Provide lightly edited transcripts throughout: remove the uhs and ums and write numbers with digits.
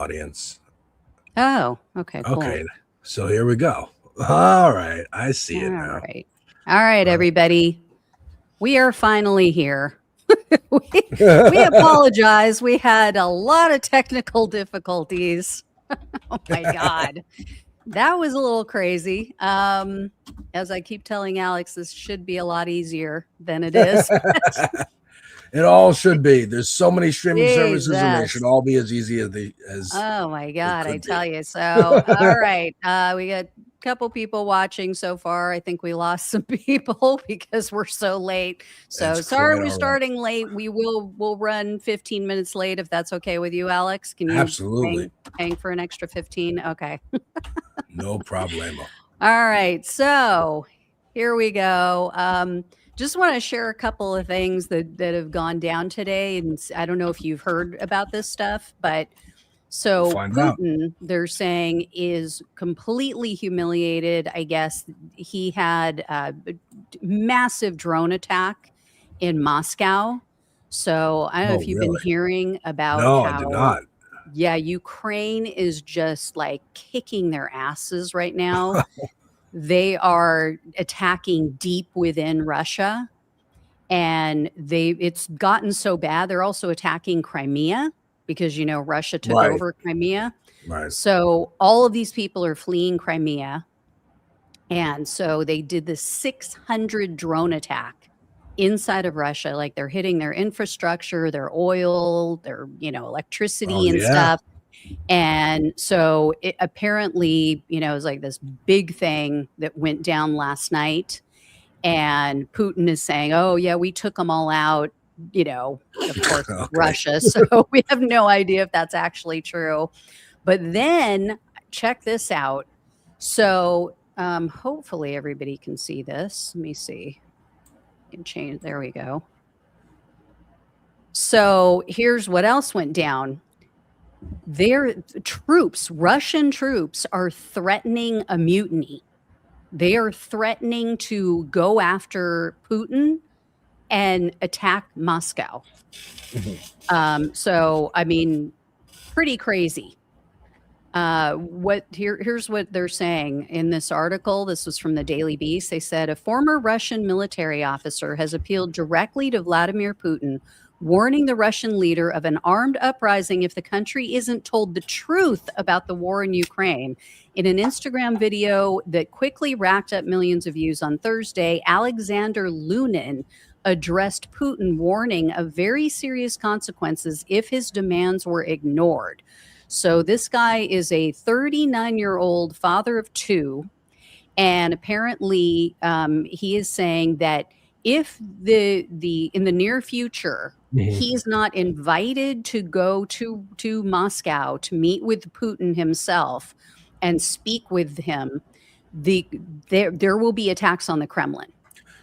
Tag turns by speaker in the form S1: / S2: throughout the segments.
S1: audience.
S2: Oh, okay, cool.
S1: Okay, so here we go. All right, I see it now.
S2: All right, everybody. We are finally here. we apologize. We had a lot of technical difficulties. Oh my God. That was a little crazy. As I keep telling Alex, this should be a lot easier than it is.
S1: It all should be. There's so many streaming services, and they should
S2: Jesus.
S1: all be as easy as they as
S2: Oh my God, I
S1: could
S2: tell
S1: be.
S2: you. So, all right. We got a couple people watching so far. I think we lost some people because we're so late. So
S1: It's
S2: sorry
S1: quite
S2: we're
S1: all right.
S2: starting late. We'll run 15 minutes late if that's okay with you, Alex. Can you
S1: Absolutely.
S2: hang for an extra 15? Okay.
S1: No problemo.
S2: All right. So here we go. Just want to share a couple of things that have gone down today. And I don't know if you've heard about this stuff, but so
S1: Find out.
S2: Putin, they're saying, is completely humiliated. I guess he had a massive drone attack in Moscow. So I don't know
S1: Oh,
S2: if you've
S1: really?
S2: been hearing about
S1: No, I
S2: how,
S1: did not.
S2: yeah, Ukraine is just like kicking their asses right now. They are attacking deep within Russia, and it's gotten so bad. They're also attacking Crimea because Russia took
S1: Right.
S2: over Crimea.
S1: Right.
S2: So all of these people are fleeing Crimea, and so they did this 600 drone attack inside of Russia. Like they're hitting their infrastructure, their oil, their electricity and stuff. And so it apparently, it was like this big thing that went down last night. And Putin is saying, oh, yeah, we took them all out, of course, Russia. So we have no idea if that's actually true. But then check this out. So hopefully everybody can see this. Let me see. I can change. There we go. So here's what else went down. Their troops, Russian troops, are threatening a mutiny. They are threatening to go after Putin and attack Moscow. So, I mean, pretty crazy. Here's what they're saying in this article. This was from the Daily Beast. They said a former Russian military officer has appealed directly to Vladimir Putin, warning the Russian leader of an armed uprising if the country isn't told the truth about the war in Ukraine. In an Instagram video that quickly racked up millions of views on Thursday, Alexander Lunin addressed Putin, warning of very serious consequences if his demands were ignored. So this guy is a 39-year-old father of two, and apparently he is saying that if in the near future he is not invited to go to Moscow to meet with Putin himself and speak with him, there will be attacks on the Kremlin.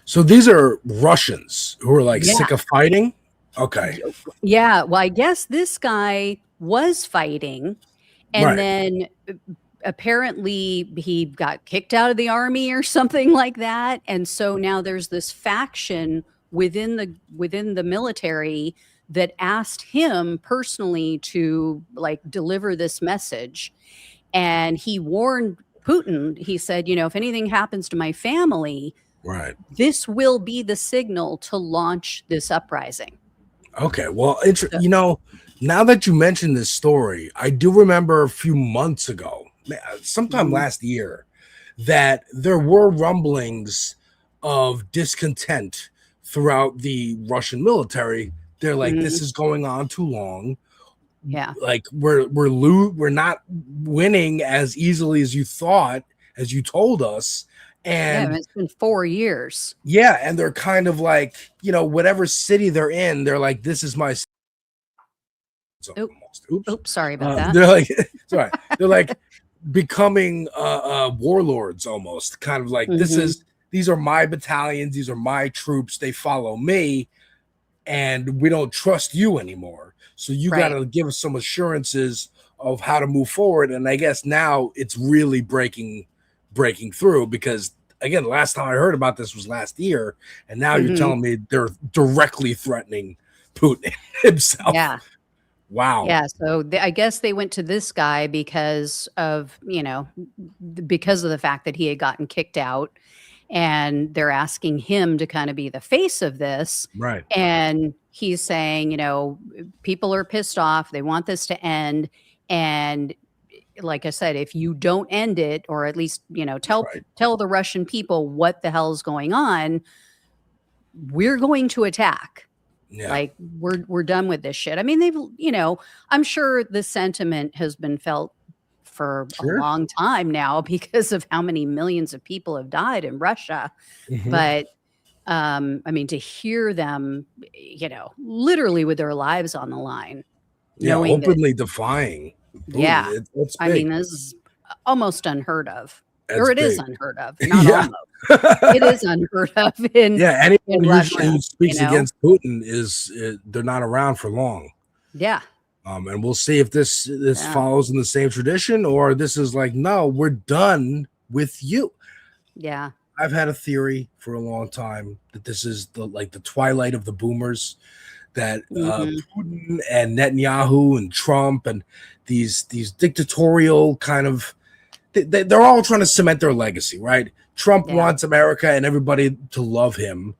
S1: So these are Russians who are like sick of fighting? Okay.
S2: Yeah. Well, I guess this guy was fighting, and then apparently he got kicked out of the army or something like that. And so now there's this faction within the military that asked him personally to like deliver this message. And he warned Putin, he said, if anything happens to my family, this will be the signal to launch this uprising.
S1: Okay. Well, now that you mentioned this story, I do remember a few months ago, sometime last year, that there were rumblings of discontent throughout the Russian military. They're like, this is going on too long.
S2: Yeah.
S1: Like we're not winning as easily as you thought, as you told us. And
S2: it's been 4 years.
S1: Yeah. And they're kind of like, whatever city they're in, they're like, this is my.
S2: Oops, sorry about that.
S1: They're like, sorry. They're like becoming warlords almost, kind of like these are my battalions, these are my troops, they follow me, and we don't trust you anymore. So you got to give us some assurances of how to move forward. And I guess now it's really breaking through, because again, the last time I heard about this was last year, and now you're telling me they're directly threatening Putin himself.
S2: Yeah.
S1: Wow.
S2: Yeah, so I guess they went to this guy because of, because of the fact that he had gotten kicked out, and they're asking him to kind of be the face of this.
S1: Right.
S2: And he's saying, people are pissed off. They want this to end. And like I said, if you don't end it, or at least,
S1: Right.
S2: tell the Russian people what the hell's going on, we're going to attack.
S1: Yeah.
S2: Like we're done with this shit. I mean, I'm sure the sentiment has been felt for a long time now because of how many millions of people have died in Russia. But I mean, to hear them, literally with their lives on the line, knowing
S1: openly defying Putin.
S2: Yeah,
S1: It's
S2: I
S1: big.
S2: mean, this is almost unheard of,
S1: It's
S2: or it is
S1: big.
S2: unheard of, not almost. It is unheard of in
S1: anyone
S2: in
S1: usually
S2: Russia,
S1: who speaks against Putin is they're not around for long.
S2: Yeah.
S1: And we'll see if this follows in the same tradition, or this is like, no, we're done with you.
S2: Yeah.
S1: I've had a theory for a long time that this is the twilight of the boomers, that Putin and Netanyahu and Trump and these dictatorial kind of, they're all trying to cement their legacy, right? Trump wants America and everybody to love him.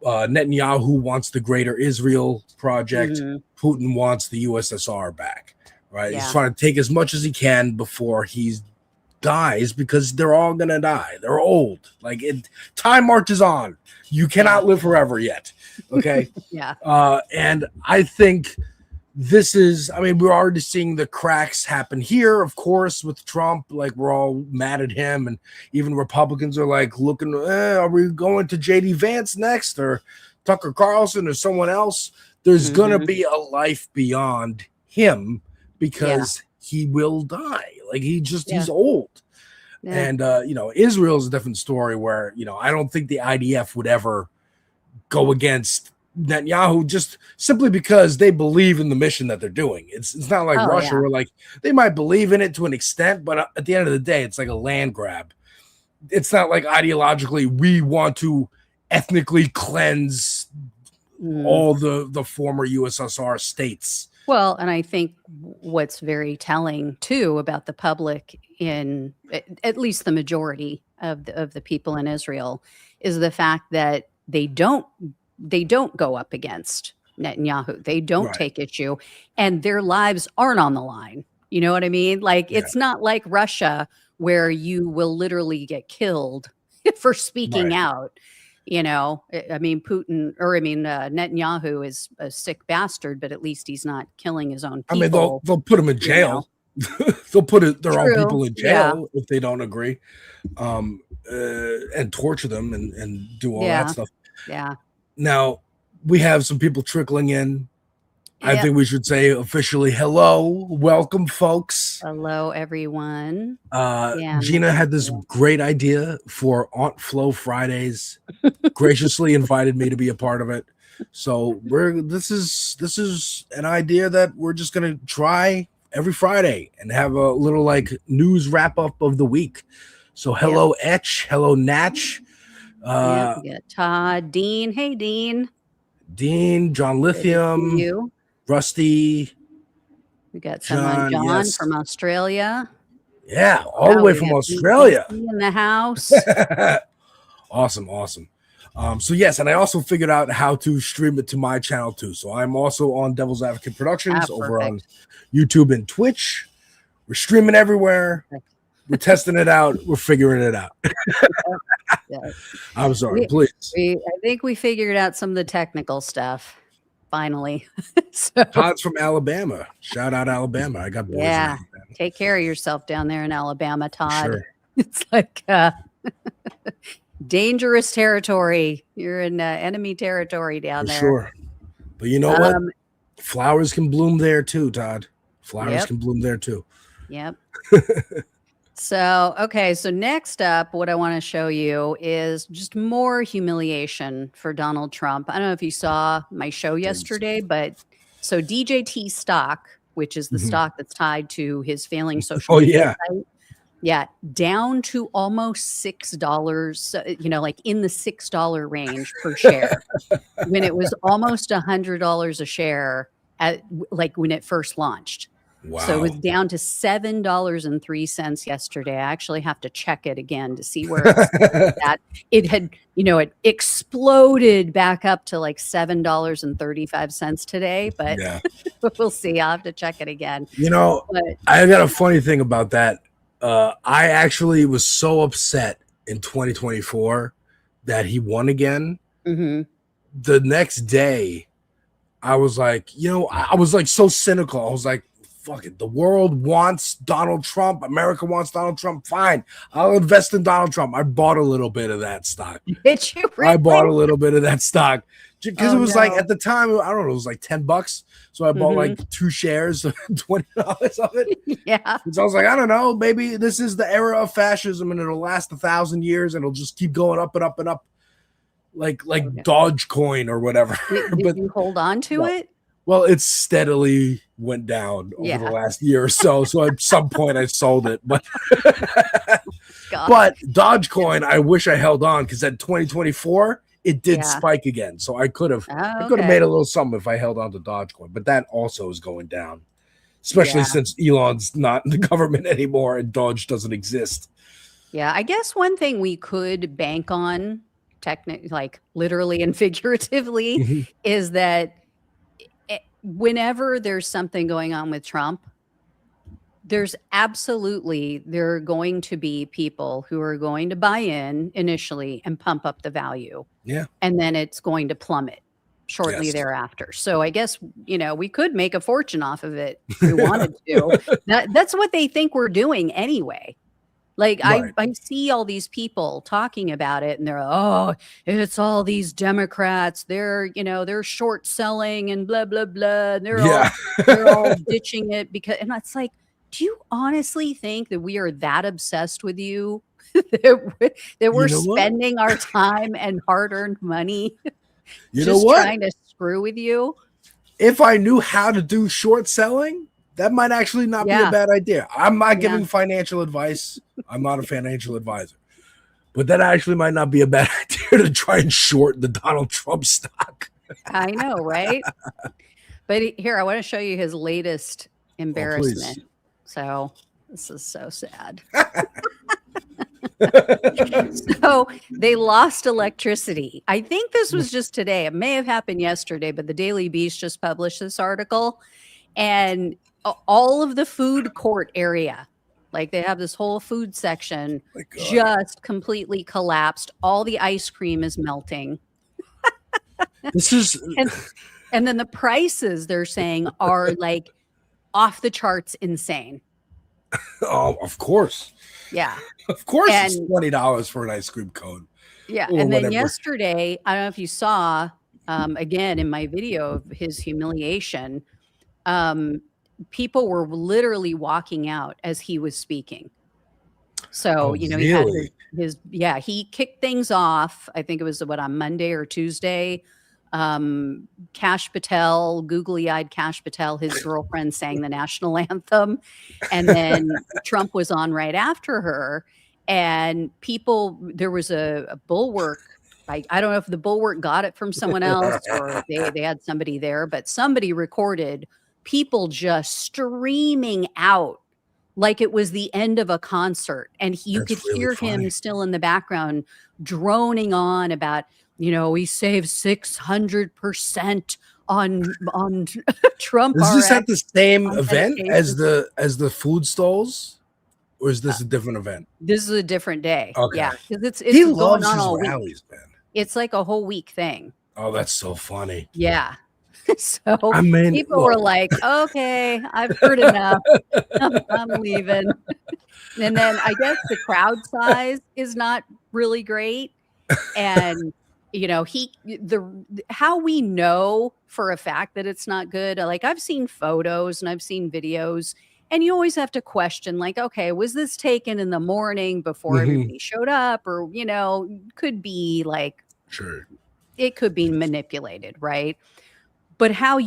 S1: Netanyahu wants the greater Israel project. Putin wants the USSR back, right? He's trying to take as much as he can before he dies, because they're all going to die. They're old. Time marches on. You cannot live forever yet. Okay. And I think this is, I mean, we're already seeing the cracks happen here, of course, with Trump. We're all mad at him, and even Republicans are looking, are we going to JD Vance next, or Tucker Carlson, or someone else? There's going to be a life beyond him, because he will die. He's old. And, Israel's a different story where, I don't think the IDF would ever go against Netanyahu, just simply because they believe in the mission that they're doing. It's not like Russia, where they might believe in it to an extent, but at the end of the day, it's like a land grab. It's not like ideologically we want to ethnically cleanse all the former USSR states.
S2: Well, and I think what's very telling too about the public, in at least the majority of the people in Israel, is the fact that they don't go up against Netanyahu. They don't take issue, and their lives aren't on the line. You know what I mean? It's not like Russia, where you will literally get killed for speaking out. I mean, Netanyahu is a sick bastard, but at least he's not killing his own people.
S1: I mean, they'll put him in jail. They'll put their own people in jail if they don't agree, and torture them and do all that stuff.
S2: Yeah.
S1: Now, we have some people trickling in. I think we should say officially, hello, welcome, folks.
S2: Hello, everyone.
S1: Gina had this great idea for Aunt Flo Fridays, graciously invited me to be a part of it. So this is an idea that we're just going to try every Friday and have a little news wrap up of the week. So hello, Etch. Hello, Natch.
S2: We got Todd, Dean. Hey, Dean.
S1: Dean, John Lithium,
S2: you.
S1: Rusty.
S2: We got someone, John from Australia.
S1: Yeah, all the way from Australia.
S2: In the house.
S1: Awesome. So yes, and I also figured out how to stream it to my channel too. So I'm also on Devil's Advocate Productions over on YouTube and Twitch. We're streaming everywhere. We're testing it out. We're figuring it out. I'm sorry, please.
S2: I think we figured out some of the technical stuff finally.
S1: Todd's from Alabama. Shout out Alabama. I got boys in Alabama.
S2: Take care of yourself down there in Alabama, Todd.
S1: Sure.
S2: It's like dangerous territory. You're in enemy territory down there.
S1: Sure. But you know what? Flowers can bloom there too, Todd. Flowers can bloom there too.
S2: Yep. So next up, what I want to show you is just more humiliation for Donald Trump. I don't know if you saw my show yesterday, but so DJT stock, which is the stock that's tied to his failing social media site, down to almost $6, in the $6 range per share, when it was almost $100 a share like when it first launched.
S1: Wow.
S2: So it was down to $7.03 yesterday. I actually have to check it again to see where it's at. It had, it exploded back up to like $7.35 today, but
S1: Yeah.
S2: we'll see. I'll have to check it again.
S1: But I got a funny thing about that. I actually was so upset in 2024 that he won again.
S2: Mm-hmm.
S1: The next day, I was like, I was like so cynical. I was like, fuck it. The world wants Donald Trump. America wants Donald Trump. Fine. I'll invest in Donald Trump. I bought a little bit of that stock.
S2: Did you really?
S1: I bought a little bit of that stock because it was like at the time, I don't know, it was like $10. So I bought like 2 shares, $20 of it.
S2: Yeah.
S1: So I was like, I don't know, maybe this is the era of fascism and it'll last 1,000 years and it'll just keep going up and up and up. Like Dogecoin or whatever.
S2: Did you hold on to it?
S1: Well, it steadily went down over the last year or so. So at some point I sold it. But but Dogecoin, I wish I held on because at 2024 it did spike again. So I could have made a little something if I held on to Dogecoin. But that also is going down, especially since Elon's not in the government anymore and Doge doesn't exist.
S2: Yeah, I guess one thing we could bank on, like literally and figuratively, is that whenever there's something going on with Trump, there are going to be people who are going to buy in initially and pump up the value.
S1: Yeah.
S2: And then it's going to plummet shortly thereafter. So I guess, we could make a fortune off of it if we wanted to. That's what they think we're doing anyway. Like I see all these people talking about it and they're, oh, it's all these Democrats. They're short selling and blah, blah, blah. And they're all ditching it and it's like, do you honestly think that we are that obsessed with you that we're spending our time and hard-earned money trying to screw with you?
S1: If I knew how to do short selling, that might actually not be a bad idea. I'm not giving financial advice. I'm not a financial advisor. But that actually might not be a bad idea to try and short the Donald Trump stock.
S2: I know, right? But here, I want to show you his latest embarrassment. So this is so sad. So they lost electricity. I think this was just today. It may have happened yesterday, but the Daily Beast just published this article. And all of the food court area, like they have this whole food section, just completely collapsed. All the ice cream is melting.
S1: This is
S2: and then the prices they're saying are like off the charts insane.
S1: Oh, of course.
S2: Yeah.
S1: Of course it's $20 for an ice cream cone.
S2: Yeah. And then yesterday, I don't know if you saw again in my video of his humiliation, people were literally walking out as he was speaking. So, he had he kicked things off. I think it was on Monday or Tuesday. Kash Patel, googly-eyed Kash Patel, his girlfriend sang the national anthem. And then Trump was on right after her. And there was a bulwark. I don't know if the bulwark got it from someone else or they had somebody there, but somebody recorded people just streaming out like it was the end of a concert. And you could hear him still in the background droning on about, we saved 600% on Trump.
S1: Is this at the same event as the food stalls? Or is this a different event?
S2: This is a different day.
S1: Okay.
S2: Yeah. Because
S1: he loves his rallies, man.
S2: It's like a whole week thing.
S1: Oh, that's so funny.
S2: Yeah. So people were like, okay, I've heard enough. I'm leaving. And then I guess the crowd size is not really great. And, how we know for a fact that it's not good. Like I've seen photos and I've seen videos and you always have to question like, okay, was this taken in the morning before everybody showed up or, could be like,
S1: sure,
S2: it could be manipulated. Right. But how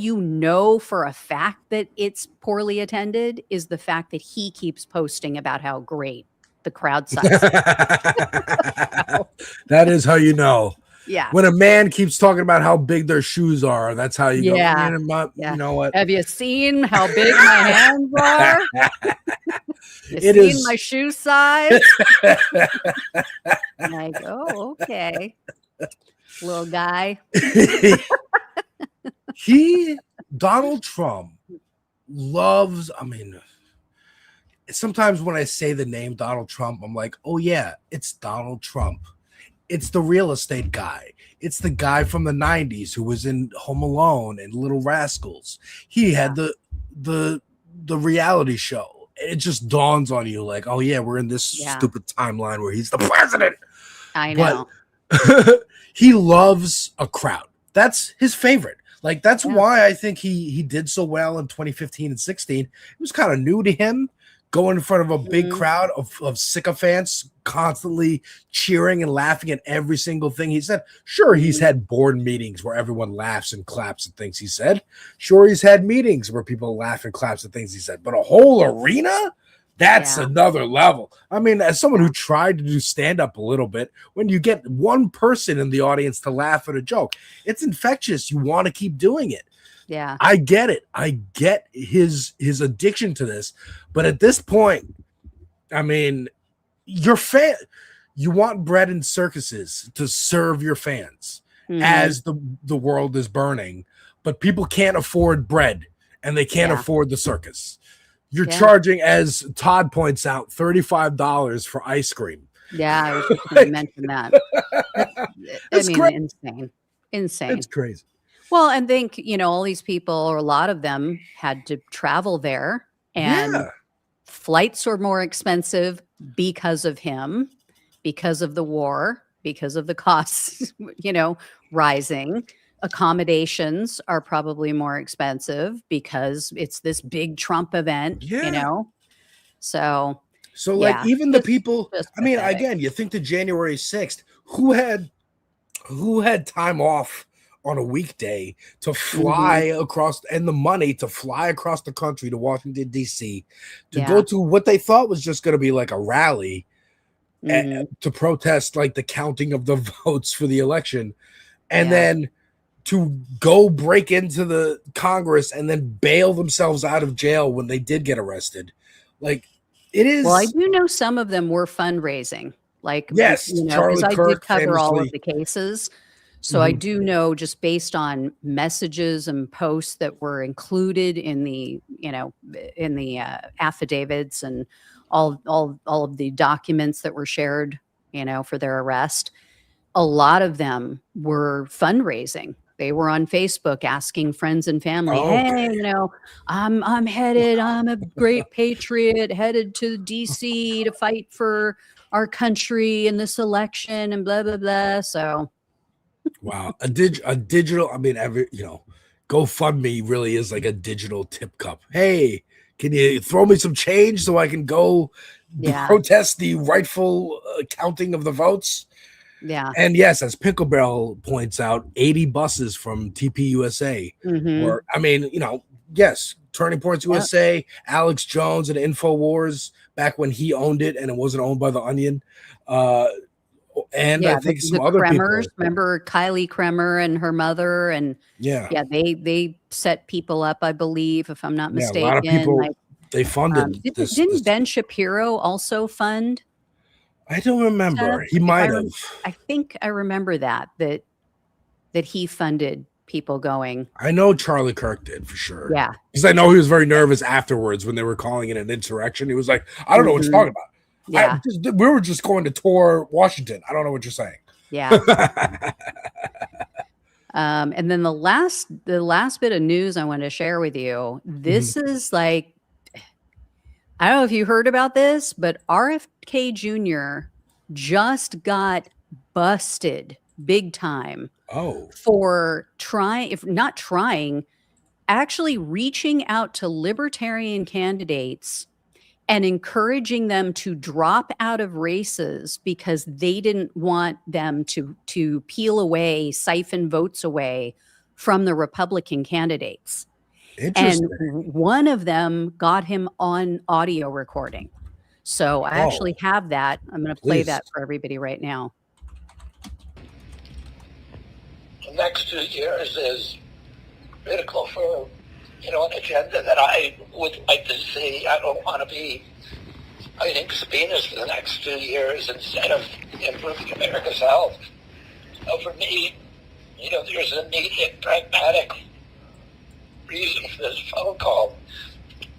S2: for a fact that it's poorly attended is the fact that he keeps posting about how great the crowd size is.
S1: That is how you know.
S2: Yeah.
S1: When a man keeps talking about how big their shoes are, that's how you go,
S2: Yeah.
S1: you know what?
S2: Have you seen how big my hands are? You
S1: It
S2: seen my
S1: is.
S2: shoe size? Like, oh, okay. Little guy.
S1: Donald Trump loves, I mean, sometimes when I say the name Donald Trump, I'm like, oh yeah, it's Donald Trump. It's the real estate guy. It's the guy from the 90s who was in Home Alone and Little Rascals. He had the reality show. It just dawns on you like, oh yeah, we're in this stupid timeline where he's the president.
S2: I know.
S1: But he loves a crowd. That's his favorite. Like, that's why I think he did so well in 2015 and 16. It was kind of new to him, going in front of a big crowd of sycophants constantly cheering and laughing at every single thing he said. Sure, he's had board meetings where everyone laughs and claps at things he said. Sure, he's had meetings where people laugh and claps at things he said. But a whole arena? That's another level. I mean, as someone who tried to do stand-up a little bit, when you get one person in the audience to laugh at a joke, it's infectious. You want to keep doing it.
S2: Yeah.
S1: I get it. I get his addiction to this. But at this point, I mean, you want bread and circuses to serve your fans as the world is burning, but people can't afford bread and they can't afford the circus. You're charging, as Todd points out, $35 for ice cream.
S2: Yeah, I was just going to mention that.
S1: It's crazy.
S2: Insane.
S1: It's crazy.
S2: Well, and think, all these people, or a lot of them, had to travel there, and flights were more expensive because of him, because of the war, because of the costs, rising. Accommodations are probably more expensive because it's this big Trump event, So
S1: like, even the people, I mean, again, you think to January 6th, who had time off on a weekday to fly across, and the money to fly across the country to Washington, D.C. to go to what they thought was just going to be like a rally to protest like the counting of the votes for the election. And then to go break into the Congress and then bail themselves out of jail when they did get arrested. Like, it is.
S2: Well, I do know some of them were fundraising. Like,
S1: Charlie
S2: because I did cover
S1: famously
S2: all of the cases. So I do know, just based on messages and posts that were included in the, affidavits and all of the documents that were shared, for their arrest, a lot of them were fundraising. They were on Facebook asking friends and family, hey, I'm headed, I'm a great patriot, headed to DC to fight for our country in this election and blah, blah, blah. So.
S1: Wow. A digital, I mean, GoFundMe really is like a digital tip cup. Hey, can you throw me some change so I can go protest the rightful counting of the votes?
S2: Yeah.
S1: And yes, as Pinkelbell points out, 80 buses from TPUSA. Or, I mean, yes, Turning Points USA, Alex Jones and InfoWars back when he owned it and it wasn't owned by The Onion. And I think some other
S2: Kremers,
S1: people.
S2: remember Kylie Kremer and her mother, and they set people up, I believe, if I'm not mistaken.
S1: A lot of people, they funded this.
S2: Didn't Ben Shapiro also fund?
S1: I don't remember. He might have.
S2: I think I remember that he funded people going.
S1: I know Charlie Kirk did for sure.
S2: Yeah,
S1: because I know he was very nervous afterwards when they were calling it an insurrection. He was like, "I don't know what you're talking about."
S2: Yeah,
S1: we were just going to tour Washington. I don't know what you're saying.
S2: Yeah. And then the last bit of news I want to share with you. This is like, I don't know if you heard about this, but RFK Jr. just got busted big time. For actually reaching out to libertarian candidates and encouraging them to drop out of races because they didn't want them to peel away, siphon votes away from the Republican candidates. And one of them got him on audio recording. So I actually have that. I'm going to play that for everybody right now.
S3: next 2 years is critical for, an agenda that I would like to see. I don't want to be, I think, subpoenas for the next 2 years instead of improving America's health. So for me, there's an immediate pragmatic reason for this phone call.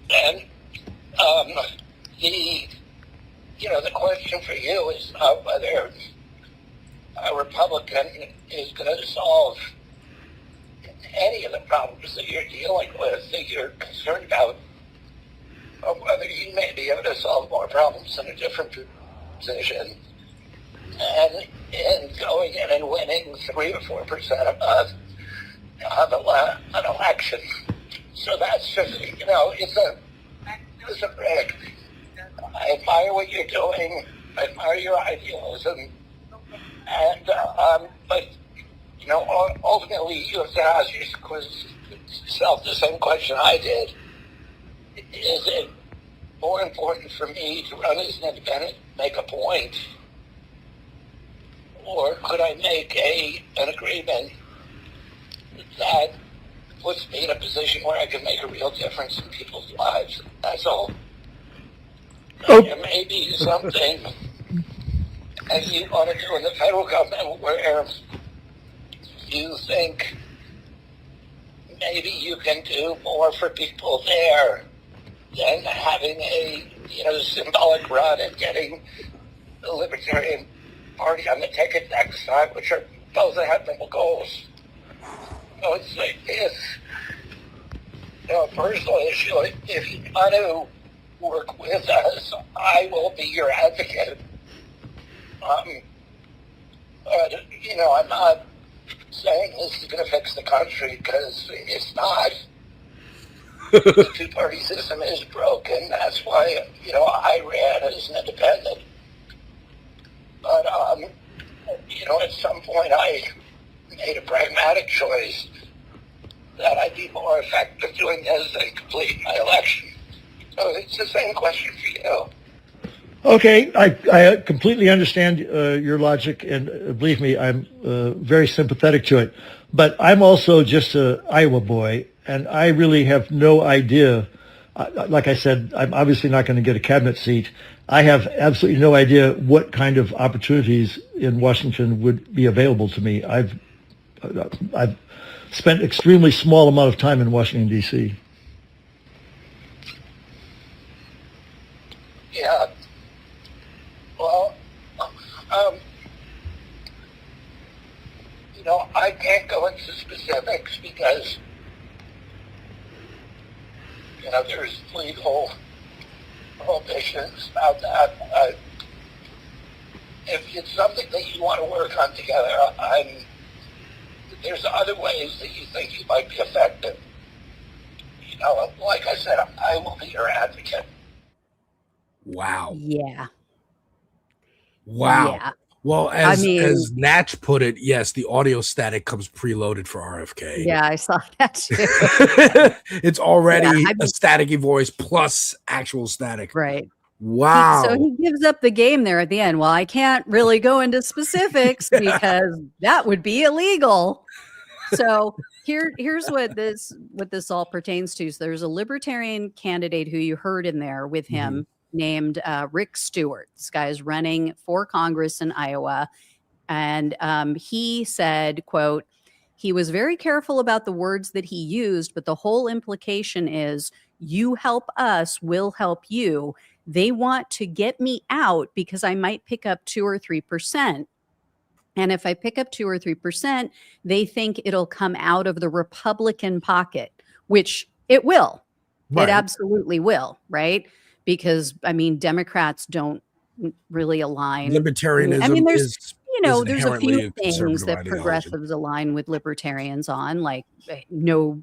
S3: And the question for you is not whether a Republican is going to solve any of the problems that you're dealing with, that you're concerned about, or whether you may be able to solve more problems in a different position. And in going in and winning 3 or 4% of an election. So that's just, it's a break. I admire what you're doing. I admire your idealism. And, but, ultimately you have to ask yourself the same question I did. Is it more important for me to run as an independent, make a point, or could I make an agreement that puts me in a position where I can make a real difference in people's lives? That's all.
S4: Oh.
S3: There may be something as you want to do in the federal government where you think maybe you can do more for people there than having a symbolic run and getting the Libertarian Party on the ticket next time, which are both admirable goals. So it's a personal issue. If you want to work with us, I will be your advocate. But, I'm not saying this is going to fix the country, because it's not. The two-party system is broken. That's why, I ran as an independent. But, at some point I made a pragmatic choice that I'd be more effective doing this than completing my election. So it's the same question for you.
S4: Okay, I completely understand your logic, and believe me, I'm very sympathetic to it. But I'm also just an Iowa boy, and I really have no idea. Like I said, I'm obviously not going to get a cabinet seat. I have absolutely no idea what kind of opportunities in Washington would be available to me. I've spent extremely small amount of time in Washington, D.C.
S3: Yeah. Well, I can't go into specifics because, there's legal prohibitions about that. If it's something that you want to work on together, there's other ways that you think you might be effective. Like I said, I will be your advocate.
S1: Wow.
S2: Yeah.
S1: Wow.
S2: Yeah.
S1: Well, as Natch put it, yes, the audio static comes preloaded for RFK.
S2: Yeah, I saw that too.
S1: It's already a staticky voice plus actual static.
S2: Right.
S1: Wow.
S2: So he gives up the game there at the end. Well, I can't really go into specifics because that would be illegal. So here's what this all pertains to. So there's a libertarian candidate who you heard in there with him named Rick Stewart. This guy is running for Congress in Iowa. And he said, quote, he was very careful about the words that he used, but the whole implication is you help us, we'll help you. They want to get me out because I might pick up 2 or 3%. And if I pick up 2 or 3%, they think it'll come out of the Republican pocket, which it will. Right. It absolutely will, right? Because, Democrats don't really align.
S1: Libertarianism
S2: there's there's a few things that progressives align with libertarians on, like no,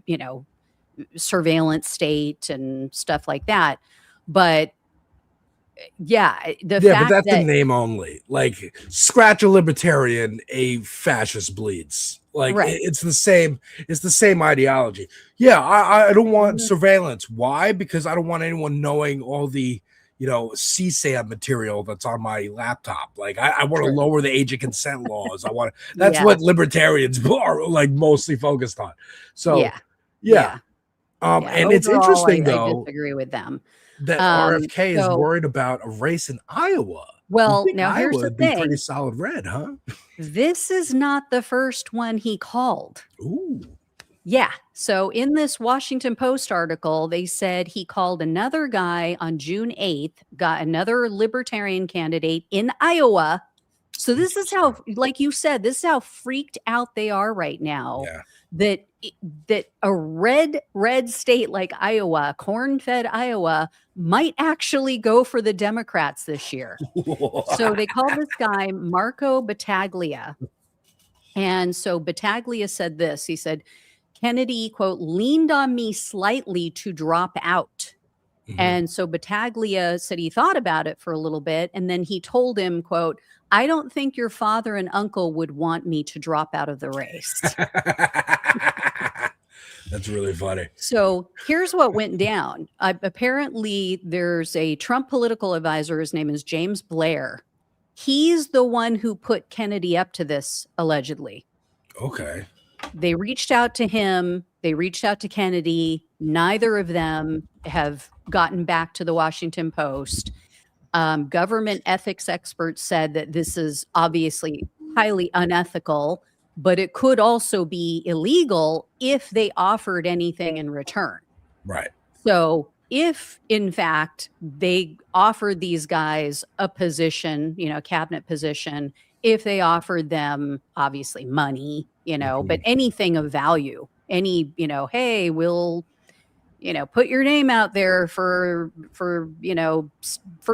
S2: surveillance state and stuff like that. But but that's
S1: the name only. Like, scratch a libertarian, a fascist bleeds. Like, right. It's the same ideology. Yeah, I don't want surveillance. Why? Because I don't want anyone knowing all the CSAM material that's on my laptop. Like I want to
S2: Sure.
S1: lower the age of consent laws. That's what libertarians are like mostly focused on. So
S2: Yeah.
S1: and it's
S2: Overall,
S1: interesting
S2: I
S1: though
S2: disagree with them.
S1: that RFK is worried about a race in Iowa.
S2: Well, now here's
S1: Iowa
S2: the
S1: would be
S2: thing.
S1: pretty solid red, huh?
S2: This is not the first one he called.
S1: Ooh.
S2: Yeah. So in this Washington Post article, they said he called another guy on June 8th, got another libertarian candidate in Iowa. So this is how, like you said, this is how freaked out they are right now.
S1: Yeah.
S2: That a red state like Iowa, corn-fed Iowa, might actually go for the Democrats this year. So they called this guy Marco Battaglia. And so Battaglia said this. He said, Kennedy, quote, leaned on me slightly to drop out.
S1: Mm-hmm.
S2: And so Battaglia said he thought about it for a little bit. And then he told him, quote, I don't think your father and uncle would want me to drop out of the race.
S1: That's really funny.
S2: So here's what went down. Apparently, there's a Trump political advisor. His name is James Blair. He's the one who put Kennedy up to this, allegedly.
S1: Okay.
S2: They reached out to him. They reached out to Kennedy. Neither of them have gotten back to the Washington Post. Government ethics experts said that this is obviously highly unethical, but it could also be illegal if they offered anything in return.
S1: Right.
S2: So if, in fact, they offered these guys a position, cabinet position, if they offered them, obviously, money, but anything of value, hey, we'll, put your name out there for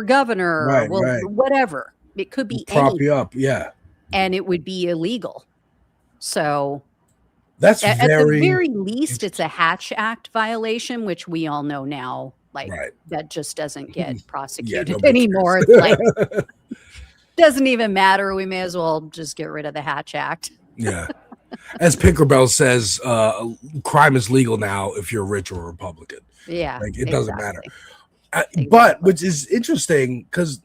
S2: governor,
S1: right,
S2: whatever. It could be
S1: prop
S2: anything,
S1: you up, yeah.
S2: And it would be illegal. So
S1: that's
S2: at the very least, it's a Hatch Act violation, which we all know now, that just doesn't get prosecuted anymore. It's like, doesn't even matter. We may as well just get rid of the Hatch Act.
S1: Yeah. As Pinkerbell says, crime is legal now if you're rich or Republican.
S2: Yeah.
S1: It doesn't matter. But which is interesting because,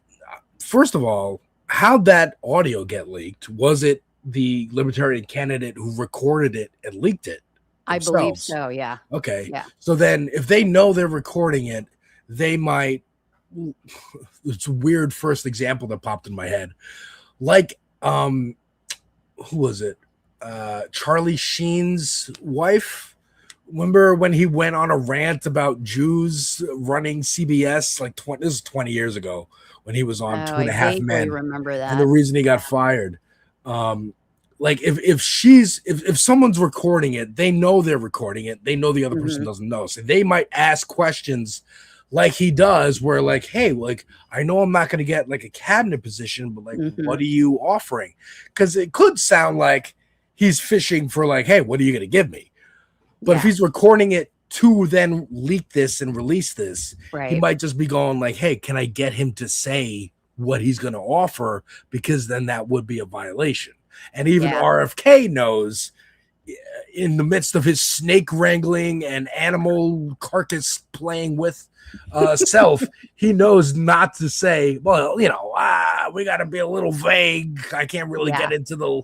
S1: first of all, how'd that audio get leaked? Was it the libertarian candidate who recorded it and leaked it themselves?
S2: I believe so, yeah.
S1: Okay.
S2: Yeah.
S1: So then if they know they're recording it, they might, it's a weird first example that popped in my head. Like, who was it? Charlie Sheen's wife. Remember when he went on a rant about Jews running CBS? This is 20 years ago when he was on 2.5 Men.
S2: I remember that.
S1: And the reason he got fired. If someone's recording it, they know they're recording it. They know the other person doesn't know. So they might ask questions like he does, where hey, I know I'm not going to get a cabinet position, but what are you offering? Because it could sound like he's fishing for hey, what are you going to give me? But if he's recording it to then leak this and release this, he might just be going hey, can I get him to say what he's going to offer? Because then that would be a violation. And even RFK knows, in the midst of his snake wrangling and animal carcass playing with self, he knows not to say, well, we got to be a little vague. I can't really get into the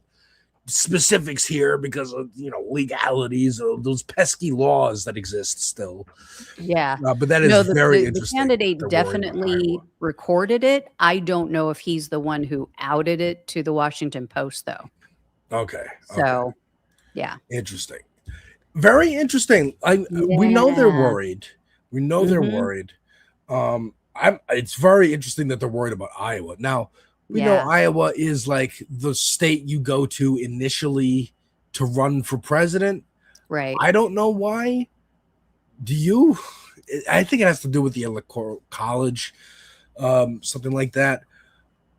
S1: specifics here because of legalities of those pesky laws that exist still. But that is very interesting.
S2: The candidate definitely recorded it. I don't know if he's the one who outed it to the Washington Post, though.
S1: Okay.
S2: So
S1: interesting. Very interesting. We know they're worried. We know they're worried. It's very interesting that they're worried about Iowa. Now, we know Iowa is the state you go to initially to run for president.
S2: Right.
S1: I don't know why. Do you? I think it has to do with the electoral college, something like that.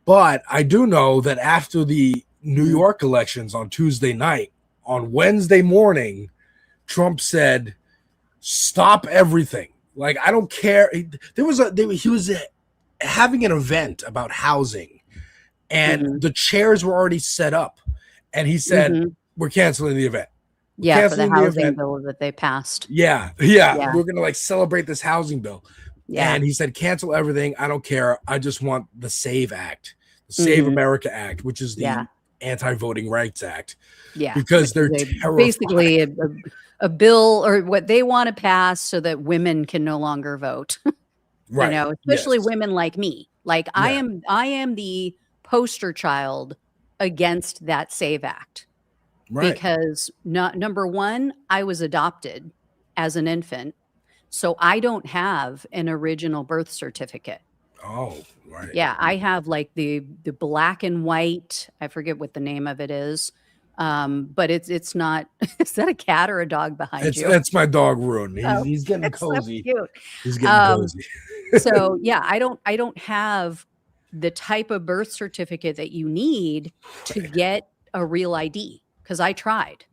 S1: But I do know that after the New York elections on Tuesday night, on Wednesday morning, Trump said, stop everything. I don't care. He was having an event about housing. And the chairs were already set up. And he said, we're canceling the event.
S2: For the housing bill that they passed.
S1: Yeah. We're going to celebrate this housing bill.
S2: Yeah.
S1: And he said, cancel everything. I don't care. I just want the SAVE Act, the Save America Act, which is the Anti-Voting Rights Act.
S2: Yeah.
S1: Because they're terrified.
S2: Basically a bill or what they want to pass so that women can no longer vote.
S1: Right.
S2: You know, especially women like me. Like I am the poster child against that SAVE Act.
S1: Right.
S2: Because number one, I was adopted as an infant. So I don't have an original birth certificate.
S1: Oh, right.
S2: Yeah, I have like the black and white. I forget what the name of it is. But it's not. Is that a cat or a dog behind you?
S1: That's my dog, Rune. He's getting cozy.
S2: So cute.
S1: He's getting cozy.
S2: So yeah, I don't have the type of birth certificate that you need to get a real ID, because I tried.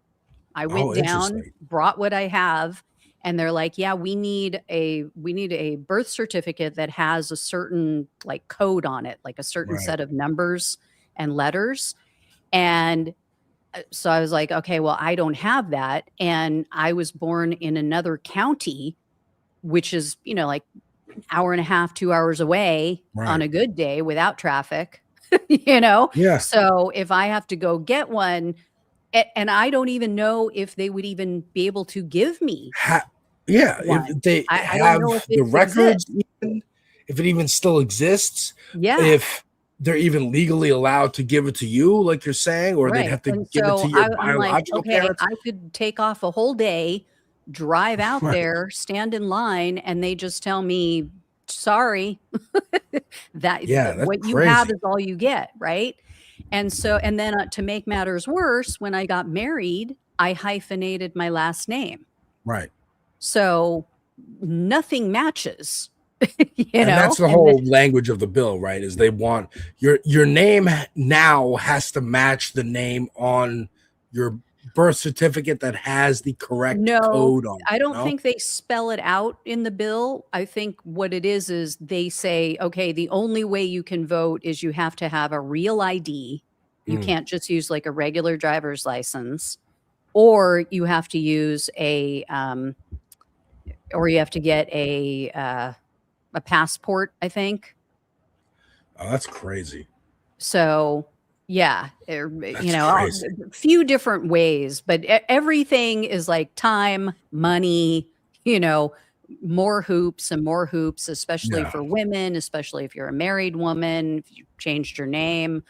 S2: I went down, brought what I have, and they're like, yeah, we need a birth certificate that has a certain like code on it, like a certain set of numbers and letters. And so I was like, okay, well, I don't have that. And I was born in another county, which is, you know, like an hour and a half, 2 hours away on a good day without traffic, you know?
S1: Yeah.
S2: So if I have to go get one, and I don't even know if they would even be able to give me.
S1: If they have the records, if it even still exists.
S2: Yeah.
S1: If they're even legally allowed to give it to you, like you're saying, or they'd have to give it to your biological parents.
S2: I could take off a whole day, drive out there, stand in line, and they just tell me, sorry, that what
S1: crazy.
S2: You have is all you get, right? And so, and then to make matters worse, when I got married, I hyphenated my last name.
S1: Right.
S2: So nothing matches.
S1: And that's the whole language of the bill, right? Is they want your name now has to match the name on your birth certificate that has the correct code on it.
S2: I don't think they spell it out in the bill. I think what it is they say, okay, the only way you can vote is you have to have a real ID. You can't just use like a regular driver's license, or you have to use or you have to get a passport, I think.
S1: Oh, that's crazy.
S2: So yeah, a few different ways, but everything is like time, money, more hoops and more hoops, especially for women, especially if you're a married woman, if you changed your name,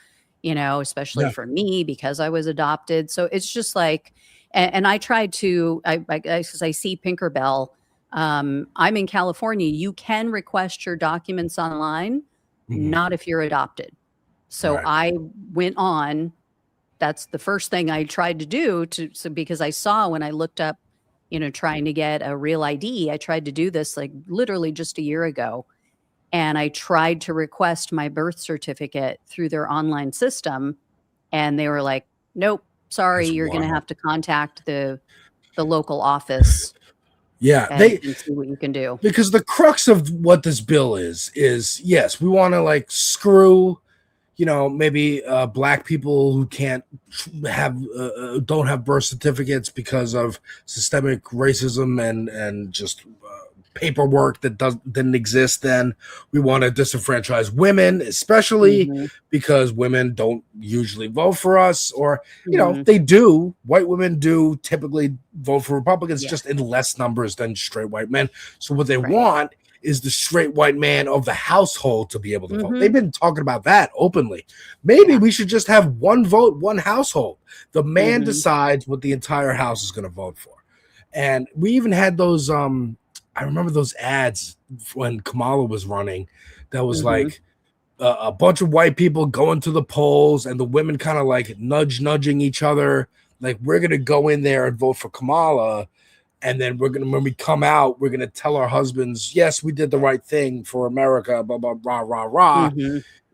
S2: especially for me because I was adopted. So it's just like, and I tried to, because I see Pinkerbell. I'm in California. You can request your documents online, not if you're adopted. So I went on. That's the first thing I tried to do because I saw when I looked up, trying to get a real ID, I tried to do this like literally just a year ago. And I tried to request my birth certificate through their online system. And they were like, nope, sorry, you're going to have to contact the local office.
S1: Yeah,
S2: and see what you can do.
S1: Because the crux of what this bill is yes, we want to like screw, maybe black people who can't have don't have birth certificates because of systemic racism and just paperwork that didn't exist then. We want to disenfranchise women, especially because women don't usually vote for us, or they do. White women do typically vote for Republicans, just in less numbers than straight white men. So what they want is the straight white man of the household to be able to vote. They've been talking about that openly. Maybe we should just have one vote, one household. The man decides what the entire house is going to vote for. And we even had those I remember those ads when Kamala was running that was like a bunch of white people going to the polls and the women kind of like nudging each other. Like, we're going to go in there and vote for Kamala. And then when we come out, we're going to tell our husbands, yes, we did the right thing for America, blah, blah, rah, rah, rah.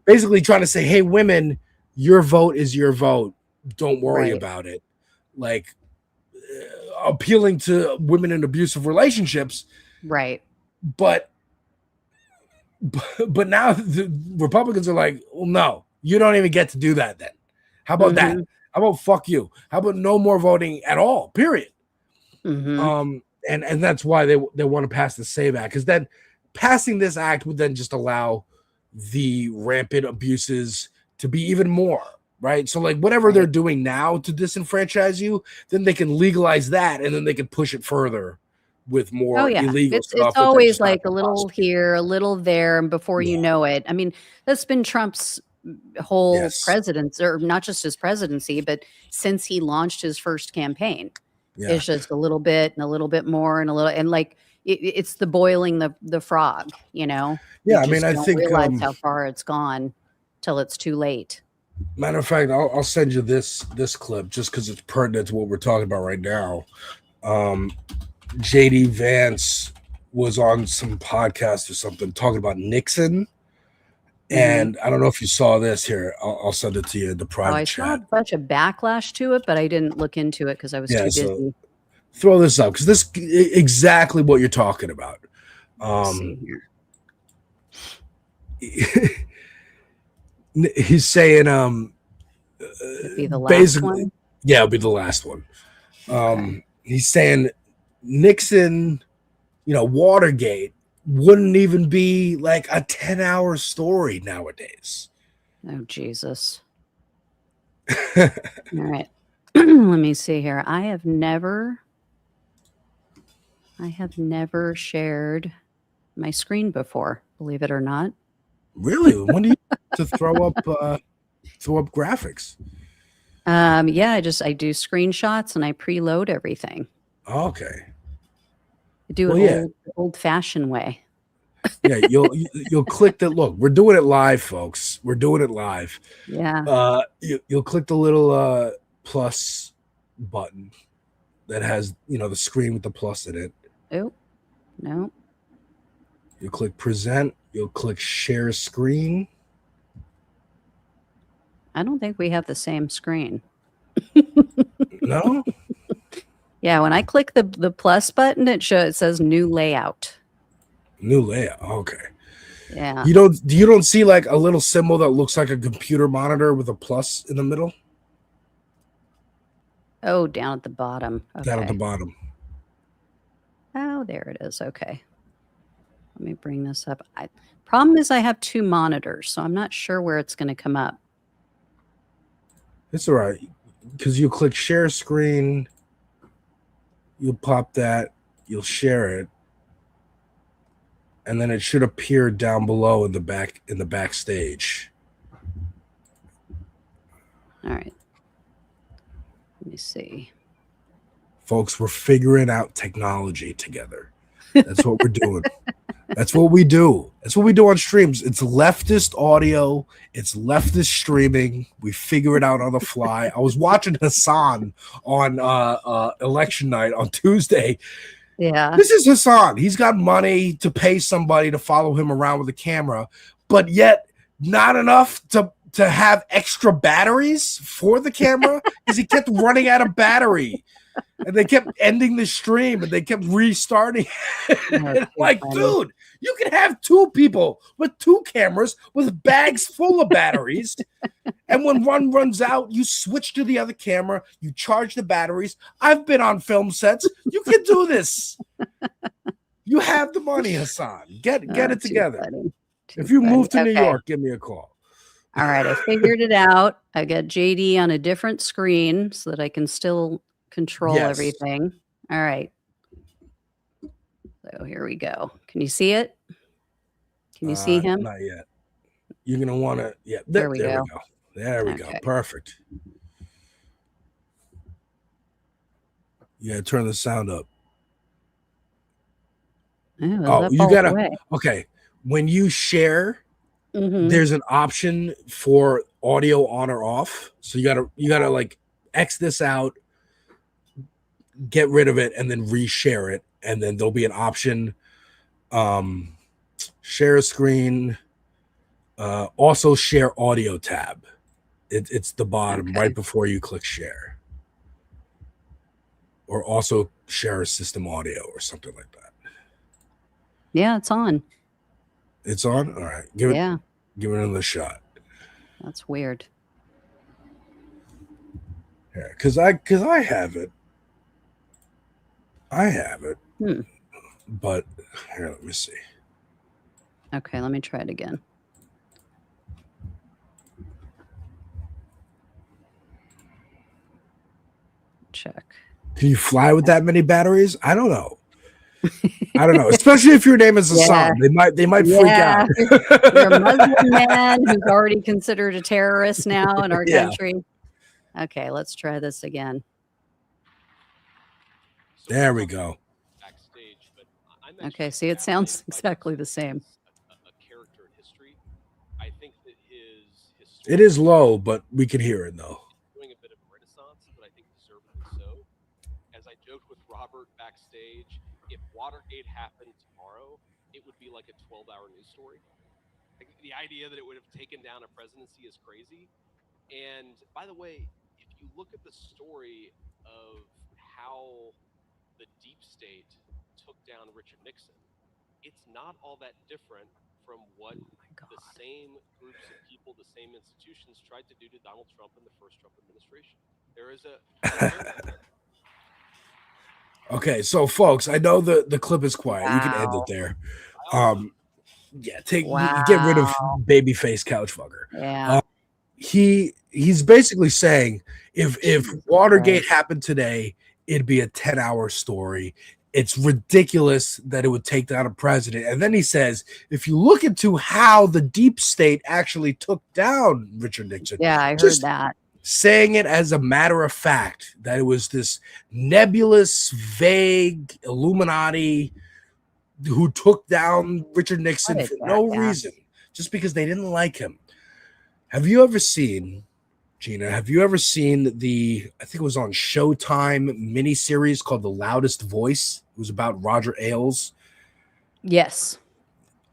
S1: Basically trying to say, hey, women, your vote is your vote. Don't worry about it. Like, appealing to women in abusive relationships.
S2: Right.
S1: But now the Republicans are like, well, no, you don't even get to do that then. How about that? How about fuck you? How about no more voting at all, period? And that's why they want to pass the SAVE Act, because then passing this act would then just allow the rampant abuses to be even more, right? So like whatever they're doing now to disenfranchise you, then they can legalize that, and then they can push it further with more illegal stuff.
S2: It's always like a little here, a little there, and before you know it, I mean, that's been Trump's whole presidency, or not just his presidency, but since he launched his first campaign. It's just a little bit and a little bit more and a little, and like it's the boiling the frog, you know.
S1: Yeah, I mean, I think
S2: realize how far it's gone till it's too late.
S1: Matter of fact, I'll send you this clip just because it's pertinent to what we're talking about right now. JD Vance was on some podcast or something talking about Nixon. And I don't know if you saw this here. I'll send it to you in the private chat.
S2: I saw a bunch of backlash to it, but I didn't look into it because I was too busy. So
S1: throw this up because this is exactly what you're talking about. He's saying
S2: be the last one?
S1: Yeah, it'll be the last one. He's saying Nixon, Watergate wouldn't even be like a 10-hour story nowadays.
S2: Oh, Jesus. All right. Let me see here. I have never shared my screen before, believe it or not.
S1: Really? When do you to throw up graphics?
S2: Yeah, I do screenshots and I preload everything.
S1: Okay.
S2: I do it old-fashioned way.
S1: Yeah, you'll click that. Look, we're doing it live, folks. We're doing it live.
S2: Yeah.
S1: You'll click the little plus button that has the screen with the plus in it.
S2: Oh, no.
S1: You'll click present. You'll click share screen.
S2: I don't think we have the same screen.
S1: No?
S2: Yeah, when I click the plus button, it says new layout.
S1: New layout. Okay.
S2: Yeah.
S1: You don't see like a little symbol that looks like a computer monitor with a plus in the middle?
S2: Oh, down at the bottom. Okay.
S1: Down at the bottom.
S2: Oh, there it is. Okay. Let me bring this up. Problem is I have two monitors, so I'm not sure where it's going to come up.
S1: It's all right. Because you click share screen, you'll pop that, you'll share it, and then it should appear down below in the backstage.
S2: All right. Let me see.
S1: Folks, we're figuring out technology together. That's what we're doing. That's what we do. That's what we do on streams. It's leftist audio. It's leftist streaming. We figure it out on the fly. I was watching Hassan on election night on Tuesday.
S2: Yeah.
S1: This is Hassan. He's got money to pay somebody to follow him around with a camera, but yet not enough to have extra batteries for the camera because he kept running out of battery. And they kept ending the stream and they kept restarting. Like, dude, you can have two people with two cameras with bags full of batteries. And when one runs out, you switch to the other camera, you charge the batteries. I've been on film sets. You can do this. You have the money, Hassan. Get it together. If you move to New York, give me a call.
S2: All right, I figured it out. I got JD on a different screen so that I can still control everything. All right. So here we go. Can you see it? Can you see him?
S1: Not yet. You're going to want to,
S2: there we go.
S1: There we go. Perfect. Yeah, turn the sound up.
S2: You gotta.
S1: Okay. When you share, there's an option for audio on or off. So you gotta like X this out, get rid of it, and then reshare it. And then there'll be an option, share a screen, also share audio tab. It's the bottom right before you click share. Or also share a system audio or something like that.
S2: Yeah, it's on.
S1: It's on? All right. Give it another shot.
S2: That's weird.
S1: Yeah, because I have it. But here, let me see.
S2: Okay, let me try it again. Check.
S1: Can you fly with that many batteries? I don't know. I don't know, especially if your name is Hassan. They might freak out.
S2: You're a Muslim man who's already considered a terrorist now in our country. Okay, let's try this again.
S1: There we go.
S2: Okay, see, it sounds exactly the same.
S1: It is low, but we can hear it though.
S5: Doing a bit of a renaissance, but I think deservedly so. As I joked with Robert backstage, if Watergate happened tomorrow, it would be like a 12-hour news story. Like, the idea that it would have taken down a presidency is crazy. And by the way, if you look at the story of how the deep state took down Richard Nixon, it's not all that different from what the same groups of people, the same institutions tried to do to Donald Trump in the first Trump administration. There is a
S1: Okay, so folks, I know the clip is quiet. You can end it there. Get rid of babyface couch fucker.
S2: Yeah.
S1: He's basically saying if Watergate happened today, it'd be a 10-hour story. It's ridiculous that it would take down a president. And then he says, if you look into how the deep state actually took down Richard Nixon.
S2: Yeah, I heard that.
S1: Saying it as a matter of fact, that it was this nebulous, vague Illuminati who took down Richard Nixon for no reason, just because they didn't like him. Have you ever seen, Gina, I think it was on Showtime miniseries called The Loudest Voice. It was about Roger Ailes.
S2: Yes.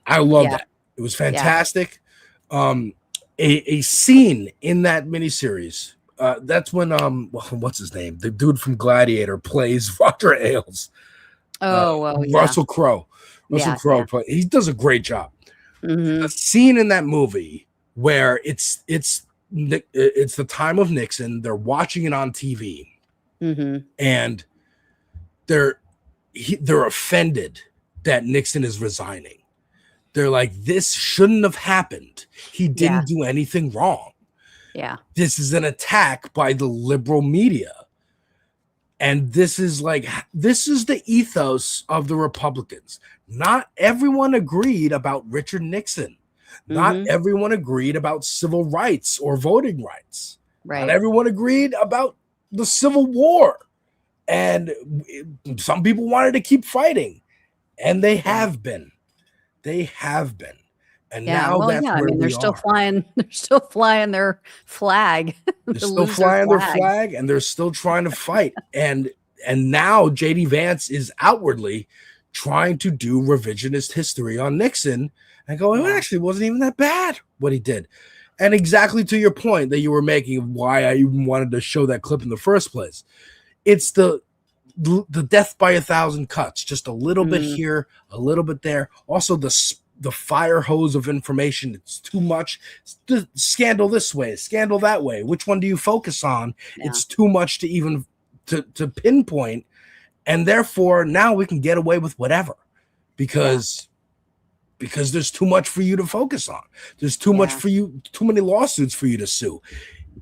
S1: I love that. It was fantastic. A scene in that miniseries. That's when what's his name? The dude from Gladiator plays Roger Ailes. Russell Crowe. Crowe. He does a great job.
S2: Mm-hmm.
S1: A scene in that movie where it's the time of Nixon. They're watching it on TV, and they're offended that Nixon is resigning. They're like, this shouldn't have happened. He didn't do anything wrong.
S2: Yeah.
S1: This is an attack by the liberal media. And this is the ethos of the Republicans. Not everyone agreed about Richard Nixon. Not everyone agreed about civil rights or voting rights.
S2: Right.
S1: Not everyone agreed about the Civil War. And some people wanted to keep fighting. And they have been. They have been. And now that's where
S2: they're still flying. They're still flying their flag.
S1: They're still flying their flag, and they're still trying to fight. And now JD Vance is outwardly trying to do revisionist history on Nixon and go, it actually wasn't even that bad what he did. And exactly to your point that you were making of why I even wanted to show that clip in the first place. It's the death by 1,000 cuts, just a little bit here, a little bit there. Also the fire hose of information. It's too much. Scandal this way, scandal that way. Which one do you focus on? Yeah. It's too much to even to pinpoint. And therefore now we can get away with whatever because there's too much for you to focus on. There's too much for you, too many lawsuits for you to sue.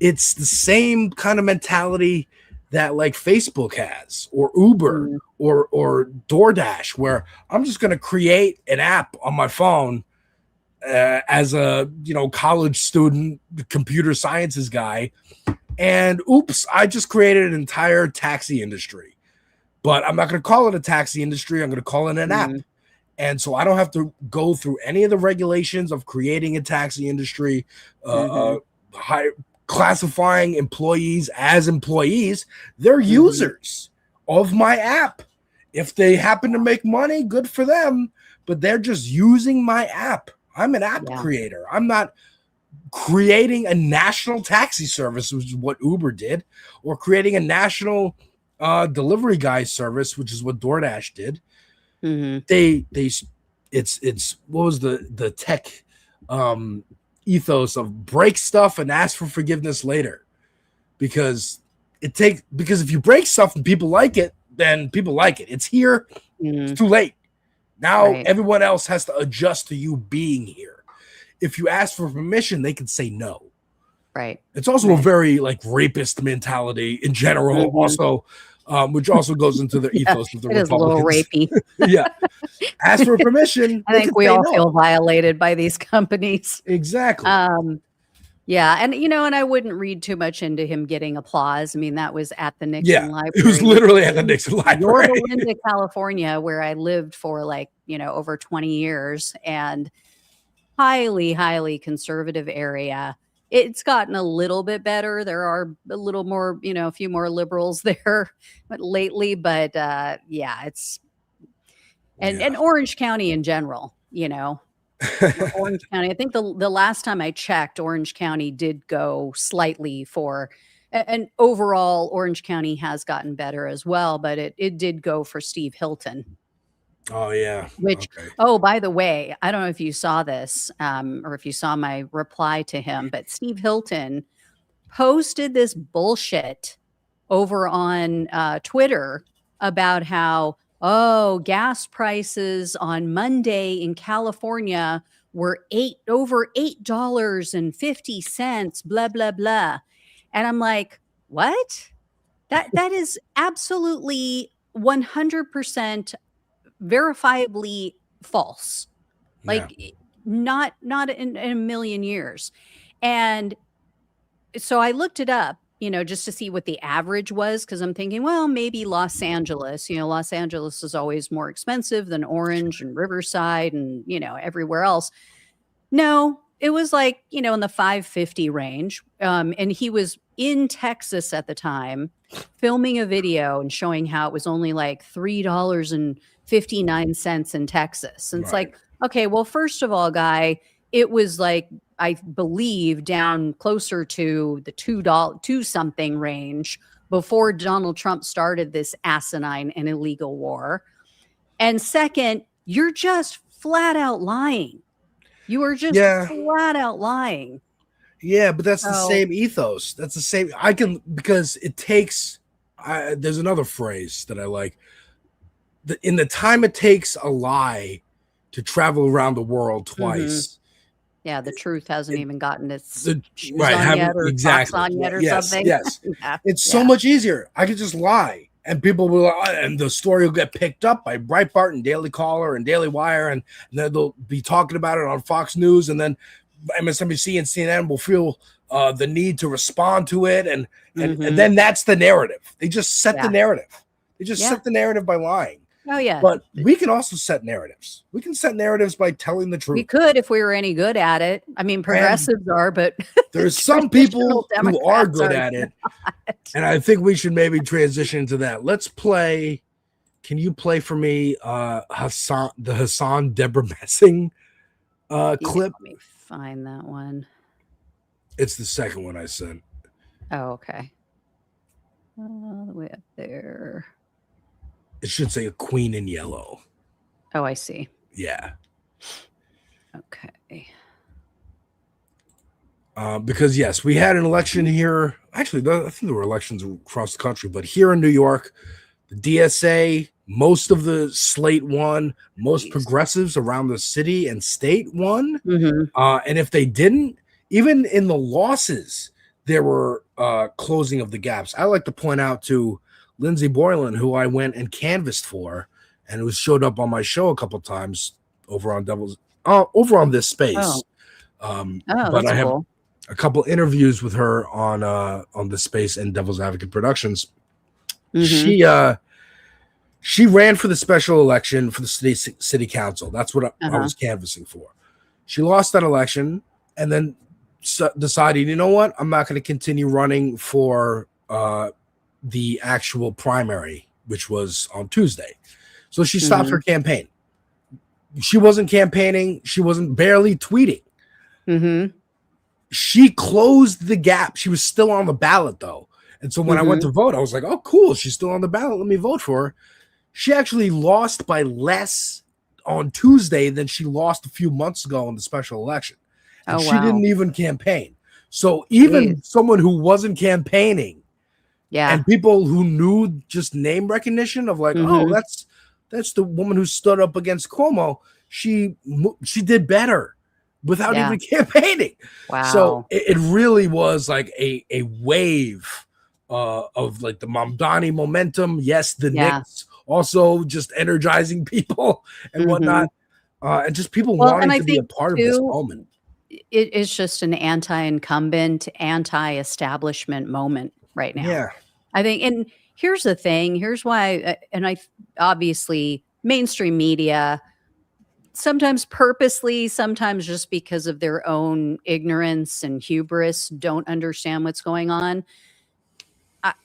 S1: It's the same kind of mentality that like Facebook has or Uber or DoorDash, where I'm just going to create an app on my phone as a college student, computer sciences guy, and oops, I just created an entire taxi industry. But I'm not going to call it a taxi industry. I'm going to call it an app. And so I don't have to go through any of the regulations of creating a taxi industry, classifying employees as employees. They're users of my app. If they happen to make money, good for them, but they're just using my app. I'm an app creator. I'm not creating a national taxi service, which is what Uber did, or creating a national delivery guy service, which is what DoorDash did. It's what was the tech ethos of break stuff and ask for forgiveness later, because if you break stuff and people like it, then people like it. It's here, it's too late. Now
S2: Right.
S1: everyone else has to adjust to you being here. If you ask for permission, they can say no.
S2: Right.
S1: It's also a
S2: Right.
S1: very like rapist mentality in general, also, which also goes into the ethos of the
S2: It is a little
S1: Republicans.
S2: rapey.
S1: Yeah, ask for permission.
S2: I
S1: they
S2: think
S1: can
S2: we
S1: say
S2: all
S1: no.
S2: feel violated by these companies.
S1: Exactly.
S2: Yeah, and and I wouldn't read too much into him getting applause. I mean, that was at the Nixon
S1: Yeah,
S2: Library.
S1: it was literally at the Nixon Library.
S2: Yorba Linda, California, where I lived for over 20 years, and highly, highly conservative area. It's gotten a little bit better. There are a little more, a few more liberals there lately, but yeah, it's and Orange County in general, Orange County. I think the last time I checked, Orange County did go slightly for, and overall Orange County has gotten better as well, but it did go for Steve Hilton.
S1: Oh yeah.
S2: Which,
S1: okay.
S2: oh, by the way, I don't know if you saw this or if you saw my reply to him, but Steve Hilton posted this bullshit over on Twitter about how, gas prices on Monday in California were over $8.50, blah, blah, blah. And I'm like, what? That is absolutely 100% verifiably false. Like not in a million years. And so I looked it up, just to see what the average was, because I'm thinking, well, maybe Los Angeles. Los Angeles is always more expensive than Orange and Riverside and, everywhere else. No, it was like, in the 550 range. And he was in Texas at the time filming a video and showing how it was only like $3.59 in Texas. And it's like, okay, well, first of all, guy, it was like, I believe, down closer to the $2 something range before Donald Trump started this asinine and illegal war. And second, you're just flat out lying. You are just flat out lying.
S1: Yeah, but that's the same ethos. That's the same. Because it takes, there's another phrase that I like. In the time it takes a lie to travel around the world twice.
S2: Yeah, the truth hasn't even gotten its shoes
S1: right,
S2: on yet or
S1: exactly.
S2: socks on yet or
S1: yes,
S2: something.
S1: Yes, it's so much easier. I could just lie, and people will, and the story will get picked up by Breitbart and Daily Caller and Daily Wire, and then they'll be talking about it on Fox News, and then MSNBC and CNN will feel the need to respond to it, and then that's the narrative. They just set the narrative. They just set the narrative by lying.
S2: Oh, yeah.
S1: But we can also set narratives. We can set naratives by telling the truth.
S2: We could if we were any good at it. I mean, progressives are, but
S1: there's some people who are good at it. And I think we should maybe transition into that. Let's play. Can you play for me the Hassan Deborah Messing clip?
S2: Let me find that one.
S1: It's the second one I sent.
S2: Oh, okay. All the way up there.
S1: It should say a queen in yellow.
S2: Oh, I see.
S1: Yeah.
S2: Okay.
S1: Because, yes, we had an election here. Actually, I think there were elections across the country, but here in New York, the DSA, most of the slate won, most progressives around the city and state won. And if they didn't, even in the losses, there were closing of the gaps. I like to point out to Lindsey Boylan, who I went and canvassed for, and who showed up on my show a couple times over on this space. But I have a couple interviews with her on the space and Devil's Advocate Productions. She ran for the special election for the city council. That's what I was canvassing for. She lost that election and then decided, you know what? I'm not going to continue running for the actual primary, which was on Tuesday. So she stopped her campaign. She wasn't campaigning. She wasn't barely tweeting. She closed the gap. She was still on the ballot, though. And so when I went to vote, I was like, oh, cool. She's still on the ballot. Let me vote for her. She actually lost by less on Tuesday than she lost a few months ago in the special election. And she didn't even campaign. So even someone who wasn't campaigning, and people who knew just name recognition of like, oh, that's That's the woman who stood up against Cuomo. She did better without even campaigning.
S2: Wow.
S1: So it really was like a wave of like the Mamdani momentum. Yes, the Knicks also just energizing people and whatnot. And just people wanting to be a part of this moment.
S2: It is just an anti-incumbent, anti-establishment moment right now.
S1: Yeah.
S2: I think, and here's the thing, here's why, and I obviously mainstream media, sometimes purposely, sometimes just because of their own ignorance and hubris, don't understand what's going on.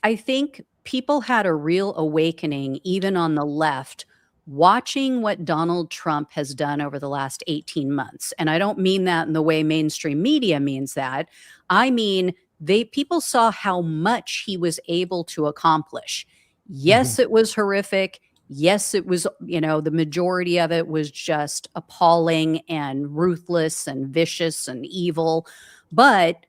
S2: I think people had a real awakening, even on the left, watching what Donald Trump has done over the last 18 months. And I don't mean that in the way mainstream media means that. I mean, people saw how much he was able to accomplish. Yes, it was horrific. Yes, it was, the majority of it was just appalling and ruthless and vicious and evil. But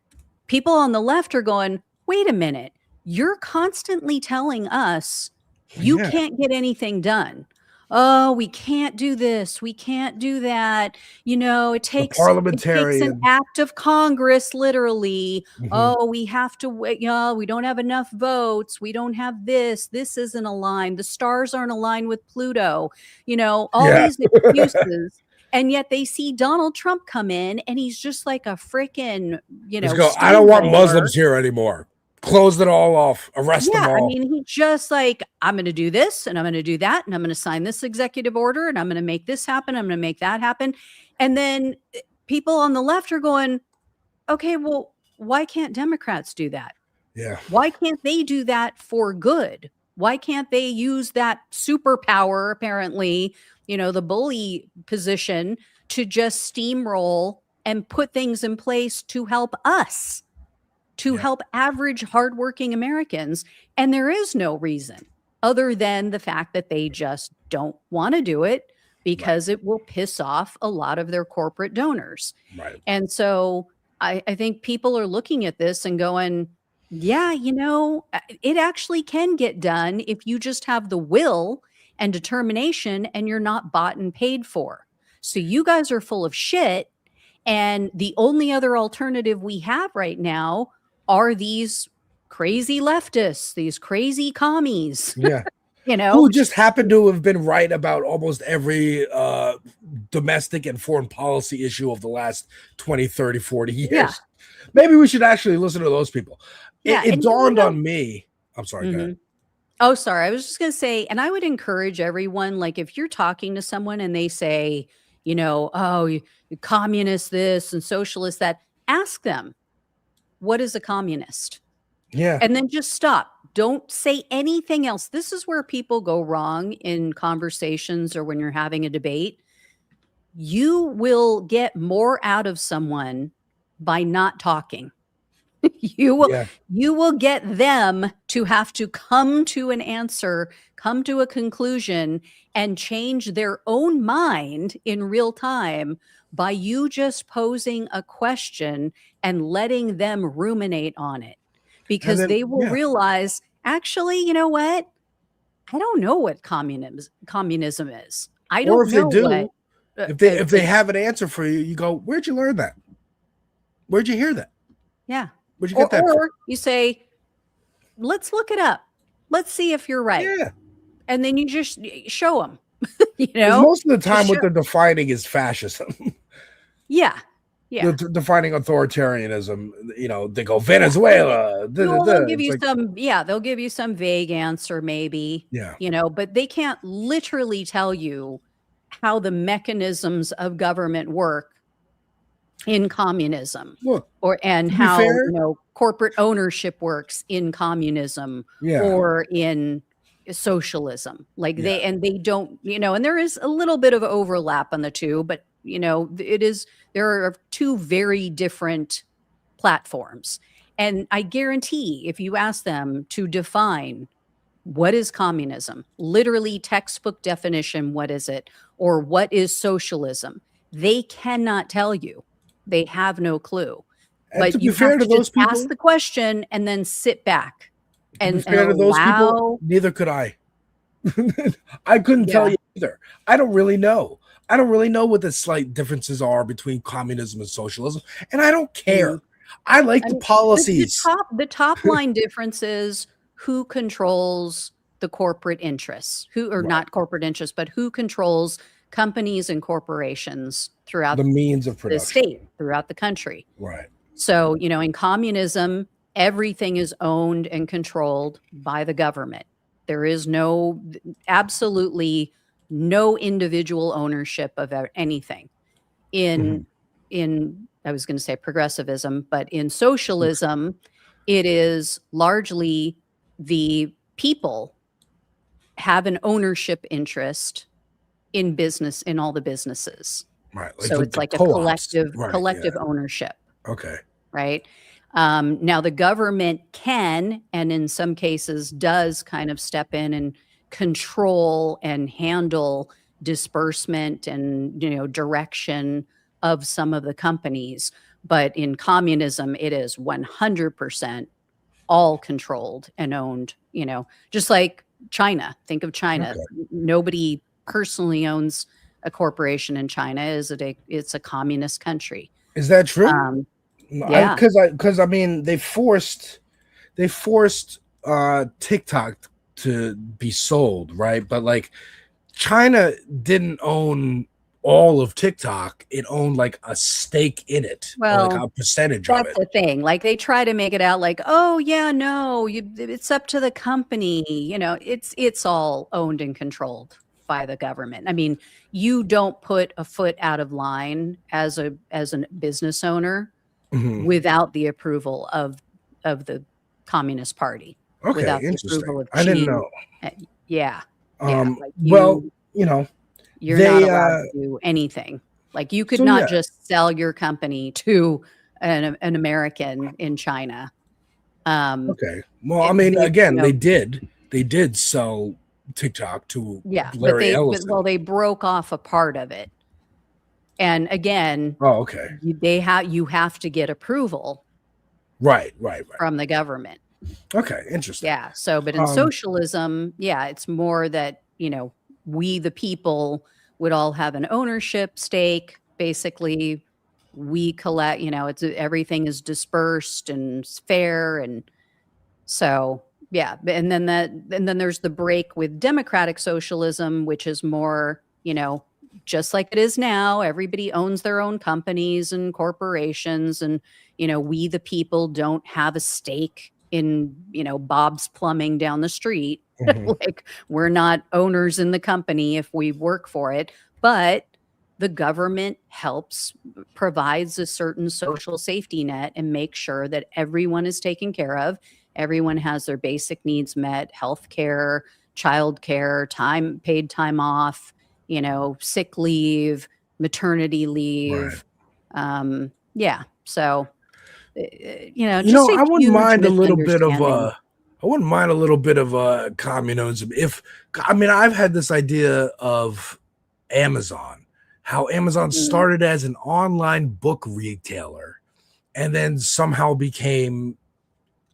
S2: people on the left are going, wait a minute, you're constantly telling us you can't get anything done. Oh, we can't do this. We can't do that. It takes an act of Congress, literally. Oh, we have to wait. We don't have enough votes. We don't have this. This isn't aligned. The stars aren't aligned with Pluto. All these excuses. And yet they see Donald Trump come in and he's just like a freaking,
S1: I don't want Muslims here anymore. Closed it all off, arrest them all.
S2: I mean, he just like, I'm going to do this and I'm going to do that and I'm going to sign this executive order and I'm going to make this happen. I'm going to make that happen. And then people on the left are going, okay, well, why can't Democrats do that?
S1: Yeah.
S2: Why can't they do that for good? Why can't they use that superpower, apparently, the bully position, to just steamroll and put things in place to help us? To help average, hardworking Americans. And there is no reason other than the fact that they just don't want to do it because it will piss off a lot of their corporate donors.
S1: Right.
S2: And so I think people are looking at this and going, yeah, it actually can get done if you just have the will and determination and you're not bought and paid for. So you guys are full of shit. And the only other alternative we have right now are these crazy leftists, these crazy commies.
S1: Yeah. Who just happen to have been right about almost every domestic and foreign policy issue of the last 20, 30, 40 years. Yeah. Maybe we should actually listen to those people. It dawned on me. I'm sorry, go ahead.
S2: Oh, sorry. I was just going to say, and I would encourage everyone, like if you're talking to someone and they say, oh, communist this and socialist that, ask them, what is a communist?
S1: Yeah.
S2: And then just stop. Don't say anything else. This is where people go wrong in conversations or when you're having a debate. You will get more out of someone by not talking. You will get them to have to come to an answer, come to a conclusion, and change their own mind in real time by you just posing a question and letting them ruminate on it. Because they will realize, actually, you know what? I don't know what communism is. I don't know.
S1: If they have an answer for you, you go, where'd you learn that? Where'd you hear that?
S2: Yeah.
S1: Where'd you get that?
S2: Or you say, let's look it up. Let's see if you're right.
S1: Yeah.
S2: And then you just show them.
S1: Most of the time, what they're defining is fascism.
S2: Yeah. Yeah.
S1: They're defining authoritarianism. They go Venezuela.
S2: They'll give you they'll give you some vague answer, maybe.
S1: Yeah.
S2: But they can't literally tell you how the mechanisms of government work in communism.
S1: Look,
S2: how corporate ownership works in communism or in socialism. They don't, and there is a little bit of overlap on the two, but there are two very different platforms. And I guarantee if you ask them to define what is communism, literally textbook definition, what is it? Or what is socialism? They cannot tell you. They have no clue. But you have to just ask the question and then sit back. And
S1: fair to those people, neither could I. I couldn't tell you either. I don't really know. I don't really know what the slight differences are between communism and socialism, and I don't care. I like the policies.
S2: The top line difference is who controls the corporate interests, not corporate interests, but who controls companies and corporations throughout
S1: the means of production,
S2: the state, throughout the country.
S1: Right.
S2: So, in communism, everything is owned and controlled by the government. There is absolutely no individual ownership of anything. In I was going to say progressivism, but in socialism, it is largely the people have an ownership interest in business, in all the businesses.
S1: Right.
S2: So it's like a collective ownership.
S1: Okay.
S2: Right. Now the government can, and in some cases does, kind of step in and control and handle disbursement and, direction of some of the companies. But in communism, it is 100% all controlled and owned, just like China. Think of China. Okay. Nobody personally owns a corporation in China. It's a communist country.
S1: Is that true?
S2: Yeah.
S1: Because I mean, they forced TikTok to be sold, right? But like China didn't own all of TikTok. It owned like a stake in it,
S2: well,
S1: like a percentage of it.
S2: That's the thing. Like they try to make it out like, oh yeah, no, it's up to the company. It's all owned and controlled by the government. I mean, you don't put a foot out of line as a business owner without the approval of the Communist Party.
S1: Okay,
S2: without
S1: interesting.
S2: The approval of
S1: I didn't know.
S2: Yeah. You're not allowed to do anything. Like you could not just sell your company to an American in China.
S1: Okay. Well, I mean, again, they did sell TikTok to Larry Ellison.
S2: They broke off a part of it. And again, you have to get approval.
S1: Right.
S2: From the government.
S1: Okay, interesting.
S2: Yeah. So, but in socialism, it's more that, we, the people, would all have an ownership stake. Basically, we collect, everything is dispersed and fair. And so, and then there's the break with democratic socialism, which is more, just like it is now, everybody owns their own companies and corporations. And, we, the people, don't have a stake in, Bob's Plumbing down the street. Like we're not owners in the company if we work for it, but the government provides a certain social safety net and makes sure that everyone is taken care of. Everyone has their basic needs met: healthcare, childcare, paid time off, sick leave, maternity leave.
S1: Right.
S2: So,
S1: I wouldn't mind a little bit of I wouldn't mind a little bit of communism. I've had this idea of Amazon, how Amazon started as an online book retailer and then somehow became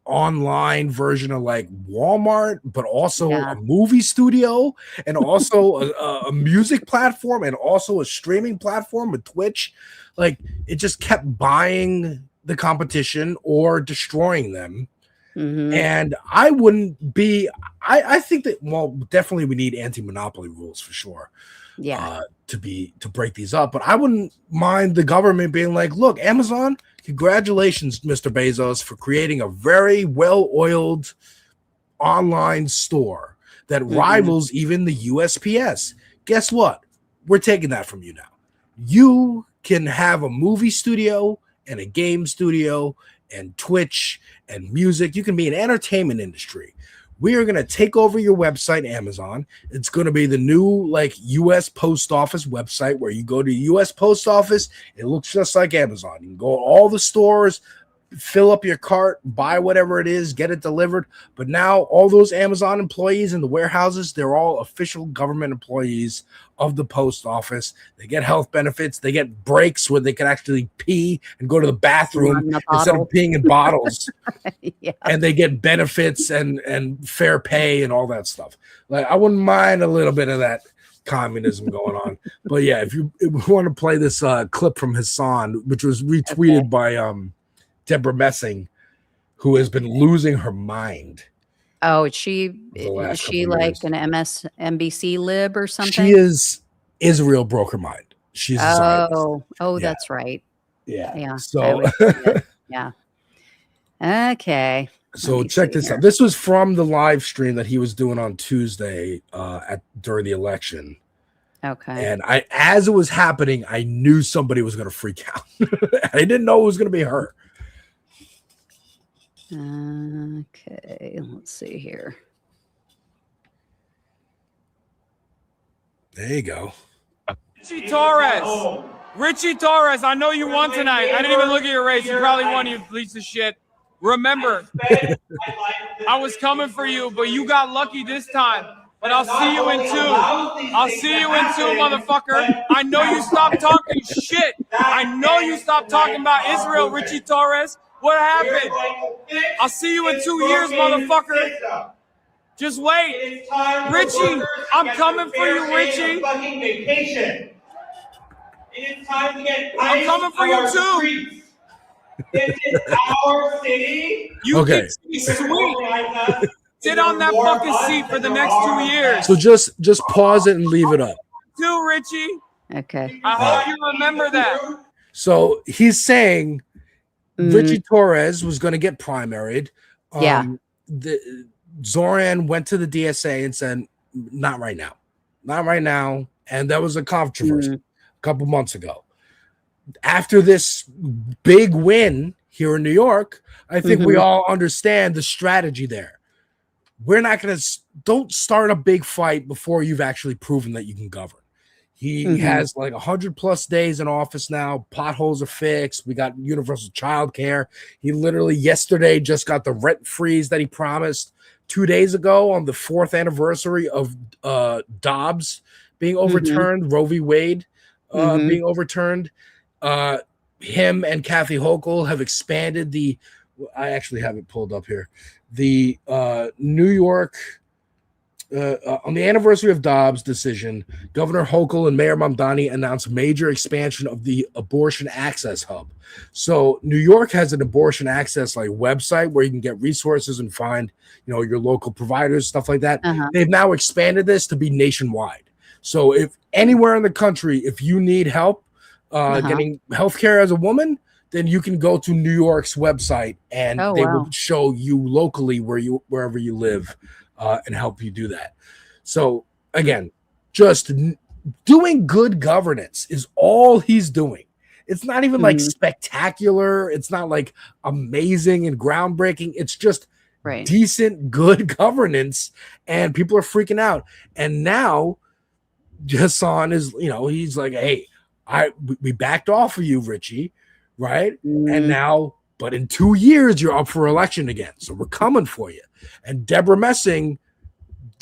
S1: online version of like Walmart, but also a movie studio and also a music platform and also a streaming platform with Twitch. Like it just kept buying the competition or destroying them. And I wouldn't be, I think that, definitely we need anti-monopoly rules for sure. To break these up, but I wouldn't mind the government being like, look, Amazon, congratulations, Mr. Bezos, for creating a very well-oiled online store that rivals even the USPS. Guess what? We're taking that from you now. You can have a movie studio and a game studio and Twitch and music. You can be an entertainment industry. We are going to take over your website, Amazon. It's going to be the new like U.S. Post Office website where you go to U.S. Post Office. It looks just like Amazon. You can go to all the stores, fill up your cart, buy whatever it is, get it delivered. But now all those Amazon employees in the warehouses, they're all official government employees of the post office. They get health benefits. They get breaks where they can actually pee and go to the bathroom instead of peeing in bottles. And they get benefits and fair pay and all that stuff. Like I wouldn't mind a little bit of that communism going on. But yeah, if we want to play this clip from Hassan, which was retweeted by Deborah Messing, who has been losing her mind.
S2: Oh, is she like an MSNBC lib or something?
S1: She is. Israel broke her mind. She's a Zionist.
S2: That's right.
S1: Yeah.
S2: So yeah. Okay.
S1: So check this out. This was from the live stream that he was doing on Tuesday during the election.
S2: Okay.
S1: And as it was happening, I knew somebody was going to freak out. I didn't know it was going to be her.
S2: Okay, let's see here.
S1: There you go.
S6: Richie Torres, I know you won tonight. I didn't even look at your race. You probably won, you piece of shit. Remember, I was coming for you, but you got lucky this time. But I'll see you in 2. I'll see you in 2, motherfucker. I know you stopped talking shit. I know you stopped talking about Israel, Richie Torres. What happened? I'll see you in 2 years, motherfucker. Just wait. Richie, I'm coming for you, Richie. I'm coming for you, too.
S7: This is our city.
S6: You can be sweet. Sit on that fucking seat for the next 2 years.
S1: So just pause it and leave it up.
S6: Too, Richie.
S2: Okay.
S6: I hope you remember that.
S1: So he's saying Richie Torres was going to get primaried. Zoran went to the DSA and said, not right now. Not right now. And that was a controversy a couple months ago. After this big win here in New York, I think we all understand the strategy there. We're not going to don't start a big fight before you've actually proven that you can govern. He has like 100+ days in office now. Potholes are fixed. We got universal child care. He literally yesterday just got the rent freeze that he promised 2 days ago on the 4th anniversary of Dobbs being overturned, Roe v. Wade being overturned. Him and Kathy Hochul have expanded I actually have it pulled up here. The New York, on the anniversary of Dobbs' decision, Governor Hochul and Mayor Mamdani announced major expansion of the abortion access hub. So New York has an abortion access website where you can get resources and find, your local providers, stuff like that. They've now expanded this to be nationwide. So if anywhere in the country, if you need help getting healthcare as a woman, then you can go to New York's website and they will show you locally wherever you live and help you do that. So again, just doing good governance is all he's doing. It's not even spectacular. It's not amazing and groundbreaking. It's just decent, good governance, and people are freaking out. And now Hassan is, he's like, hey, we backed off of you, Richie. Right. And now, but in 2 years, you're up for election again. So we're coming for you. And Deborah Messing,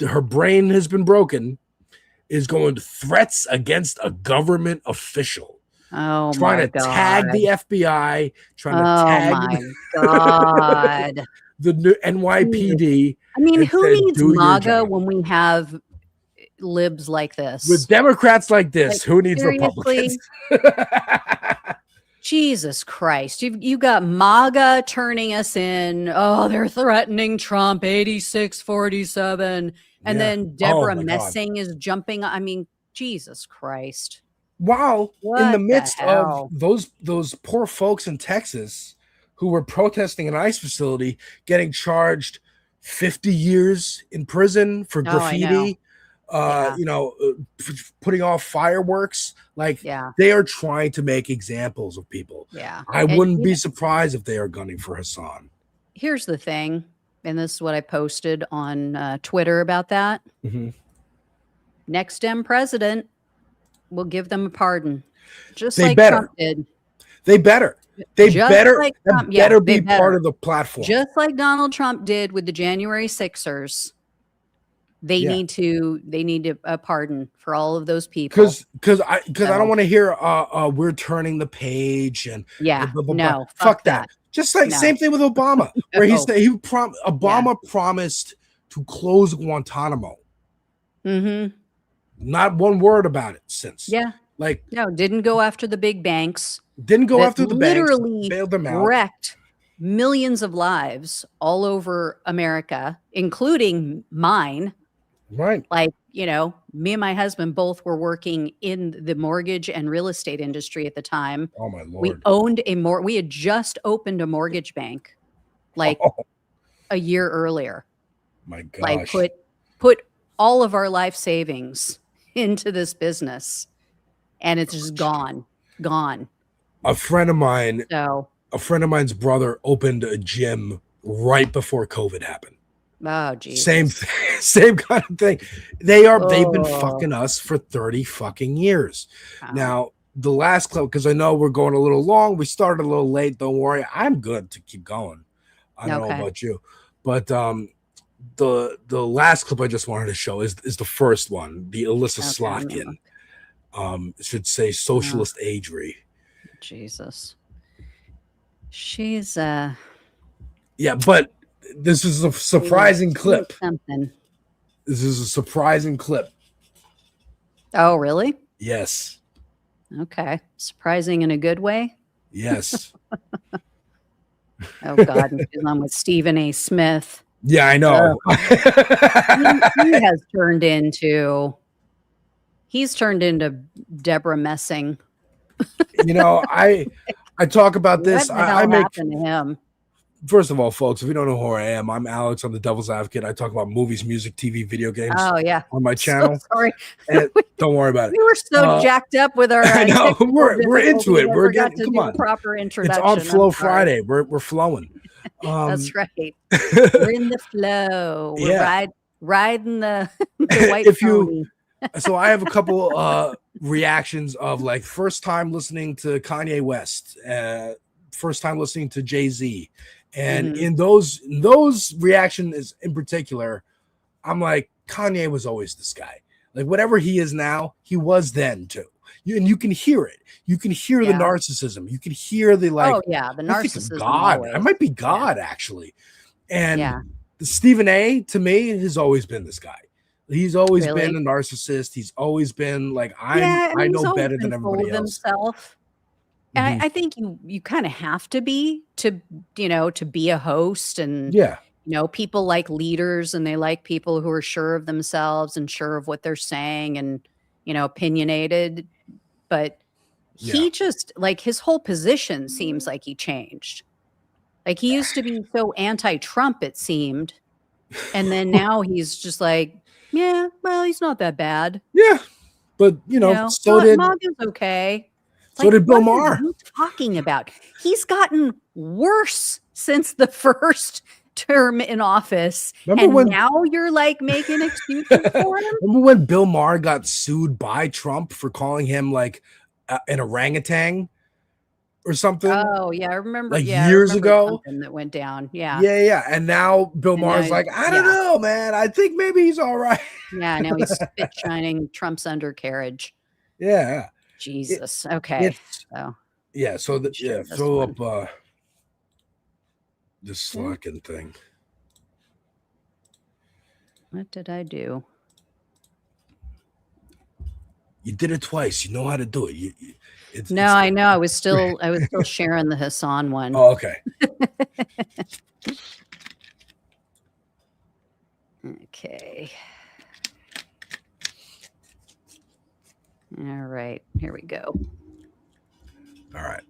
S1: her brain has been broken, is going to threats against a government official.
S2: Oh,
S1: trying to tag the FBI, trying to tag the new NYPD.
S2: I mean, who needs MAGA when we have libs like this?
S1: With Democrats like this, who needs Republicans?
S2: Jesus Christ. You got MAGA turning us in. Oh, they're threatening Trump 86-47. And then Deborah Messing is jumping. I mean, Jesus Christ.
S1: Wow. In the midst of those poor folks in Texas who were protesting an ICE facility getting charged 50 years in prison for graffiti. Putting off fireworks, they are trying to make examples of people. I wouldn't be surprised if they are gunning for Hassan.
S2: Here's the thing, and this is what I posted on Twitter about that. Next Dem president will give them a pardon, just like Trump did.
S1: They better. They better be part of the platform,
S2: just like Donald Trump did with the January 6ers. They need a pardon for all of those people.
S1: Because I don't want to hear we're turning the page and blah, blah, blah, blah. Fuck that. Just same thing with Obama, where Obama promised to close Guantanamo. Not one word about it since.
S2: Yeah.
S1: Like,
S2: No, didn't go after the big banks.
S1: didn't go
S2: that
S1: after the banks,
S2: literally
S1: bailed them out.
S2: wrecked millions of lives all over America, including mine.
S1: Right.
S2: Like, you know, me and my husband both were working in the mortgage and real estate industry at the time.
S1: Oh my
S2: We
S1: Lord.
S2: owned we had just opened a mortgage bank like a year earlier.
S1: My gosh.
S2: Like put all of our life savings into this business, and it's just gone.
S1: A friend of mine's brother opened a gym right before COVID happened.
S2: Oh, Jesus.
S1: Same kind of thing. They've been fucking us for 30 fucking years.
S2: Wow.
S1: Now, the last clip, because I know we're going a little long. We started a little late. Don't worry. I'm good to keep going. I don't know about you. But the last clip I just wanted to show is the first one, the Alyssa Slotkin. It should say socialist agery.
S2: Jesus. She's
S1: yeah, but this is a surprising clip.
S2: Something.
S1: This is a surprising clip.
S2: Oh, really?
S1: Yes.
S2: Okay. Surprising in a good way?
S1: Yes.
S2: Oh, God. She's on with Stephen A. Smith.
S1: Yeah, I know.
S2: He has turned into... He's turned into Deborah Messing.
S1: You know, I talk about this. I make
S2: happened to him.
S1: First of all, folks, if you don't know who I am, I'm Alex. I'm the Devil's Advocate. I talk about movies, music, TV, video games.
S2: Oh, yeah.
S1: On my channel.
S2: So sorry.
S1: And don't worry about it.
S2: We were so jacked up with our.
S1: I know we're into it. We're getting come on.
S2: Proper introduction.
S1: It's on Flow Friday. We're flowing.
S2: That's right. We're in the flow. We're riding the white pony.
S1: So I have a couple reactions of like first time listening to Kanye West, first time listening to Jay-Z. And in those reactions in particular, I'm like, Kanye was always this guy. Like whatever he is now, he was then too. And you can hear it. You can hear the narcissism. You can hear the like.
S2: Oh yeah, the narcissism.
S1: God, I might be God actually. And the Stephen A. to me has always been this guy. He's always been a narcissist. He's always been like, I know better than everybody else.
S2: Himself. And I think you kind of have to be to be a host, and people like leaders, and they like people who are sure of themselves and sure of what they're saying, and opinionated. But he just like his whole position seems like he changed. Like he used to be so anti-Trump, it seemed, and then now he's just like, yeah, well, he's not that bad.
S1: Yeah, but so did
S2: MAGA's okay.
S1: So did Bill Maher.
S2: What are you talking about? He's gotten worse since the first term in office. Now you're like making excuses for him?
S1: Remember when Bill Maher got sued by Trump for calling him like an orangutan or something?
S2: Oh, yeah. I remember.
S1: Like years ago.
S2: Something that went down. Yeah.
S1: Yeah. And now Bill Maher's like, I don't know, man. I think maybe he's all right.
S2: Yeah. Now he's spit shining Trump's undercarriage.
S1: Yeah.
S2: Jesus. Okay.
S1: So throw up this Slotkin thing.
S2: What did I do?
S1: You did it twice. You know how to do it.
S2: I know. I was still sharing the Hassan one.
S1: Oh, okay.
S2: Okay. All right, here we go.
S1: All right.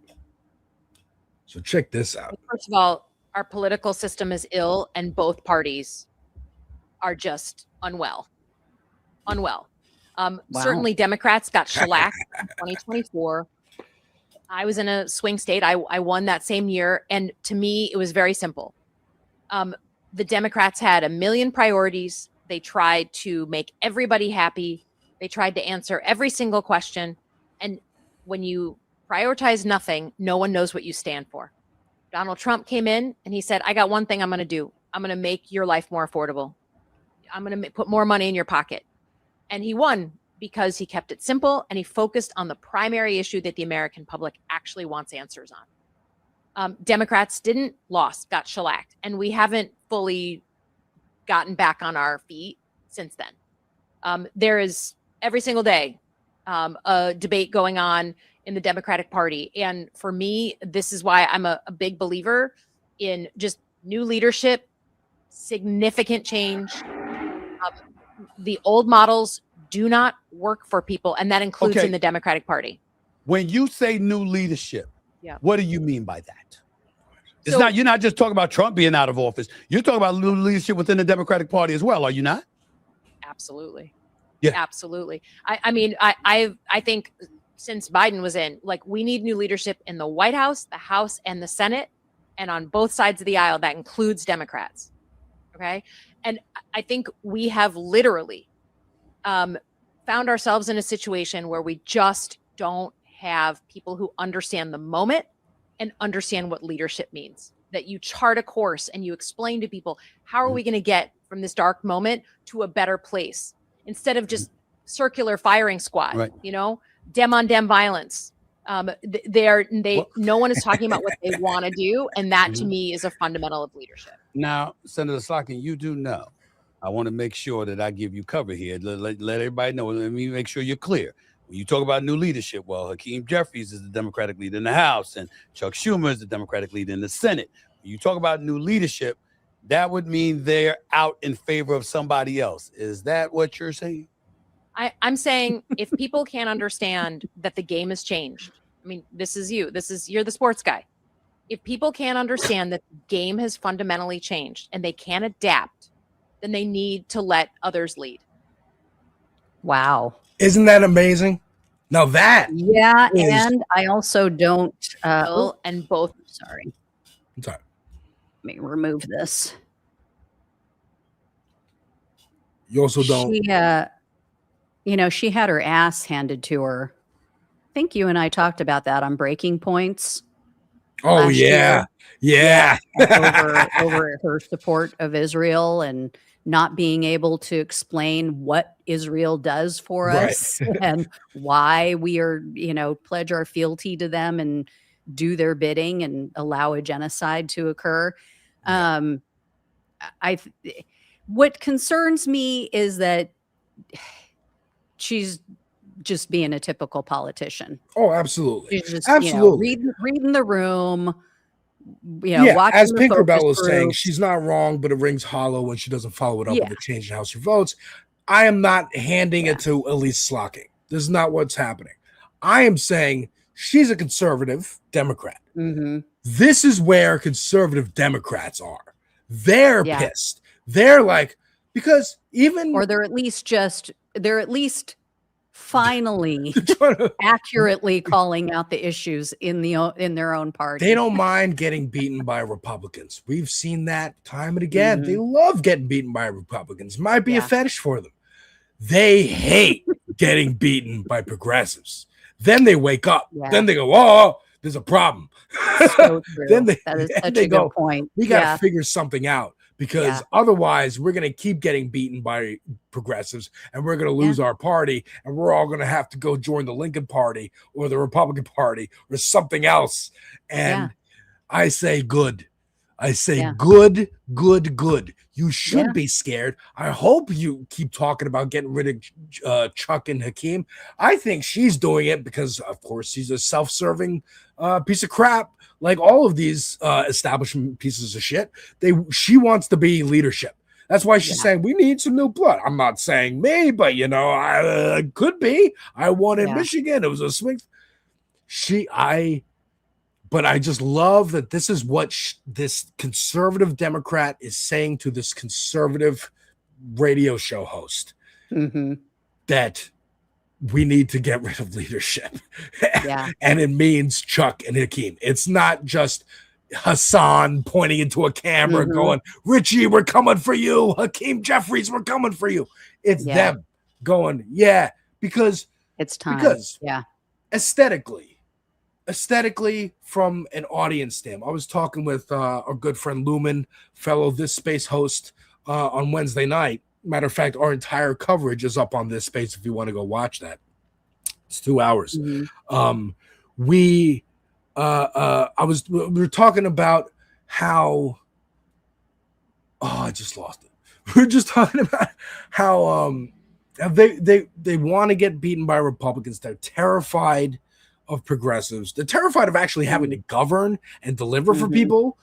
S1: So check this out.
S8: First of all, our political system is ill, and both parties are just unwell. Certainly Democrats got shellacked in 2024. I was in a swing state. I won that same year. And to me, it was very simple. The Democrats had a million priorities. They tried to make everybody happy. They tried to answer every single question. And when you prioritize nothing, no one knows what you stand for. Donald Trump came in and he said, I got one thing I'm going to do. I'm going to make your life more affordable. I'm going to put more money in your pocket. And he won because he kept it simple and he focused on the primary issue that the American public actually wants answers on. Democrats got shellacked, and we haven't fully gotten back on our feet since then. There is every single day, a debate going on in the Democratic Party. And for me, this is why I'm a big believer in just new leadership, significant change. The old models do not work for people, and that includes in the Democratic Party.
S9: When you say new leadership, what do you mean by that? It's
S8: So,
S9: you're not just talking about Trump being out of office. You're talking about new leadership within the Democratic Party as well, are you not?
S8: absolutely.
S9: Yeah.
S8: Absolutely. I mean, I think since Biden was in, like, we need new leadership in the White House, the House, and the Senate, and on both sides of the aisle. That includes Democrats. Okay. And I think we have literally found ourselves in a situation where we just don't have people who understand the moment and understand what leadership means. That you chart a course and you explain to people, how are we going to get from this dark moment to a better place, instead of just circular firing squad,
S9: Right.
S8: you know, dem on dem violence. No one is talking about what they want to do. And that to me is a fundamental of leadership.
S9: Now, Senator Slotkin, you do know, I want to make sure that I give you cover here. Let everybody know. Let me make sure you're clear. When you talk about new leadership, well, Hakeem Jeffries is the Democratic leader in the House, and Chuck Schumer is the Democratic leader in the Senate. When you talk about new leadership, that would mean they're out in favor of somebody else. Is that what you're saying?
S8: I'm saying if people can't understand that the game has changed, I mean, you're the sports guy. If people can't understand that the game has fundamentally changed and they can't adapt, then they need to let others lead.
S2: Wow.
S1: Isn't that amazing? Now that
S2: and I also don't
S8: and both.
S2: Sorry.
S1: I'm sorry.
S2: Let me remove this.
S1: You also don't.
S2: She had her ass handed to her. I think you and I talked about that on Breaking Points.
S1: Oh yeah.
S2: over her support of Israel and not being able to explain what Israel does for us and why we are, pledge our fealty to them and do their bidding and allow a genocide to occur. What concerns me is that she's just being a typical politician.
S1: Oh, absolutely.
S2: She's just,
S1: absolutely.
S2: Reading the room.
S1: As Pinkerbell was saying, she's not wrong, but it rings hollow when she doesn't follow it up with a change in how she votes. I am not handing it to Elise Slotkin. This is not what's happening. I am saying she's a conservative Democrat.
S2: Mm-hmm.
S1: This is where conservative Democrats are. They're pissed. They're like, because
S2: they're at least finally accurately calling out the issues in their own party.
S1: They don't mind getting beaten by Republicans. We've seen that time and again.
S2: Mm-hmm.
S1: They love getting beaten by Republicans. Might be a fetish for them. They hate getting beaten by progressives. Then they wake up.
S2: Yeah.
S1: Then they go, "Oh, there's a problem."
S2: So true.
S1: Then
S2: that is such a good point.
S1: We got to figure something out. Because otherwise we're going to keep getting beaten by progressives and we're going to lose our party and we're all going to have to go join the Lincoln Party or the Republican Party or something else. And I say good. I say good. You should be scared. I hope you keep talking about getting rid of Chuck and Hakeem. I think she's doing it because, of course, she's a self-serving piece of crap. Like all of these establishment pieces of shit, she wants to be leadership. That's why she's saying we need some new blood. I'm not saying me, but I could be. I won in Michigan. It was a swing. But I just love that this is what this conservative Democrat is saying to this conservative radio show host, that we need to get rid of leadership. And it means Chuck and Hakeem. It's not just Hassan pointing into a camera going, "Richie, we're coming for you. Hakeem Jeffries, we're coming for you." It's them going, because
S2: it's time.
S1: Because aesthetically, from an audience standpoint, I was talking with our good friend Lumen, fellow This Space host, on Wednesday night. Matter of fact, our entire coverage is up on This Space if you want to go watch that. It's 2 hours. We were talking about how I just lost it. We were just talking about how They want to get beaten by Republicans. They're terrified of progressives. They're terrified of actually having to govern and deliver for people.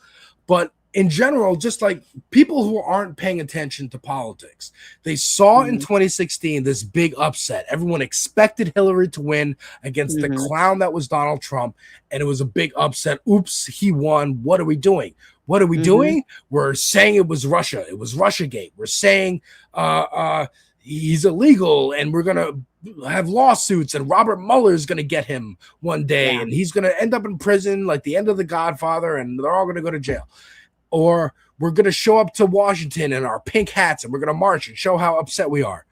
S1: But in general, just like people who aren't paying attention to politics, they saw in 2016 this big upset. Everyone expected Hillary to win against the clown that was Donald Trump, and it was a big upset. Oops, he won. What are we doing? What are we doing? We're saying it was Russia. It was Russiagate. We're saying he's illegal, and we're gonna have lawsuits, and Robert Mueller's gonna get him one day, and he's gonna end up in prison like the end of The Godfather, and they're all gonna go to jail. Or we're gonna show up to Washington in our pink hats, and we're gonna march and show how upset we are.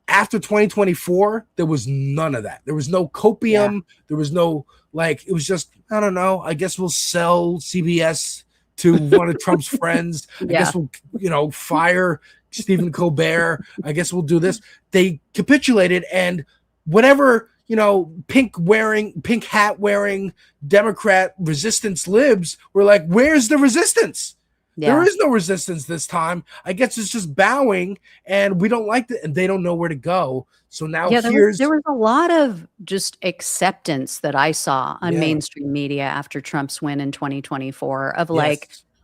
S1: After 2024, there was none of that. There was no copium. There was no it was just, I don't know. I guess we'll sell CBS to one of Trump's friends. I guess we'll, fire Stephen Colbert. I guess we'll do this. They capitulated, and whatever, pink hat wearing Democrat resistance libs were like, where's the resistance? There is no resistance this time. I guess it's just bowing, and we don't like it, and they don't know where to go. So now there was
S2: a lot of just acceptance that I saw on mainstream media after Trump's win in 2024 of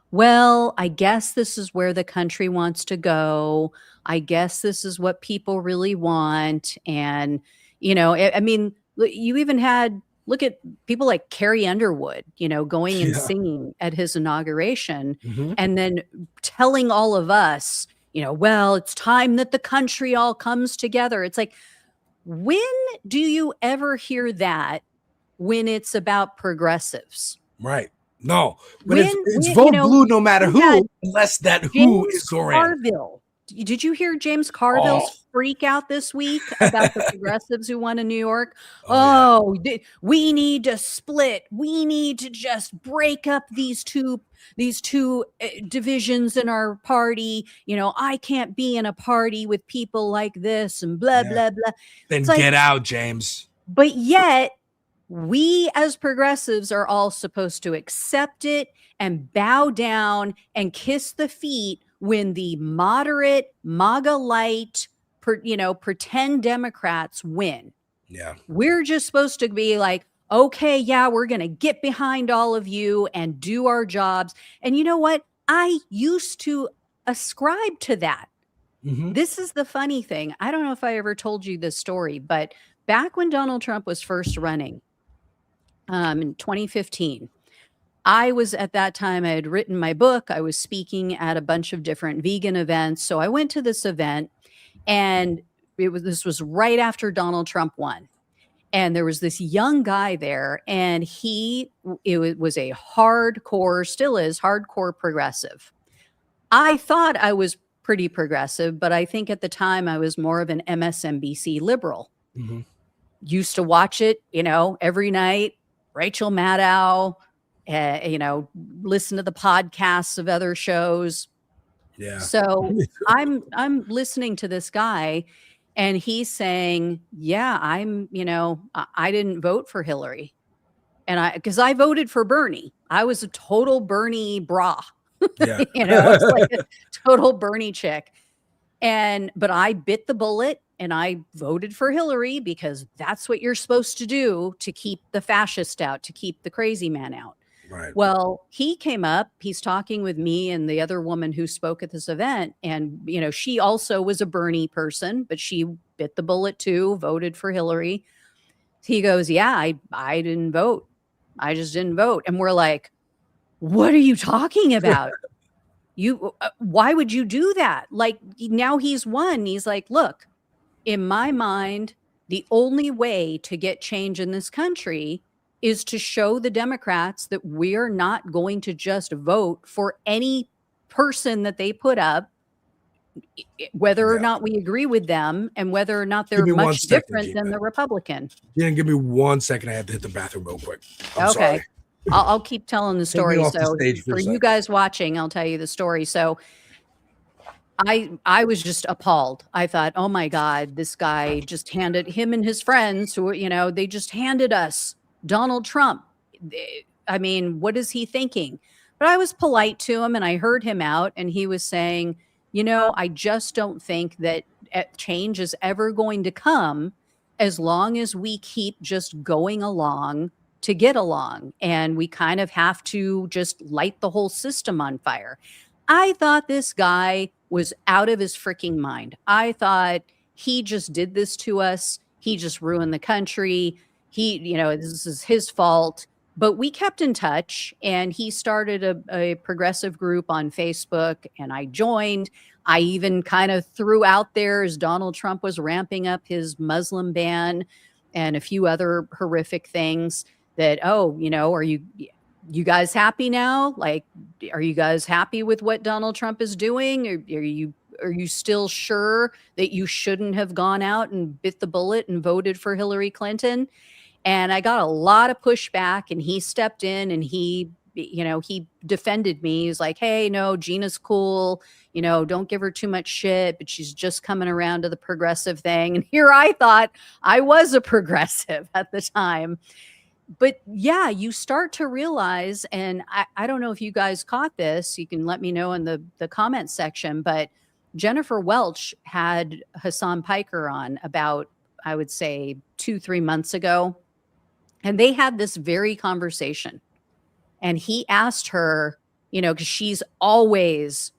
S2: well, I guess this is where the country wants to go. I guess this is what people really want. And, I mean, you even had, look at people like Carrie Underwood, going and singing at his inauguration and then telling all of us, well, it's time that the country all comes together. It's like, when do you ever hear that when it's about progressives?
S1: Right. No, but it's vote blue no matter who, unless that who is
S2: Carville. Did you hear James Carville's freak out this week about the progressives who won in New York? We need to split. We need to just break up these two divisions in our party. I can't be in a party with people like this and blah, blah, blah.
S1: Then get out, James.
S2: But yet, we as progressives are all supposed to accept it and bow down and kiss the feet when the moderate, MAGA light, pretend Democrats win.
S1: Yeah.
S2: We're just supposed to be like, okay, we're going to get behind all of you and do our jobs. And you know what? I used to ascribe to that. This is the funny thing. I don't know if I ever told you this story, but back when Donald Trump was first running, in 2015, I was at that time, I had written my book. I was speaking at a bunch of different vegan events. So I went to this event, and this was right after Donald Trump won. And there was this young guy there, and it was a hardcore, still is hardcore progressive. I thought I was pretty progressive, but I think at the time I was more of an MSNBC liberal. Used to watch it, every night. Rachel Maddow, listen to the podcasts of other shows.
S1: Yeah.
S2: So I'm listening to this guy, and he's saying, I didn't vote for Hillary. And because I voted for Bernie. I was a total Bernie bra.
S1: Yeah.
S2: I was like a total Bernie chick. But I bit the bullet, and I voted for Hillary because that's what you're supposed to do to keep the fascist out, to keep the crazy man out.
S1: Right.
S2: Well, he came up, he's talking with me and the other woman who spoke at this event. And, she also was a Bernie person, but she bit the bullet too, voted for Hillary. He goes, I didn't vote. I just didn't vote. And we're like, what are you talking about? Why would you do that? Like, now he's won. He's like, look, in my mind, the only way to get change in this country is to show the Democrats that we are not going to just vote for any person that they put up, whether or not we agree with them and whether or not they're much different than the Republican.
S1: Give me 1 second. I have to hit the bathroom real quick. I'm
S2: okay.
S1: Sorry.
S2: I'll keep telling the story. So for you
S1: second.
S2: guys watching, I'll tell you the story. So I was just appalled. I thought, oh my God, this guy just handed him and his friends who, they just handed us Donald Trump. I mean, what is he thinking? But I was polite to him, and I heard him out, and he was saying, I just don't think that change is ever going to come as long as we keep just going along to get along. And we kind of have to just light the whole system on fire. I thought this guy was out of his freaking mind. I thought he just did this to us. He just ruined the country. This is his fault. But we kept in touch, and he started a progressive group on Facebook, and I joined. I even kind of threw out there, as Donald Trump was ramping up his Muslim ban and a few other horrific things, that, are you guys happy now? Like, are you guys happy with what Donald Trump is doing? Are you still sure that you shouldn't have gone out and bit the bullet and voted for Hillary Clinton? And I got a lot of pushback, and he stepped in and he defended me. He's like, hey, no, Gina's cool. Don't give her too much shit, but she's just coming around to the progressive thing. And here I thought I was a progressive at the time. But yeah, you start to realize, and I don't know if you guys caught this, you can let me know in the comment section, but Jennifer Welch had Hassan Piker on about, I would say, 2-3 months ago. And they had this very conversation. And he asked her, because she's always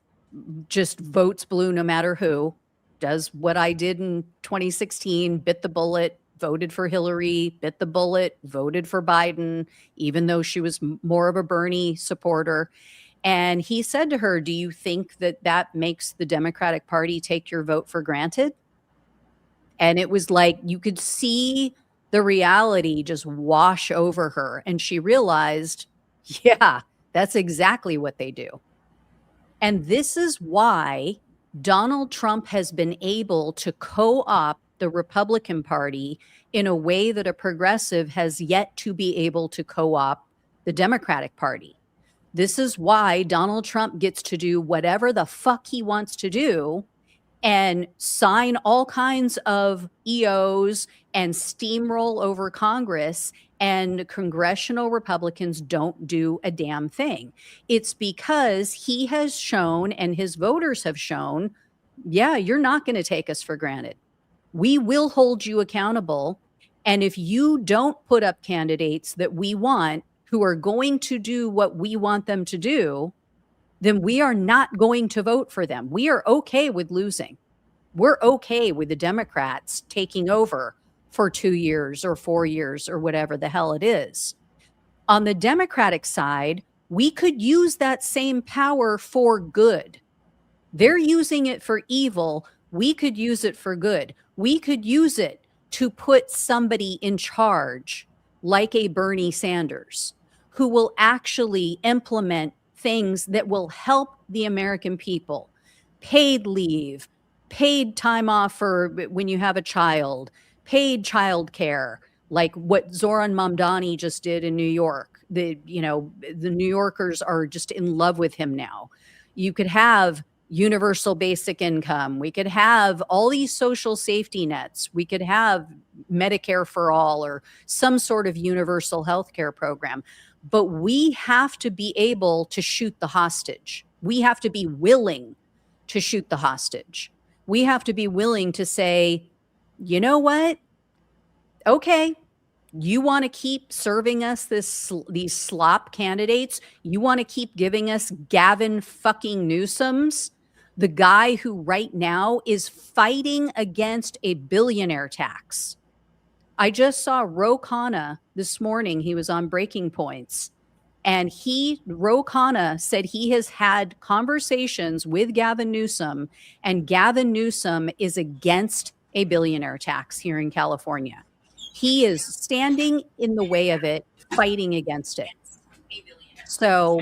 S2: just votes blue no matter who, does what I did in 2016, bit the bullet, voted for Hillary, bit the bullet, voted for Biden, even though she was more of a Bernie supporter. And he said to her, do you think that makes the Democratic Party take your vote for granted? And it was like you could see the reality just wash over her. And she realized, yeah, that's exactly what they do. And this is why Donald Trump has been able to co-opt the Republican Party in a way that a progressive has yet to be able to co-opt the Democratic Party. This is why Donald Trump gets to do whatever the fuck he wants to do and sign all kinds of EOs and steamroll over Congress, and congressional Republicans don't do a damn thing. It's because he has shown, and his voters have shown, yeah, you're not going to take us for granted. We will hold you accountable. And if you don't put up candidates that we want, who are going to do what we want them to do, then we are not going to vote for them. We are okay with losing. We're okay with the Democrats taking over for 2 years or 4 years or whatever the hell it is. On the Democratic side, we could use that same power for good. They're using it for evil. We could use it for good. We could use it to put somebody in charge like a Bernie Sanders, who will actually implement things that will help the American people. Paid leave, paid time off for when you have a child, paid child care, like what Zoran Mamdani just did in New York. The New Yorkers are just in love with him now. You could have universal basic income. We could have all these social safety nets. We could have Medicare for all or some sort of universal health care program. But we have to be able to shoot the hostage. We have to be willing to shoot the hostage. We have to be willing to say, you know what? Okay, you want to keep serving us these slop candidates? You want to keep giving us Gavin fucking Newsom's, the guy who right now is fighting against a billionaire tax. I just saw Ro Khanna this morning. He was on Breaking Points. And Ro Khanna said he has had conversations with Gavin Newsom, and Gavin Newsom is against a billionaire tax here in California. He is standing in the way of it, fighting against it. So,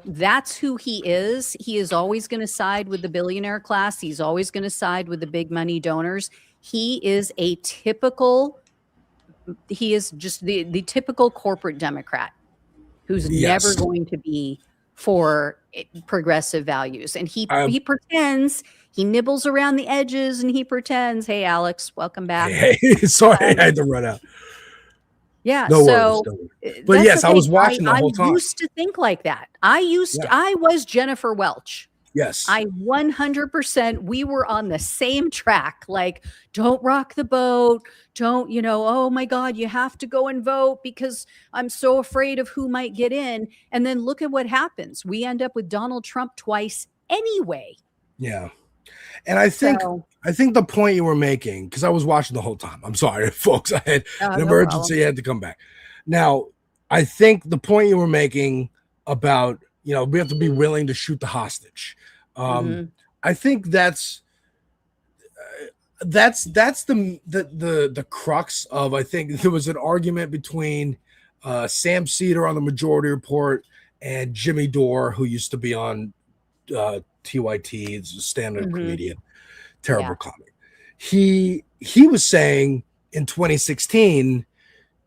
S2: that's who he is. He is always going to side with the billionaire class. He's always going to side with the big money donors. He is just the typical corporate Democrat who's never going to be for progressive values. And he pretends, he nibbles around the edges, and he pretends, hey, Alex, welcome back.
S1: Hey, sorry, I had to run out.
S2: Yeah.
S1: No worries. But yes, I was watching the whole time.
S2: I used to think like that. I was Jennifer Welch.
S1: Yes.
S2: I 100%, we were on the same track. Like, don't rock the boat. Don't, oh my God, you have to go and vote because I'm so afraid of who might get in. And then look at what happens. We end up with Donald Trump twice anyway.
S1: Yeah. And I think the point you were making, because I was watching the whole time. I'm sorry, folks. I had an emergency. I had to come back. Now, I think the point you were making about, we have to be willing to shoot the hostage. I think that's the crux of, I think there was an argument between Sam Cedar on the Majority Report and Jimmy Dore, who used to be on TYT, it's a stand-up comedian, terrible comic. He was saying in 2016,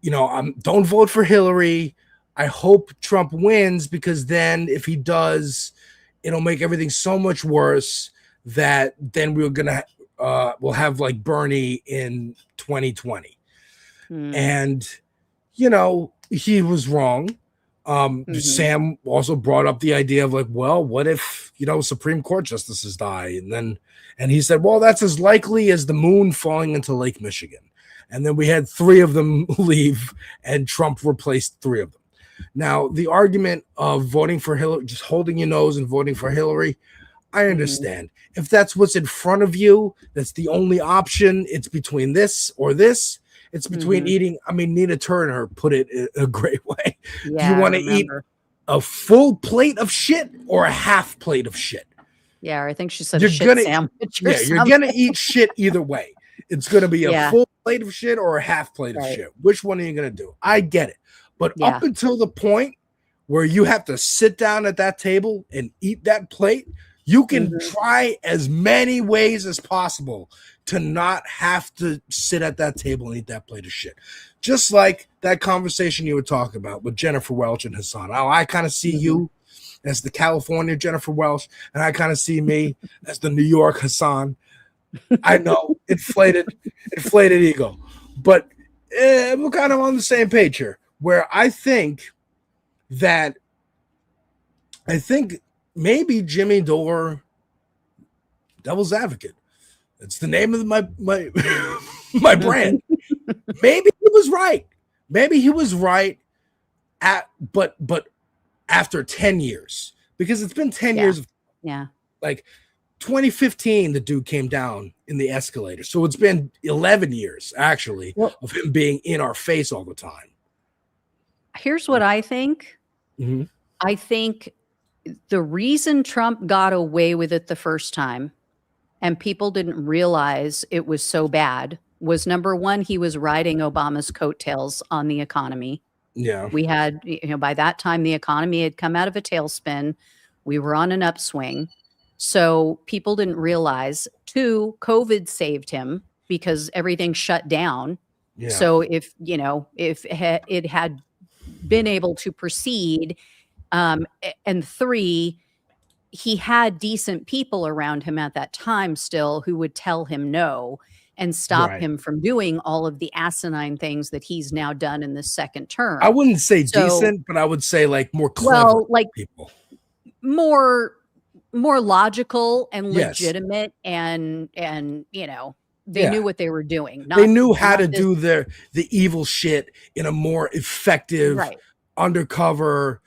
S1: don't vote for Hillary. I hope Trump wins, because then if he does, it'll make everything so much worse that then we'll have like Bernie in 2020. And he was wrong. Sam also brought up the idea of like, well, what if Supreme Court justices die, and he said, well, that's as likely as the moon falling into Lake Michigan. And then we had 3 of them leave, and Trump replaced 3 of them. Now, the argument of voting for Hillary, just holding your nose and voting for Hillary, I understand. If that's what's in front of you, that's the only option. It's between this or this. It's between eating. I mean, Nina Turner put it in a great way.
S2: Yeah,
S1: do you want to eat a full plate of shit or a half plate of shit?
S2: Yeah, I think she said a shit sandwich.
S1: You're gonna eat shit either way. It's gonna be a full plate of shit or a half plate of shit. Which one are you gonna do? I get it, but up until the point where you have to sit down at that table and eat that plate, you can try as many ways as possible to not have to sit at that table and eat that plate of shit. Just like that conversation you were talking about with Jennifer Welch and Hassan. Now, I kind of see you as the California Jennifer Welch, and I kind of see me as the New York Hassan. I know, inflated ego, but we're kind of on the same page here, where I think maybe Jimmy Dore, devil's advocate. It's the name of my my brand. Maybe he was right. Maybe he was right but after 10 years, because it's been 10 years of like 2015, the dude came down in the escalator. So it's been 11 years actually of him being in our face all the time.
S2: Here's what I think. I think the reason Trump got away with it the first time and people didn't realize it was so bad was, number one, he was riding Obama's coattails on the economy.
S1: Yeah.
S2: We had, by that time, the economy had come out of a tailspin. We were on an upswing. So people didn't realize. 2, COVID saved him because everything shut down. Yeah. So if it had been able to proceed, and 3, he had decent people around him at that time still who would tell him no and stop him from doing all of the asinine things that he's now done in this second term.
S1: I wouldn't say decent, but I would say like more clever people.
S2: More logical and legitimate and they knew what they were doing.
S1: They knew how to do the evil shit in a more effective, undercover,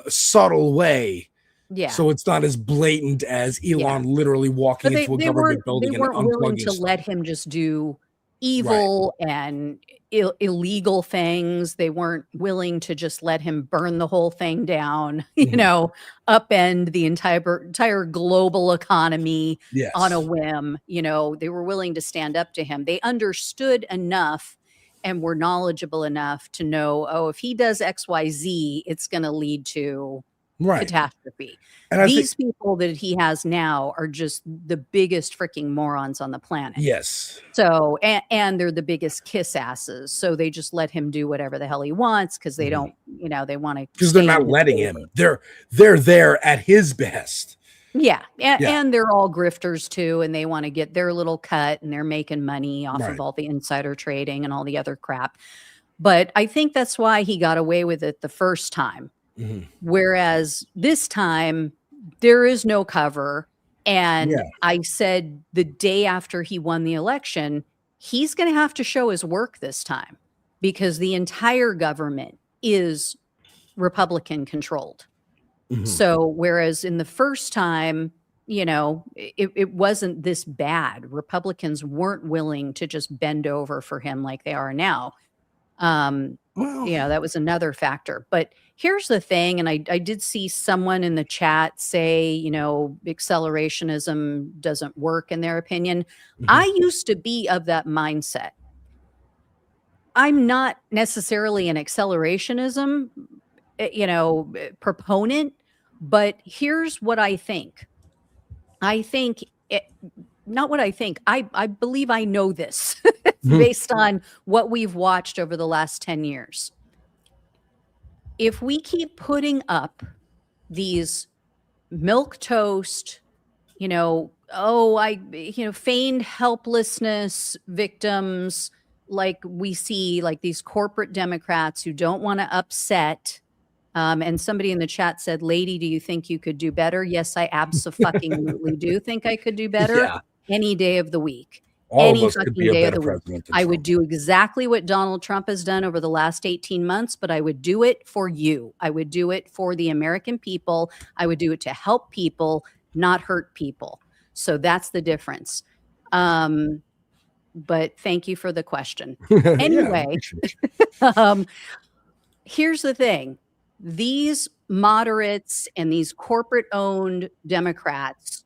S1: subtle way.
S2: Yeah.
S1: So it's not as blatant as Elon literally walking into a government building and unplugging
S2: They weren't willing to
S1: stuff.
S2: let him just do evil and illegal things. They weren't willing to just let him burn the whole thing down, upend the entire global economy on a whim. They were willing to stand up to him. They understood enough and were knowledgeable enough to know, if he does XYZ, it's going to lead to catastrophe. And these people that he has now are just the biggest freaking morons on the planet.
S1: Yes.
S2: So, and they're the biggest kiss asses. So they just let him do whatever the hell he wants because they don't, they want to.
S1: Because they're not letting him. They're there at his behest.
S2: Yeah. And they're all grifters too. And they want to get their little cut and they're making money off of all the insider trading and all the other crap. But I think that's why he got away with it the first time. Whereas this time, there is no cover. And
S1: Yeah.
S2: I said the day after he won the election, he's going to have to show his work this time because the entire government is Republican controlled. So whereas in the first time, it wasn't this bad. Republicans weren't willing to just bend over for him like they are now. That was another factor. But here's the thing, and I did see someone in the chat say, accelerationism doesn't work in their opinion. I used to be of that mindset. I'm not necessarily an accelerationism, proponent, but here's what I think. I believe I know this based on what we've watched over the last 10 years. If we keep putting up these milquetoast, feigned helplessness victims, like we see, like these corporate Democrats who don't want to upset. And somebody in the chat said, "Lady, do you think you could do better?" Yes, I absolutely do think I could do better any day of the week.
S1: All
S2: Any
S1: of us could
S2: fucking
S1: be a
S2: day of
S1: better
S2: the week.
S1: president than
S2: I
S1: Trump.
S2: would do exactly what Donald Trump has done over the last 18 months, but I would do it for you. I would do it for the American people. I would do it to help people, not hurt people. So that's the difference. But thank you for the question. Anyway, here's the thing. These moderates and these corporate-owned Democrats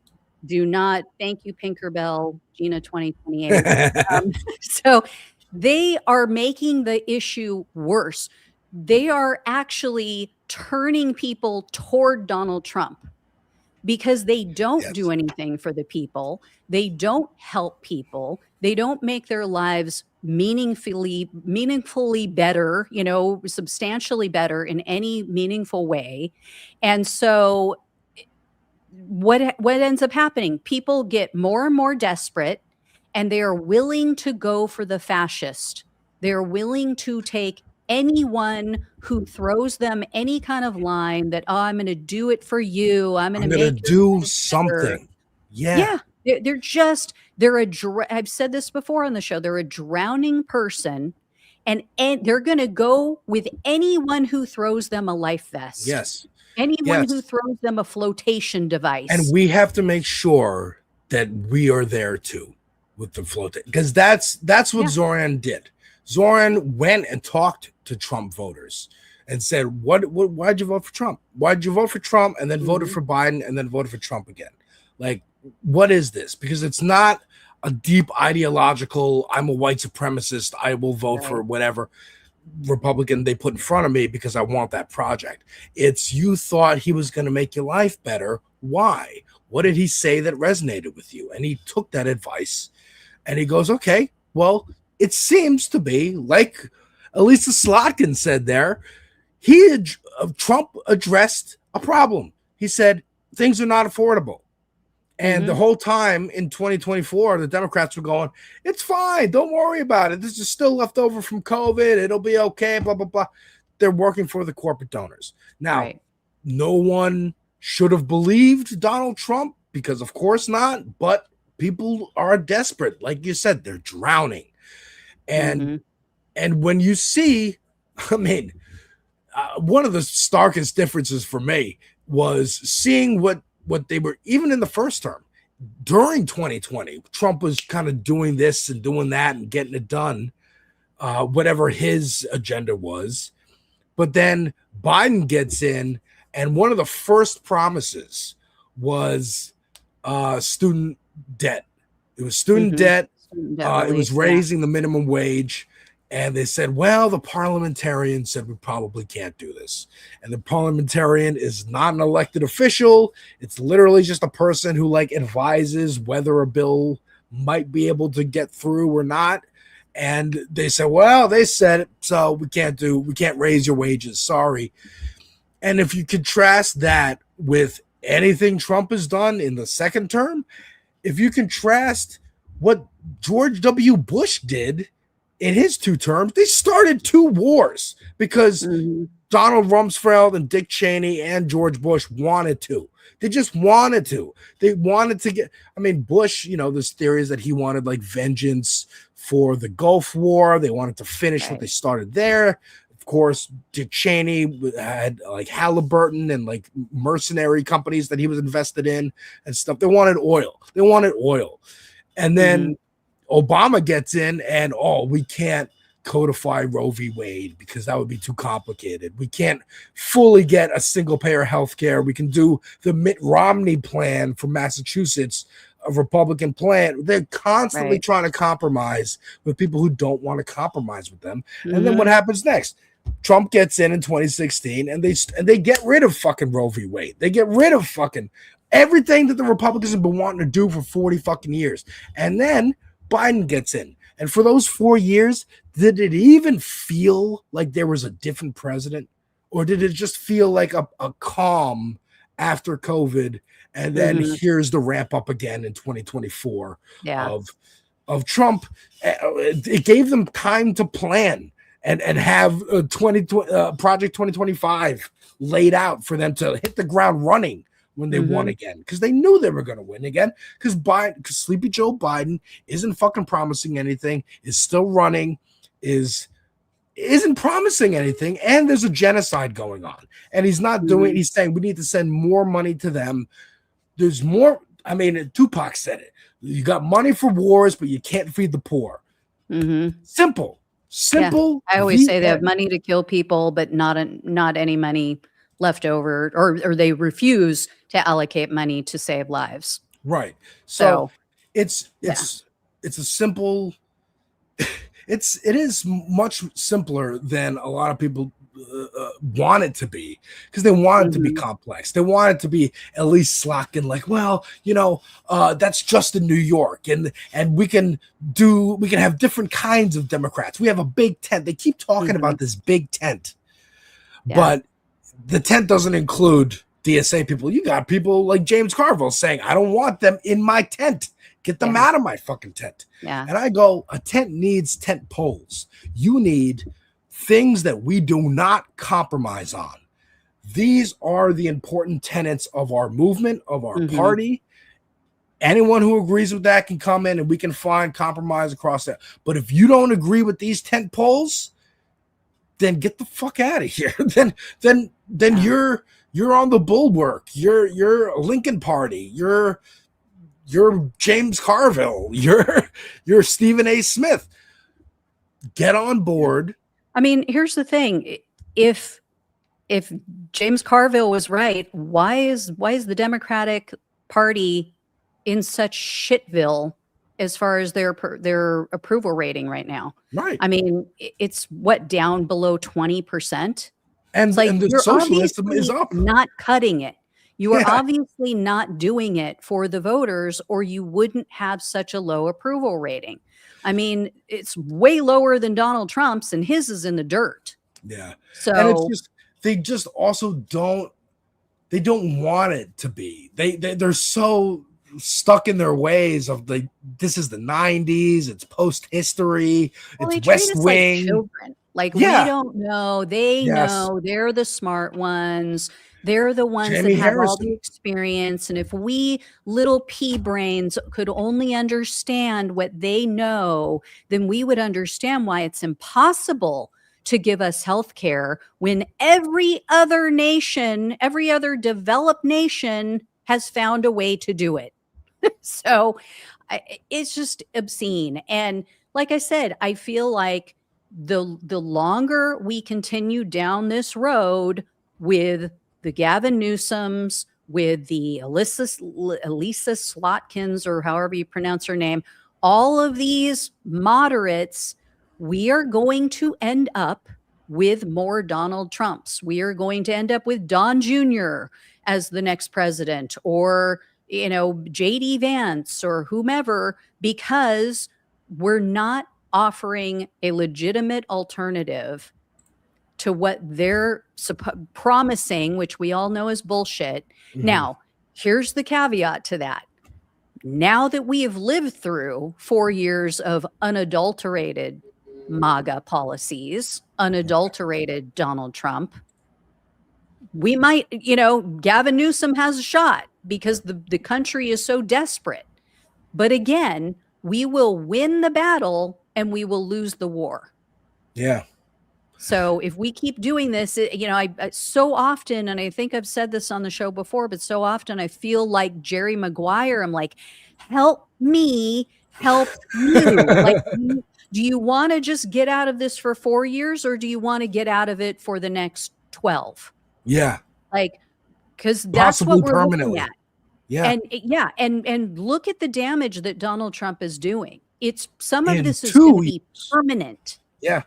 S2: do not, thank you, Pinkerbell, Gina 2028. So they are making the issue worse. They are actually turning people toward Donald Trump because they don't do anything for the people. They don't help people. They don't make their lives meaningfully better, substantially better in any meaningful way. And so what ends up happening? People get more and more desperate, and they are willing to go for the fascist. They're willing to take anyone who throws them any kind of line that, I'm going to do it for you. I'm going to
S1: do something.
S2: Yeah. I've said this before on the show. They're a drowning person, and they're going to go with anyone who throws them a life vest.
S1: Yes.
S2: Anyone who throws them a flotation device.
S1: And we have to make sure that we are there too with the flotation, because that's what Zoran did. Zoran went and talked to Trump voters and said, why'd you vote for Trump? Why'd you vote for Trump and then voted for Biden and then voted for Trump again? Like, what is this? Because it's not a deep ideological, I'm a white supremacist, I will vote for whatever Republican they put in front of me because I want that project. It's, you thought he was going to make your life better. Why? What did he say that resonated with you? And he took that advice and he goes, okay, well, it seems to be like Elisa Slotkin said there, Trump addressed a problem. He said things are not affordable. And the whole time in 2024, the Democrats were going, it's fine. Don't worry about it. This is still left over from COVID. It'll be okay, blah, blah, blah. They're working for the corporate donors. Now, no one should have believed Donald Trump because of course not, but people are desperate. Like you said, they're drowning. And when you see, I mean, one of the starkest differences for me was seeing what they were, even in the first term, during 2020, Trump was kind of doing this and doing that and getting it done, whatever his agenda was. But then Biden gets in, and one of the first promises was student debt. It was student debt. It was raising the minimum wage. And they said, well, the parliamentarian said we probably can't do this. And the parliamentarian is not an elected official. It's literally just a person who advises whether a bill might be able to get through or not. And they said, well, they said it, so we can't raise your wages. Sorry. And if you contrast that with anything Trump has done in the second term, if you contrast what George W. Bush did in his 2 terms, they started 2 wars because Donald Rumsfeld and Dick Cheney and George Bush wanted to. They just wanted to. They wanted to get, I mean, Bush, you know, there's theories that he wanted like vengeance for the Gulf War. They wanted to finish what they started there. Of course, Dick Cheney had like Halliburton and like mercenary companies that he was invested in and stuff. They wanted oil. They wanted oil. And then Obama gets in and, we can't codify Roe v. Wade because that would be too complicated. We can't fully get a single payer health care. We can do the Mitt Romney plan from Massachusetts, a Republican plan. They're constantly trying to compromise with people who don't want to compromise with them. And then what happens next? Trump gets in 2016 and they get rid of fucking Roe v. Wade. They get rid of fucking everything that the Republicans have been wanting to do for 40 fucking years. And then Biden gets in. And for those 4 years, did it even feel like there was a different president? Or did it just feel like a calm after COVID? And then here's the ramp up again in 2024 of Trump. It gave them time to plan and have Project 2025 laid out for them to hit the ground running when they won again, because they knew they were going to win again, because Sleepy Joe Biden isn't fucking promising anything, is still running, isn't promising anything, and there's a genocide going on, and he's not doing. He's saying we need to send more money to them. There's more. I mean, Tupac said it. You got money for wars, but you can't feed the poor. Simple. Yeah.
S2: I always say they have money to kill people, but not any money left over, or they refuse to allocate money to save lives.
S1: Right. So it's a simple. It is much simpler than a lot of people want it to be, because they want it to be complex. They want it to be at least slacking, like, well, you know, that's just in New York, and we can have different kinds of Democrats. We have a big tent. They keep talking about this big tent, but the tent doesn't include DSA people. You got people like James Carville saying, I don't want them in my tent. Get them out of my fucking tent. Yeah. And I go, a tent needs tent poles. You need things that we do not compromise on. These are the important tenets of our movement, of our party. Anyone who agrees with that can come in and we can find compromise across that. But if you don't agree with these tent poles, then get the fuck out of here. then you're on the bulwark. You're Lincoln Party. You're James Carville. You're Stephen A. Smith. Get on board.
S2: I mean, here's the thing. If James Carville was right, why is the Democratic Party in such shitville as far as their approval rating right now?
S1: Right.
S2: I mean, it's down below 20%.
S1: And,
S2: like,
S1: and the socialism is up.
S2: Not cutting it. You are obviously not doing it for the voters, or you wouldn't have such a low approval rating. I mean, it's way lower than Donald Trump's, and his is in the dirt.
S1: Yeah.
S2: So
S1: and it's just, they just also don't want it to be. They're so stuck in their ways of this is the 90s, it's post history, it's West Wing.
S2: Like children. Like, we don't know. They know. They're the smart ones. They're the ones that have all the experience. And if we little pea brains could only understand what they know, then we would understand why it's impossible to give us health care when every other nation, every other developed nation has found a way to do it. So it's just obscene. And like I said, I feel like the longer we continue down this road with the Gavin Newsoms, with the Elisa Slotkins, or however you pronounce her name, all of these moderates, we are going to end up with more Donald Trumps. We are going to end up with Don Jr. as the next president, or, you know, JD Vance or whomever, because we're not offering a legitimate alternative to what they're promising, which we all know is bullshit. Now, here's the caveat to that. Now that we have lived through 4 years of unadulterated MAGA policies, unadulterated Donald Trump, we might, Gavin Newsom has a shot because the country is so desperate. But again, we will win the battle and we will lose the war.
S1: Yeah.
S2: So if we keep doing this, I so often, and I think I've said this on the show before, but so often I feel like Jerry Maguire. I'm like, help me, help you. Like, do you want to just get out of this for 4 years, or do you want to get out of it for the next 12?
S1: Yeah.
S2: Like, because that's
S1: Possibly
S2: what we're
S1: permanently.
S2: looking at.
S1: Yeah.
S2: And look at the damage that Donald Trump is doing. It's some of
S1: In
S2: this is
S1: 2
S2: going to be
S1: years.
S2: permanent.
S1: Yeah.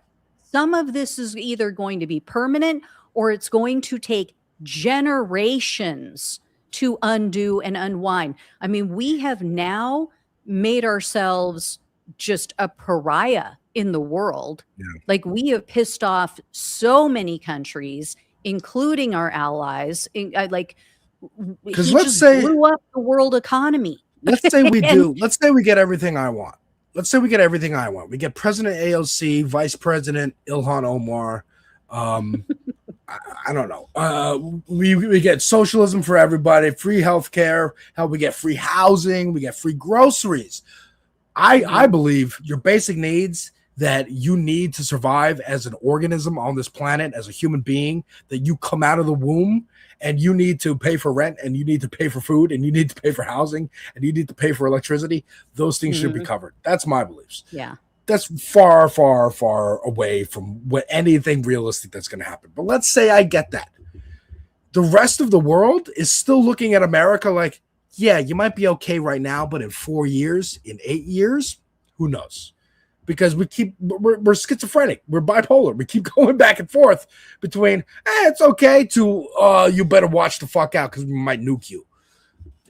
S2: Some of this is either going to be permanent or it's going to take generations to undo and unwind. I mean, we have now made ourselves just a pariah in the world.
S1: Yeah.
S2: Like, we have pissed off so many countries, including our allies.
S1: Because
S2: he
S1: let's
S2: just
S1: say
S2: blew up the world economy.
S1: let's say we do. Let's say we get everything I want. Let's say we get everything I want. We get President AOC, Vice President Ilhan Omar. I don't know. We get socialism for everybody, free healthcare. Hell, we get free housing. We get free groceries. I believe your basic needs that you need to survive as an organism on this planet, as a human being, that you come out of the womb and you need to pay for rent, and you need to pay for food, and you need to pay for housing, and you need to pay for electricity. Those things should be covered. That's my beliefs.
S2: Yeah.
S1: That's far, far, far away from anything realistic that's going to happen. But let's say I get that. The rest of the world is still looking at America like, yeah, you might be okay right now, but in 4 years, in 8 years, who knows? Because we're schizophrenic, we're bipolar. We keep going back and forth between, it's okay to you better watch the fuck out because we might nuke you,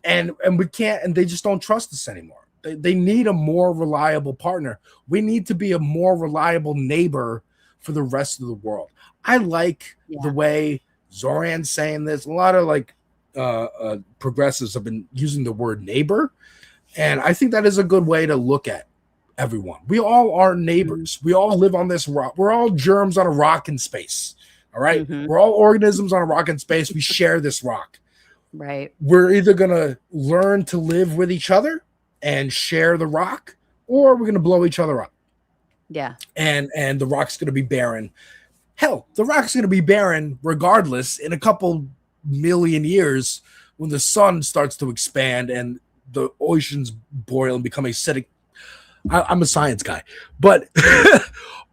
S1: and we can't, and they just don't trust us anymore. They need a more reliable partner. We need to be a more reliable neighbor for the rest of the world. I like the way Zoran's saying this. A lot of progressives have been using the word neighbor, and I think that is a good way to look at everyone. We all are neighbors. We all live on this rock. We're all germs on a rock in space. All right. We're all organisms on a rock in space. We share this rock.
S2: Right.
S1: We're either going to learn to live with each other and share the rock, or we're going to blow each other up.
S2: Yeah.
S1: And the rock's going to be barren. Hell, the rock's going to be barren regardless in a couple million years when the sun starts to expand and the oceans boil and become acidic. I'm a science guy, but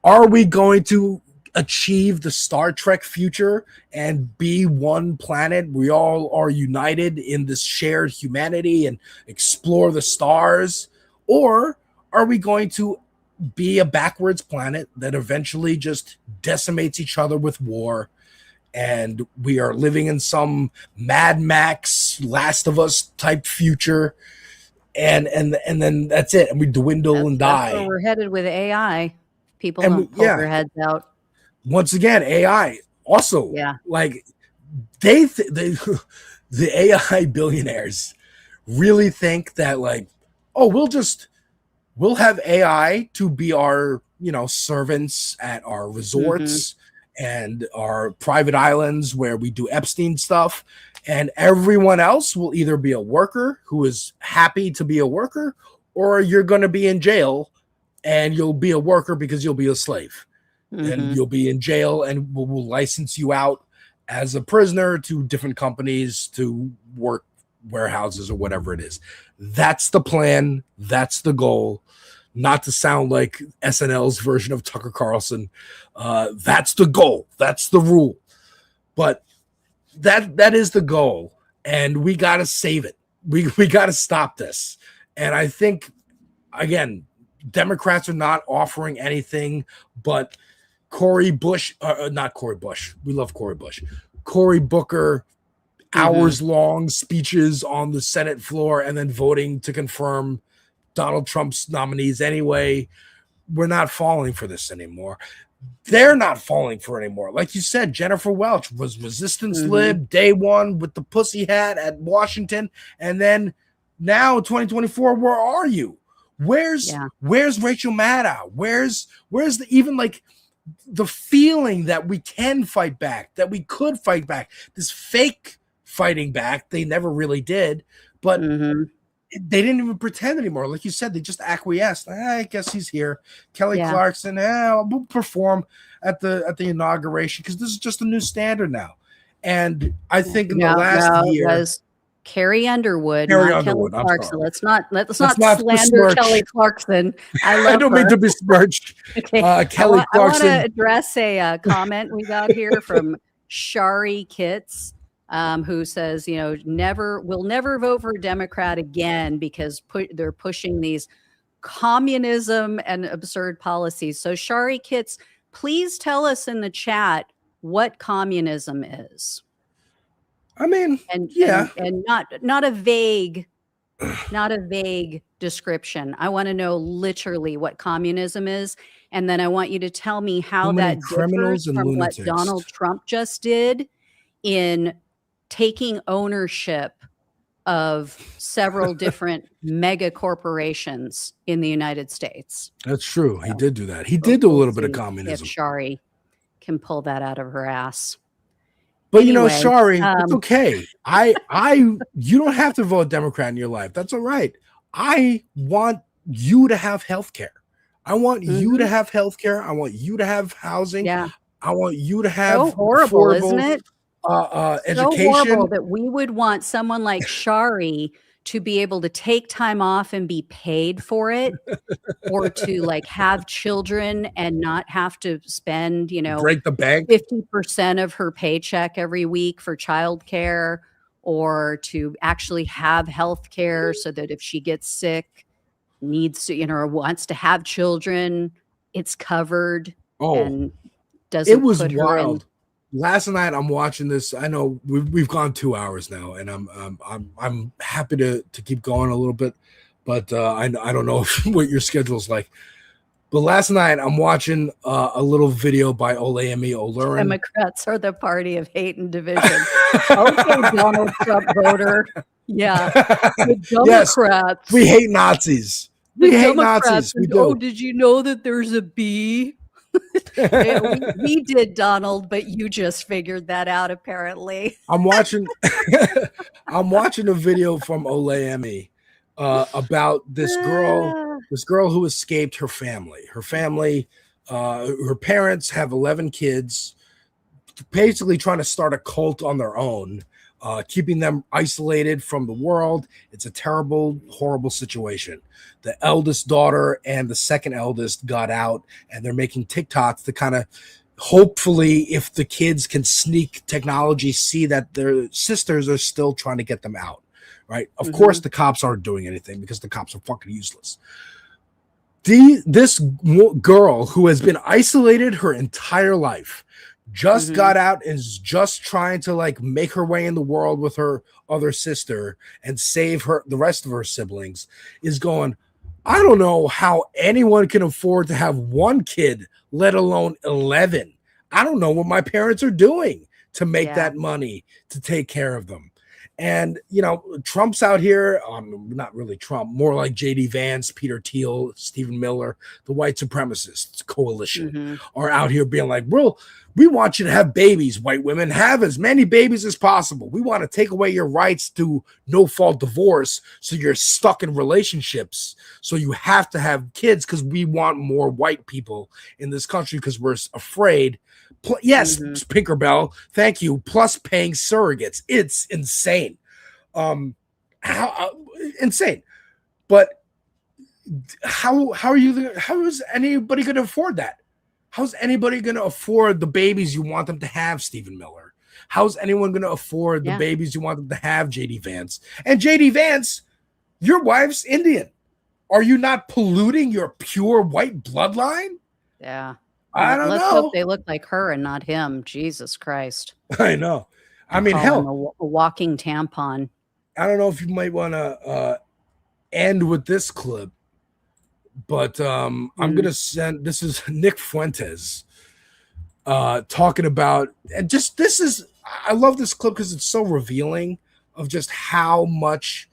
S1: are we going to achieve the Star Trek future and be one planet? We all are united in this shared humanity and explore the stars, or are we going to be a backwards planet that eventually just decimates each other with war, and we are living in some Mad Max, Last of Us type future? And then that's it, and we dwindle and die.
S2: That's where we're headed with AI. People don't pull their heads out.
S1: Once again, AI also, like the AI billionaires really think that, like, oh, we'll have AI to be our servants at our resorts and our private islands where we do Epstein stuff. And everyone else will either be a worker who is happy to be a worker, or you're going to be in jail and you'll be a worker because you'll be a slave. And you'll be in jail, and we'll license you out as a prisoner to different companies to work warehouses or whatever it is. That's the plan. That's the goal. Not to sound like SNL's version of Tucker Carlson. That's the goal. That's the rule. But that is the goal, and we got to save it. We got to stop this. And I think, again, Democrats are not offering anything but Cory Bush, not Cory Bush. We love Cory Bush. Cory Booker, hours-long speeches on the Senate floor and then voting to confirm Donald Trump's nominees anyway. We're not falling for this anymore. They're not falling for it anymore. Like you said, Jennifer Welch was resistance lib day one with the pussy hat at Washington. And then now 2024, where are you? Where's
S2: Yeah.
S1: where's Rachel Maddow? Where's the even like the feeling that we can fight back, that we could fight back? This fake fighting back, they never really did, but they didn't even pretend anymore. Like you said, they just acquiesced. I guess he's here. Kelly Clarkson, we'll perform at the inauguration because this is just a new standard now. And I think in the last year,
S2: was Carrie Underwood,
S1: Carrie
S2: not
S1: Underwood,
S2: Kelly
S1: I'm
S2: Clarkson.
S1: sorry.
S2: Let's not slander
S1: besmirch.
S2: Kelly Clarkson. I
S1: don't
S2: love
S1: mean
S2: her.
S1: to besmirch
S2: Okay.
S1: Kelly
S2: I want
S1: Clarkson.
S2: to address a comment we got here from Shari Kitts, who says, we'll never vote for a Democrat again because they're pushing these communism and absurd policies. So Shari Kitts, please tell us in the chat what communism is.
S1: I mean,
S2: and not a vague description. I want to know literally what communism is, and then I want you to tell me how that
S1: criminals
S2: differs
S1: and
S2: from
S1: lunatics.
S2: what Donald Trump just did in taking ownership of several different mega corporations in the United States.
S1: That's true. He did do that. He did do a little bit of
S2: If
S1: communism.
S2: Shari can pull that out of her ass.
S1: But
S2: Anyway,
S1: Shari, it's okay. You don't have to vote Democrat in your life. That's all right. I want you to have health care. I want you to have health care. I want you to have housing.
S2: Yeah.
S1: I want you to have
S2: So horrible,
S1: affordable,
S2: isn't it?
S1: education.
S2: So horrible that we would want someone like Shari to be able to take time off and be paid for it, or to like have children and not have to spend,
S1: break the bank
S2: 50% of her paycheck every week for childcare, or to actually have health care so that if she gets sick, needs to, or wants to have children, it's covered. And doesn't
S1: it was
S2: put her
S1: wild. Last night I'm watching this. I know we've gone 2 hours now, and I'm happy to keep going a little bit, but I don't know what your schedule's like. But last night I'm watching a little video by Olayemi Olurin.
S2: Democrats are the party of hate and division. Okay, Donald Trump voter. Yeah, the Democrats.
S1: Yes, we hate Nazis. We hate Nazis. We do.
S2: Oh, did you know that there's a bee? we did, Donald, but you just figured that out apparently.
S1: I'm watching a video from Olayemi about this girl who escaped her family. Her parents have 11 kids, basically trying to start a cult on their own, keeping them isolated from the world. It's a terrible, horrible situation. The eldest daughter and the second eldest got out, and they're making TikToks to kind of hopefully, if the kids can sneak technology, see that their sisters are still trying to get them out, right? Of course, the cops aren't doing anything because the cops are fucking useless. This girl who has been isolated her entire life just got out and is just trying to like make her way in the world with her other sister and save the rest of her siblings, is going, I don't know how anyone can afford to have one kid, let alone 11. I don't know what my parents are doing to make that money to take care of them. And, Trump's out here, not really Trump, more like J.D. Vance, Peter Thiel, Stephen Miller, the white supremacists coalition are out here being like, we want you to have babies, white women. Have as many babies as possible. We want to take away your rights to no-fault divorce, so you're stuck in relationships. So you have to have kids because we want more white people in this country because we're afraid. Yes, Pinkerbell, thank you. Plus paying surrogates. It's insane. Insane. But how is anybody going to afford that? How's anybody going to afford the babies you want them to have, Stephen Miller? How's anyone going to afford the babies you want them to have, J.D. Vance? And J.D. Vance, your wife's Indian. Are you not polluting your pure white bloodline?
S2: Yeah.
S1: I don't
S2: Let's
S1: know.
S2: hope they look like her and not him. Jesus Christ.
S1: I know. I mean, hell,
S2: a walking tampon.
S1: I don't know if you might want to end with this clip, but I'm going to send, this is Nick Fuentes talking about, and just, I love this clip because it's so revealing of just how much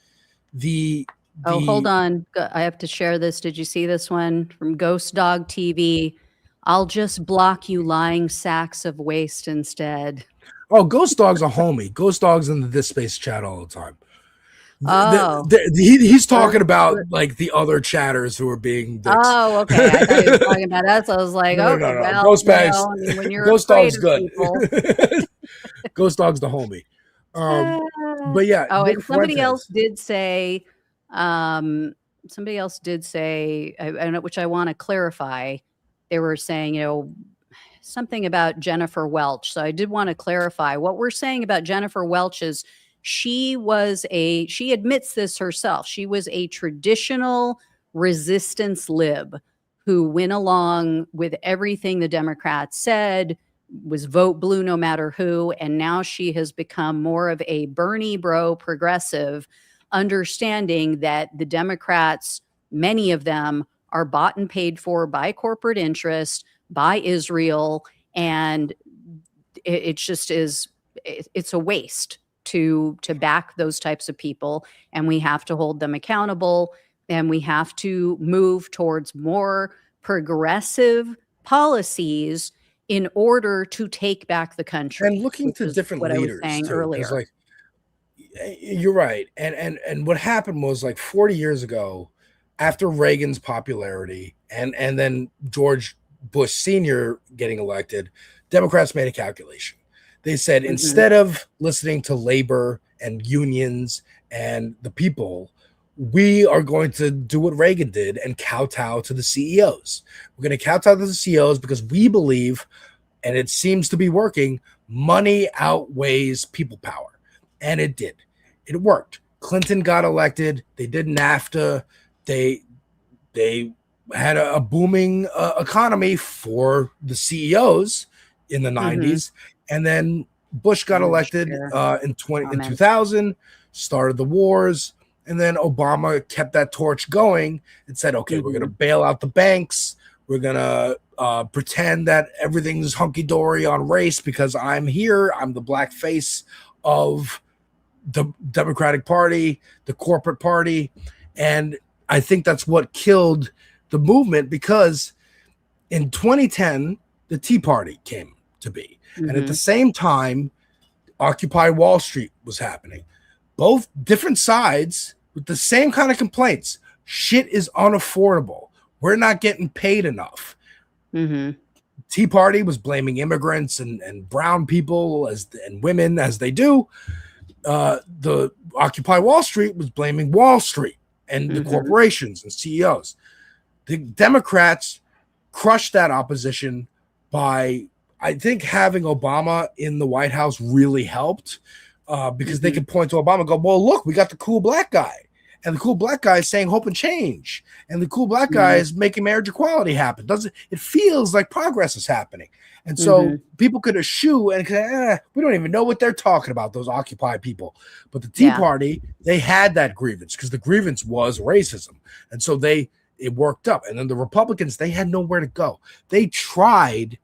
S1: the
S2: Oh, hold on. I have to share this. Did you see this one from Ghost Dog TV? I'll just block you lying sacks of waste instead.
S1: Oh, Ghost Dog's a homie. Ghost Dog's in this space chat all the time.
S2: Oh.
S1: He's talking about like the other chatters who are being dicks.
S2: Oh, okay. I thought he was talking about us. I was like,
S1: No,
S2: okay,
S1: no, no.
S2: well,
S1: Ghost
S2: you
S1: Bags.
S2: know, I mean, when you're
S1: Ghost
S2: afraid
S1: Dog's
S2: of
S1: good.
S2: people.
S1: Ghost Dog's the homie. But yeah.
S2: Oh,
S1: Nick
S2: and somebody
S1: Fuentes.
S2: else did say, I don't know, which I want to clarify. They were saying, you know, something about Jennifer Welch. So I did want to clarify what we're saying about Jennifer Welch is she admits this herself. She was a traditional resistance lib who went along with everything the Democrats said, was vote blue no matter who. And now she has become more of a Bernie bro progressive, understanding that the Democrats, many of them, are bought and paid for by corporate interest, by Israel, and it just is, it's a waste to back those types of people, and we have to hold them accountable, and we have to move towards more progressive policies in order to take back the country.
S1: And looking to different
S2: what
S1: leaders
S2: I was saying
S1: too, 'cause,
S2: earlier.
S1: like, you're right. And what happened was like 40 years ago, after Reagan's popularity and then George Bush Sr. getting elected, Democrats made a calculation. They said, instead of listening to labor and unions and the people, we are going to do what Reagan did and kowtow to the CEOs. We're going to kowtow to the CEOs because we believe, and it seems to be working, money outweighs people power. And it did. It worked. Clinton got elected. They did NAFTA. They had a booming economy for the CEOs in the 90s. And then Bush got elected in 2000, started the wars. And then Obama kept that torch going and said, okay, we're going to bail out the banks. We're going to pretend that everything's hunky-dory on race because I'm here. I'm the black face of the Democratic Party, the corporate party. And I think that's what killed the movement, because in 2010, the Tea Party came to be. And at the same time, Occupy Wall Street was happening. Both different sides with the same kind of complaints. Shit is unaffordable. We're not getting paid enough. Tea Party was blaming immigrants and brown people and women, as they do. The Occupy Wall Street was blaming Wall Street and the corporations and CEOs. The Democrats crushed that opposition by, I think, having Obama in the White House really helped, because they could point to Obama and go, well, look, we got the cool black guy. And the cool black guy is saying hope and change. And the cool black guy is making marriage equality happen. It feels like progress is happening. And so people could eschew and say, we don't even know what they're talking about, those Occupy people. But the Tea Party, they had that grievance because the grievance was racism. And so it worked up. And then the Republicans, they had nowhere to go. They tried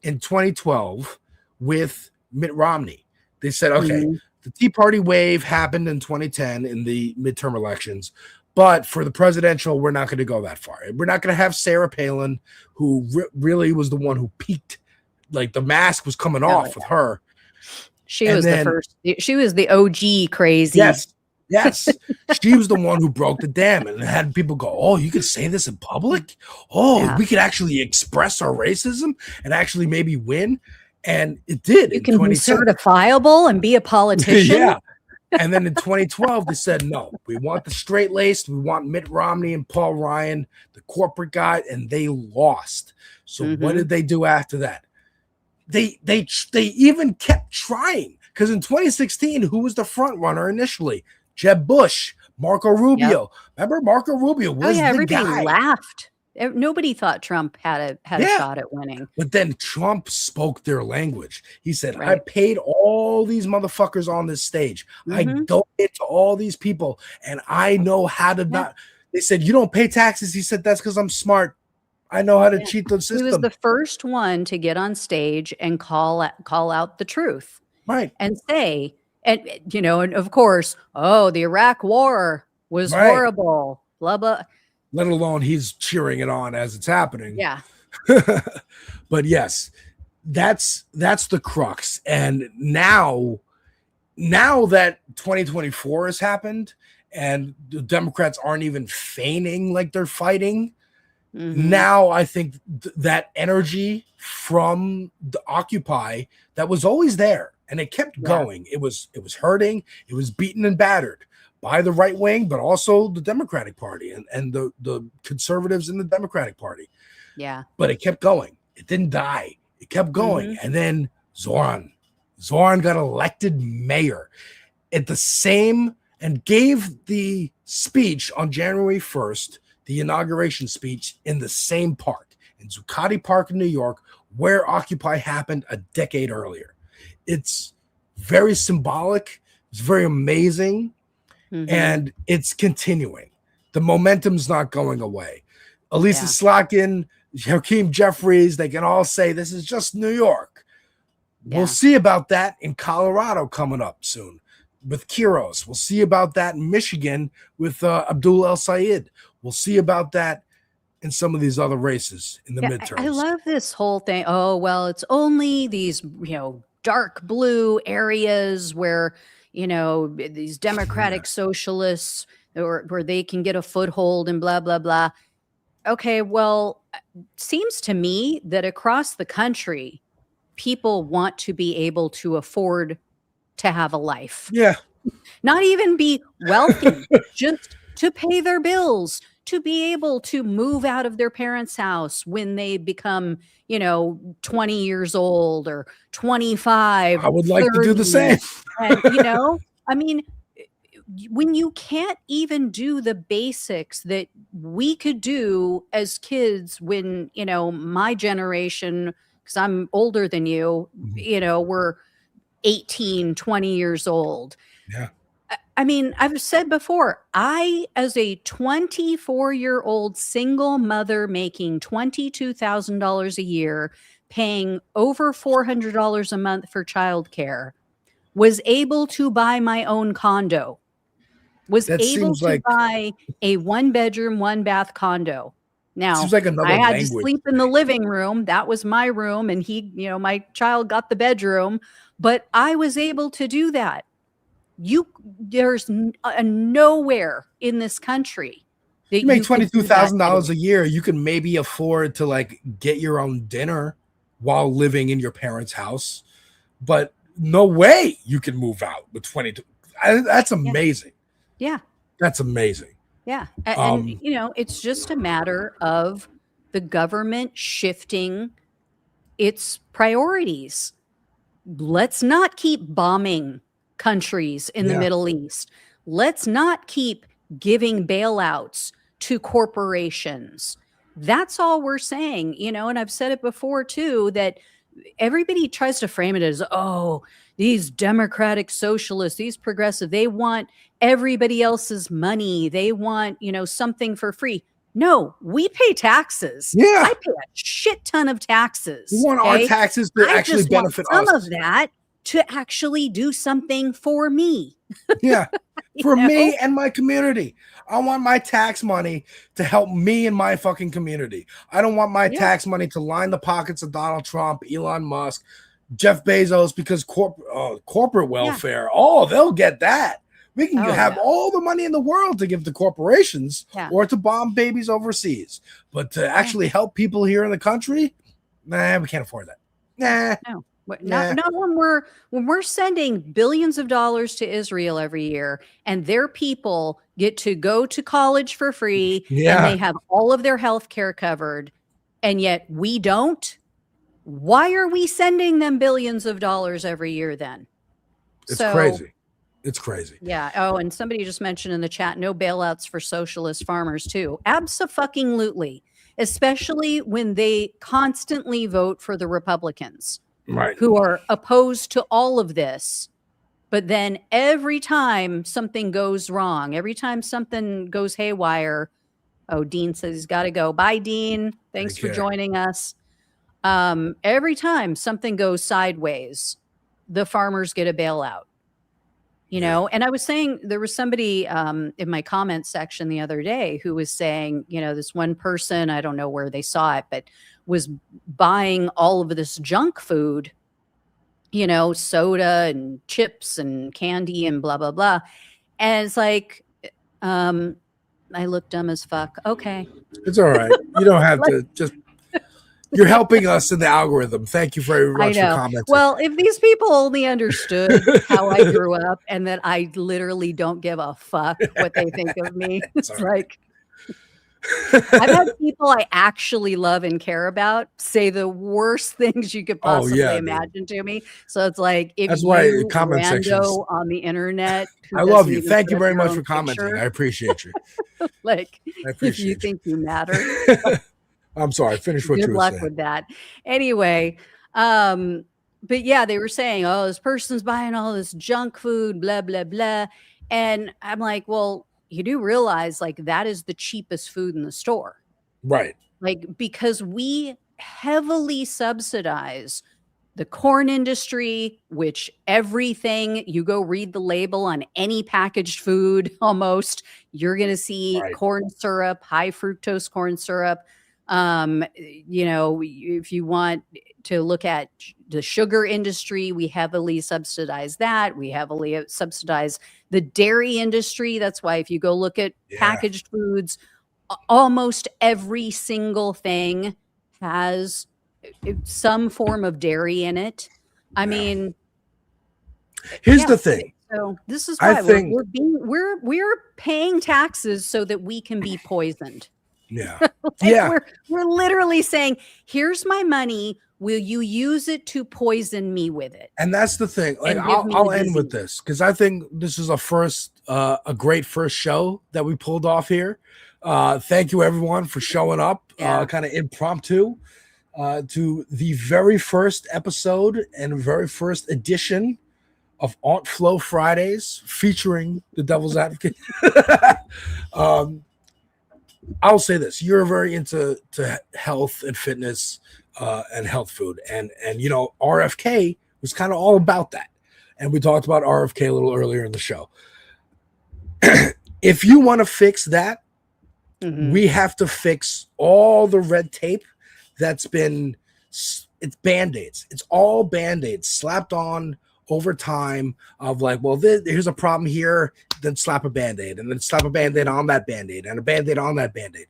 S1: in 2012 with Mitt Romney. They said, okay, the Tea Party wave happened in 2010 in the midterm elections, but for the presidential, we're not going to go that far. We're not going to have Sarah Palin, who really was the one who peaked. Like the mask was coming off with her.
S2: She was the first. She was the OG crazy.
S1: Yes. She was the one who broke the dam and had people go, oh, you can say this in public? Oh, we could actually express our racism and actually maybe win. And it did.
S2: You can be certifiable and be a politician.
S1: And then in 2012, they said, no, we want the straight-laced. We want Mitt Romney and Paul Ryan, the corporate guy, and they lost. So what did they do after that? They even kept trying, because in 2016, who was the front runner initially? Jeb Bush, Marco Rubio. Remember, Marco Rubio was the
S2: everybody
S1: guy.
S2: laughed. Nobody thought Trump had a shot at winning.
S1: But then Trump spoke their language. He said, I paid all these motherfuckers on this stage. I donate to all these people, and I know how to not. They said, you don't pay taxes. He said, that's because I'm smart. I know how to cheat the system.
S2: He was the first one to get on stage and call out the truth.
S1: Right.
S2: And say, and of course, the Iraq war, was
S1: Right.
S2: horrible, blah, blah.
S1: Let alone he's cheering it on as it's happening.
S2: Yeah.
S1: But yes, that's the crux. And now that 2024 has happened and the Democrats aren't even feigning like they're fighting, now I think that energy from the Occupy that was always there and it kept going. It was hurting. It was beaten and battered by the right wing, but also the Democratic Party and the conservatives in the Democratic Party.
S2: Yeah.
S1: But it kept going. It didn't die. It kept going. And then Zoran got elected mayor at the same and gave the speech on January 1st, the inauguration speech in the same park, in Zuccotti Park in New York, where Occupy happened a decade earlier. It's very symbolic. It's very amazing. And it's continuing. The momentum's not going away. Elisa Slotkin, Hakeem Jeffries, they can all say this is just New York. We'll see about that in Colorado coming up soon with Kiros. We'll see about that in Michigan with Abdul El Sayed. We'll see about that in some of these other races in the midterms.
S2: I love this whole thing. Oh, well, it's only these, dark blue areas where, these democratic socialists or where they can get a foothold and blah, blah, blah. Okay, well, seems to me that across the country, people want to be able to afford to have a life.
S1: Yeah.
S2: Not even be wealthy, just to pay their bills, to be able to move out of their parents' house when they become, 20 years old or 25.
S1: I would like to do the same.
S2: And, I mean, when you can't even do the basics that we could do as kids when, my generation, because I'm older than you, we're 18, 20 years old.
S1: Yeah.
S2: I mean, I've said before, I, as a 24-year-old single mother making $22,000 a year, paying over $400 a month for childcare, was able to buy my own condo, was able to buy a 1-bedroom, 1-bath condo. Now,
S1: seems like another
S2: I had
S1: language.
S2: to sleep in the living room. That was my room. And my child got the bedroom, but I was able to do that. There's nowhere in this country that
S1: you make $22,000 a year. You can maybe afford to get your own dinner while living in your parents' house, but no way you can move out with 22. That's amazing.
S2: Yeah.
S1: That's amazing.
S2: Yeah. And it's just a matter of the government shifting its priorities. Let's not keep bombing countries in the Middle East. Let's not keep giving bailouts to corporations. That's all we're saying, and I've said it before too, that everybody tries to frame it as, oh, these democratic socialists, these progressive, they want everybody else's money. They want, something for free. No, we pay taxes.
S1: Yeah.
S2: I pay a shit ton of taxes.
S1: We want our taxes to actually benefit us.
S2: Some of that to actually do something for me.
S1: Yeah. For me and my community. I want my tax money to help me and my fucking community. I don't want my tax money to line the pockets of Donald Trump, Elon Musk, Jeff Bezos, because corporate welfare. Oh, they'll get that. We can have all the money in the world to give to corporations or to bomb babies overseas. But to actually help people here in the country, nah, we can't afford that. Nah.
S2: No. Not when we're sending billions of dollars to Israel every year and their people get to go to college for free and they have all of their health care covered, and yet we don't. Why are we sending them billions of dollars every year then?
S1: It's crazy. It's crazy.
S2: Yeah. Oh, and somebody just mentioned in the chat, no bailouts for socialist farmers too. Abso-fucking-lutely, especially when they constantly vote for the Republicans.
S1: Right.
S2: Who are opposed to all of this. But then every time something goes wrong, every time something goes haywire, Dean says he's got to go. Bye, Dean. Thanks for joining us. Every time something goes sideways, the farmers get a bailout. You know, and I was saying there was somebody in my comment section the other day who was saying, you know, this one person, I don't know where they saw it, but was buying all of this junk food, you know, soda and chips and candy and blah, blah, blah. And it's like, I look dumb as fuck. Okay.
S1: It's all right. You don't have to just. You're helping us in the algorithm. Thank you very much for commenting.
S2: Well, if these people only understood how I grew up and that I literally don't give a fuck what they think of me, it's like I've had people I actually love and care about say the worst things you could possibly imagine to me. So it's like, if
S1: that's
S2: you
S1: why comment sections
S2: on the internet,
S1: I love you. Thank you very much for commenting. I appreciate you.
S2: Like,
S1: I appreciate
S2: if you think you matter.
S1: I'm sorry. Finish what you were saying.
S2: Good luck with that. Anyway, but yeah, they were saying, oh, this person's buying all this junk food, blah, blah, blah. And I'm like, well, you do realize like that is the cheapest food in the store.
S1: Right.
S2: Like, because we heavily subsidize the corn industry, which everything you go read the label on any packaged food, almost you're going to see corn syrup, high fructose corn syrup. You know, if you want to look at the sugar industry, we heavily subsidize that. We heavily subsidize the dairy industry. That's why if you go look at packaged foods, almost every single thing has some form of dairy in it. I mean,
S1: here's the thing.
S2: So this is why we're paying taxes so that we can be poisoned.
S1: Yeah.
S2: We're literally saying, here's my money. Will you use it to poison me with it?
S1: And that's the thing. Like, I'll end with this because I think this is a great first show that we pulled off here. Thank you everyone for showing up, kind of impromptu, to the very first episode and very first edition of Aunt Flo Fridays featuring the Devil's Advocate. I'll say this: you're very into health and fitness and health food, and you know RFK was kind of all about that, and we talked about RFK a little earlier in the show. If you want to fix that, we have to fix all the red tape that's been. It's band-aids. It's all band-aids slapped on over time of like, well, here's a problem here, then slap a band-aid, and then slap a band-aid on that band-aid, and a band-aid on that band-aid.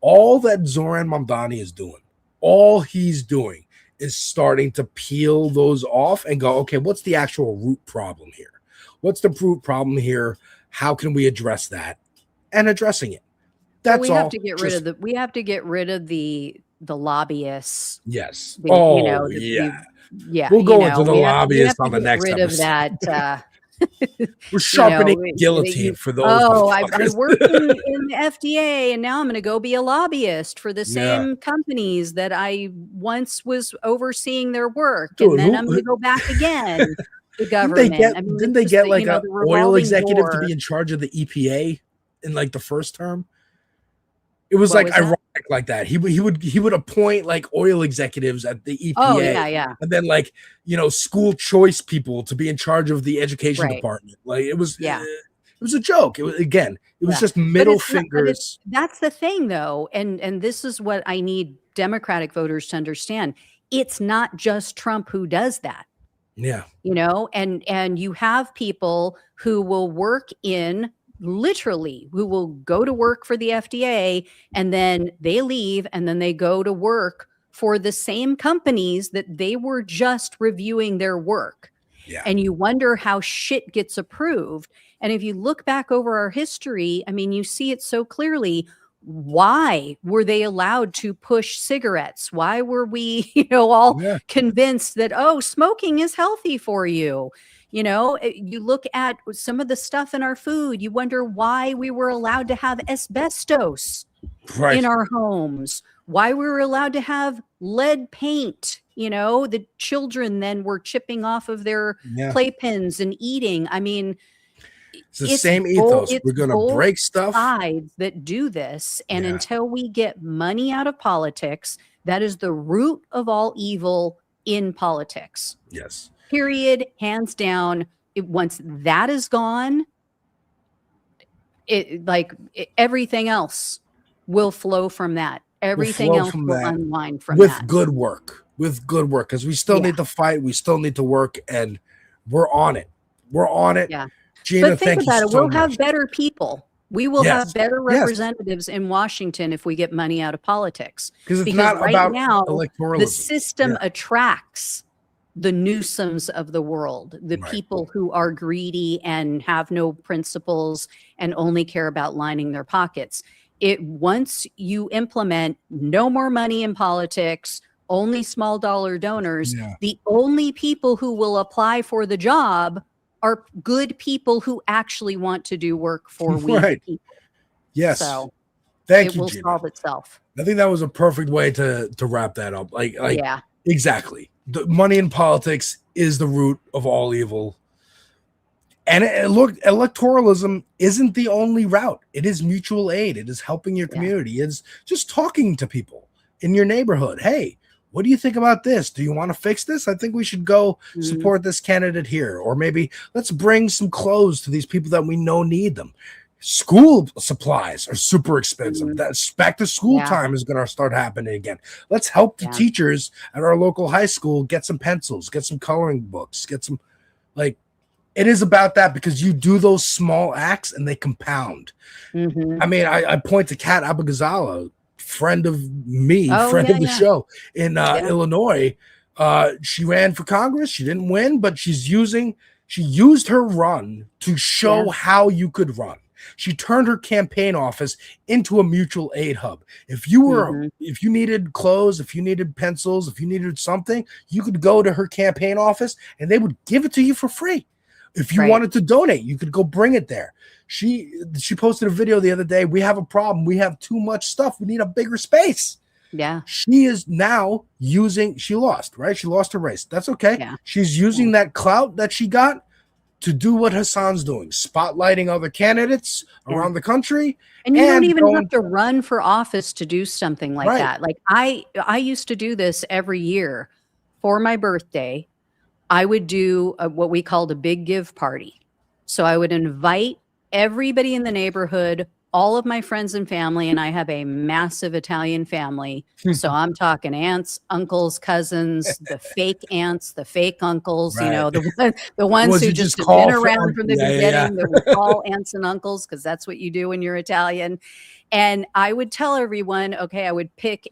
S1: All that Zoran Mamdani is doing, all he's doing is starting to peel those off and go, okay, what's the actual root problem here? What's the root problem here? How can we address that? And addressing it. That's
S2: we
S1: all.
S2: have to get rid of we have to get rid of the lobbyists.
S1: Yes.
S2: Yeah,
S1: we'll go into the lobbyists on the next episode.
S2: Of that.
S1: We're sharpening guillotine for those.
S2: Oh, I worked in the FDA, and now I'm going to go be a lobbyist for the same companies that I once was overseeing their work, and then I'm going to go back again. The government.
S1: Didn't they get like an oil executive to be in charge of the EPA in like the first term? It was like ironic like that. He would appoint like oil executives at the EPA.
S2: Oh, yeah.
S1: And then like, you know, school choice people to be in charge of the education department. Like it was it was a joke. It was just middle fingers.
S2: That's the thing though. And this is what I need Democratic voters to understand. It's not just Trump who does that.
S1: Yeah.
S2: You know, and you have people who will work in literally who will go to work for the FDA and then they leave and then they go to work for the same companies that they were just reviewing their work.
S1: Yeah.
S2: And you wonder how shit gets approved. And if you look back over our history, I mean, you see it so clearly. Why were they allowed to push cigarettes? Why were we, all convinced that, oh, smoking is healthy for you? You know, you look at some of the stuff in our food, you wonder why we were allowed to have asbestos in our homes, why we were allowed to have lead paint. You know, the children then were chipping off of their playpens and eating. I mean,
S1: it's the same ethos. We're going to break stuff.
S2: Sides that do this. And until we get money out of politics, that is the root of all evil in politics.
S1: Yes.
S2: Period. Hands down. once that is gone, everything else will flow from that. Everything else will unwind from that.
S1: With good work, because we still need to fight. We still need to work, and we're on it. We're on it.
S2: Yeah.
S1: Gina,
S2: but think about it. We'll have better people. We will have better representatives in Washington if we get money out of politics.
S1: Because not right about now, electoralism.
S2: The system attracts the Newsoms of the world, the people who are greedy and have no principles and only care about lining their pockets. Once you implement no more money in politics, only small dollar donors, the only people who will apply for the job are good people who actually want to do work for we people.
S1: Yes.
S2: So
S1: Thank you,
S2: will
S1: Gina.
S2: solve itself.
S1: I think that was a perfect way to wrap that up. Exactly. The money in politics is the root of all evil. And look, electoralism isn't the only route. It is mutual aid. It is helping your community. It's just talking to people in your neighborhood. Hey, what do you think about this? Do you want to fix this? I think we should go support this candidate here. Or maybe let's bring some clothes to these people that we know need them. School supplies are super expensive. That's back to school time is going to start happening again. Let's help the teachers at our local high school get some pencils, get some coloring books, get some it is about that, because you do those small acts and they compound. I mean, I point to Kat Abagazala, friend of me, friend of the show in Illinois. She ran for Congress. She didn't win, but she used her run to show how you could run. She turned her campaign office into a mutual aid hub. If you were, if you needed clothes, if you needed pencils, if you needed something, you could go to her campaign office and they would give it to you for free. If you wanted to donate, you could go bring it there. She posted a video the other day. We have a problem. We have too much stuff. We need a bigger space.
S2: Yeah.
S1: She is now she lost, right? She lost her race. That's okay. Yeah. She's using that clout that she got to do what Hassan's doing, spotlighting other candidates around the country.
S2: And you don't even have to run for office to do something like that. Like I used to do this every year for my birthday. I would do what we called a big give party. So I would invite everybody in the neighborhood, all of my friends and family, and I have a massive Italian family. So I'm talking aunts, uncles, cousins, the fake aunts, the fake uncles, you know, the ones who just have been around from the beginning that we call aunts and uncles, because that's what you do when you're Italian. And I would tell everyone, okay, I would pick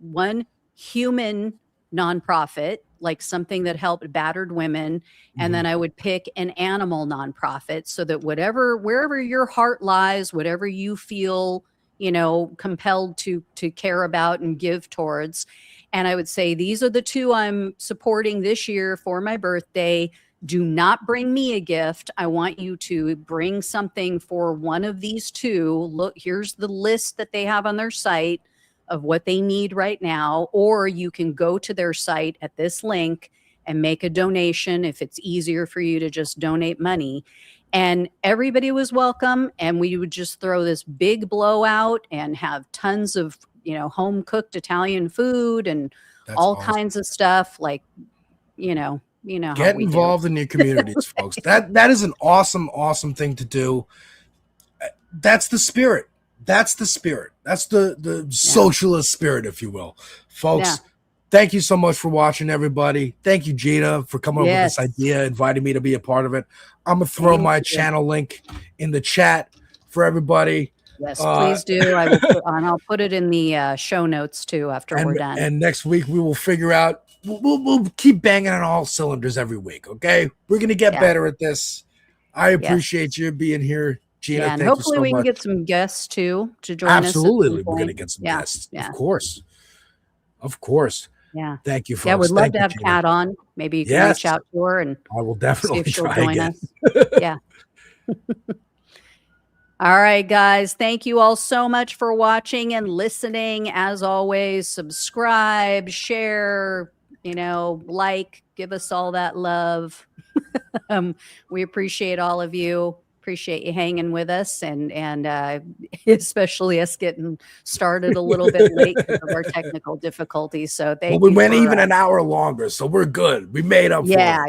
S2: one human nonprofit, like something that helped battered women. And then I would pick an animal nonprofit, so that wherever your heart lies, whatever you feel, you know, compelled to care about and give towards. And I would say, these are the two I'm supporting this year for my birthday. Do not bring me a gift. I want you to bring something for one of these two. Look, here's the list that they have on their site of what they need right now, or you can go to their site at this link and make a donation if it's easier for you to just donate money. And everybody was welcome, and we would just throw this big blowout and have tons of, you know, home cooked Italian food and all kinds of stuff. Like, you know,
S1: get involved in your communities, folks. That is an awesome thing to do. That's the spirit. That's the spirit. That's the socialist spirit, if you will. Folks, thank you so much for watching, everybody. Thank you, Gina, for coming up with this idea, inviting me to be a part of it. I'm going to throw my channel link in the chat for everybody.
S2: Yes, please do. I will I'll put it in the show notes, too, after we're done.
S1: And next week, we will figure out, we'll keep banging on all cylinders every week, okay? We're going to get better at this. I appreciate you being here, Gina.
S2: And hopefully we can get some guests too to join us.
S1: Absolutely, we're going to get some guests. Of course.
S2: Yeah.
S1: Thank you, folks.
S2: Yeah, we'd love to have Kat on. Maybe you can reach out to her and
S1: I will definitely
S2: see if she'll
S1: try
S2: join
S1: again.
S2: us. Yeah. All right, guys. Thank you all so much for watching and listening. As always, subscribe, share, like, give us all that love. We appreciate all of you. Appreciate you hanging with us, and especially us getting started a little bit late because of our technical difficulties. So thank
S1: Well, we
S2: you.
S1: went even an hour longer, so we're good. We made up for it.
S2: Yeah.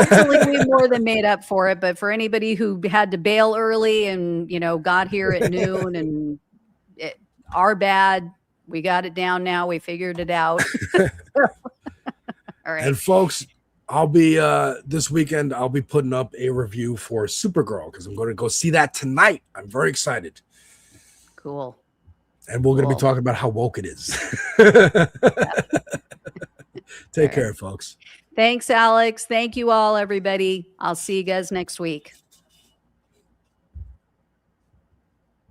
S2: Hopefully we more than made up for it. But for anybody who had to bail early and got here at noon, and our bad, we got it down now. We figured it out. All right.
S1: And folks, I'll be this weekend. I'll be putting up a review for Supergirl because I'm going to go see that tonight. I'm very excited.
S2: Cool.
S1: And we're going to be talking about how woke it is. Take care, folks.
S2: Thanks, Alex. Thank you all, everybody. I'll see you guys next week.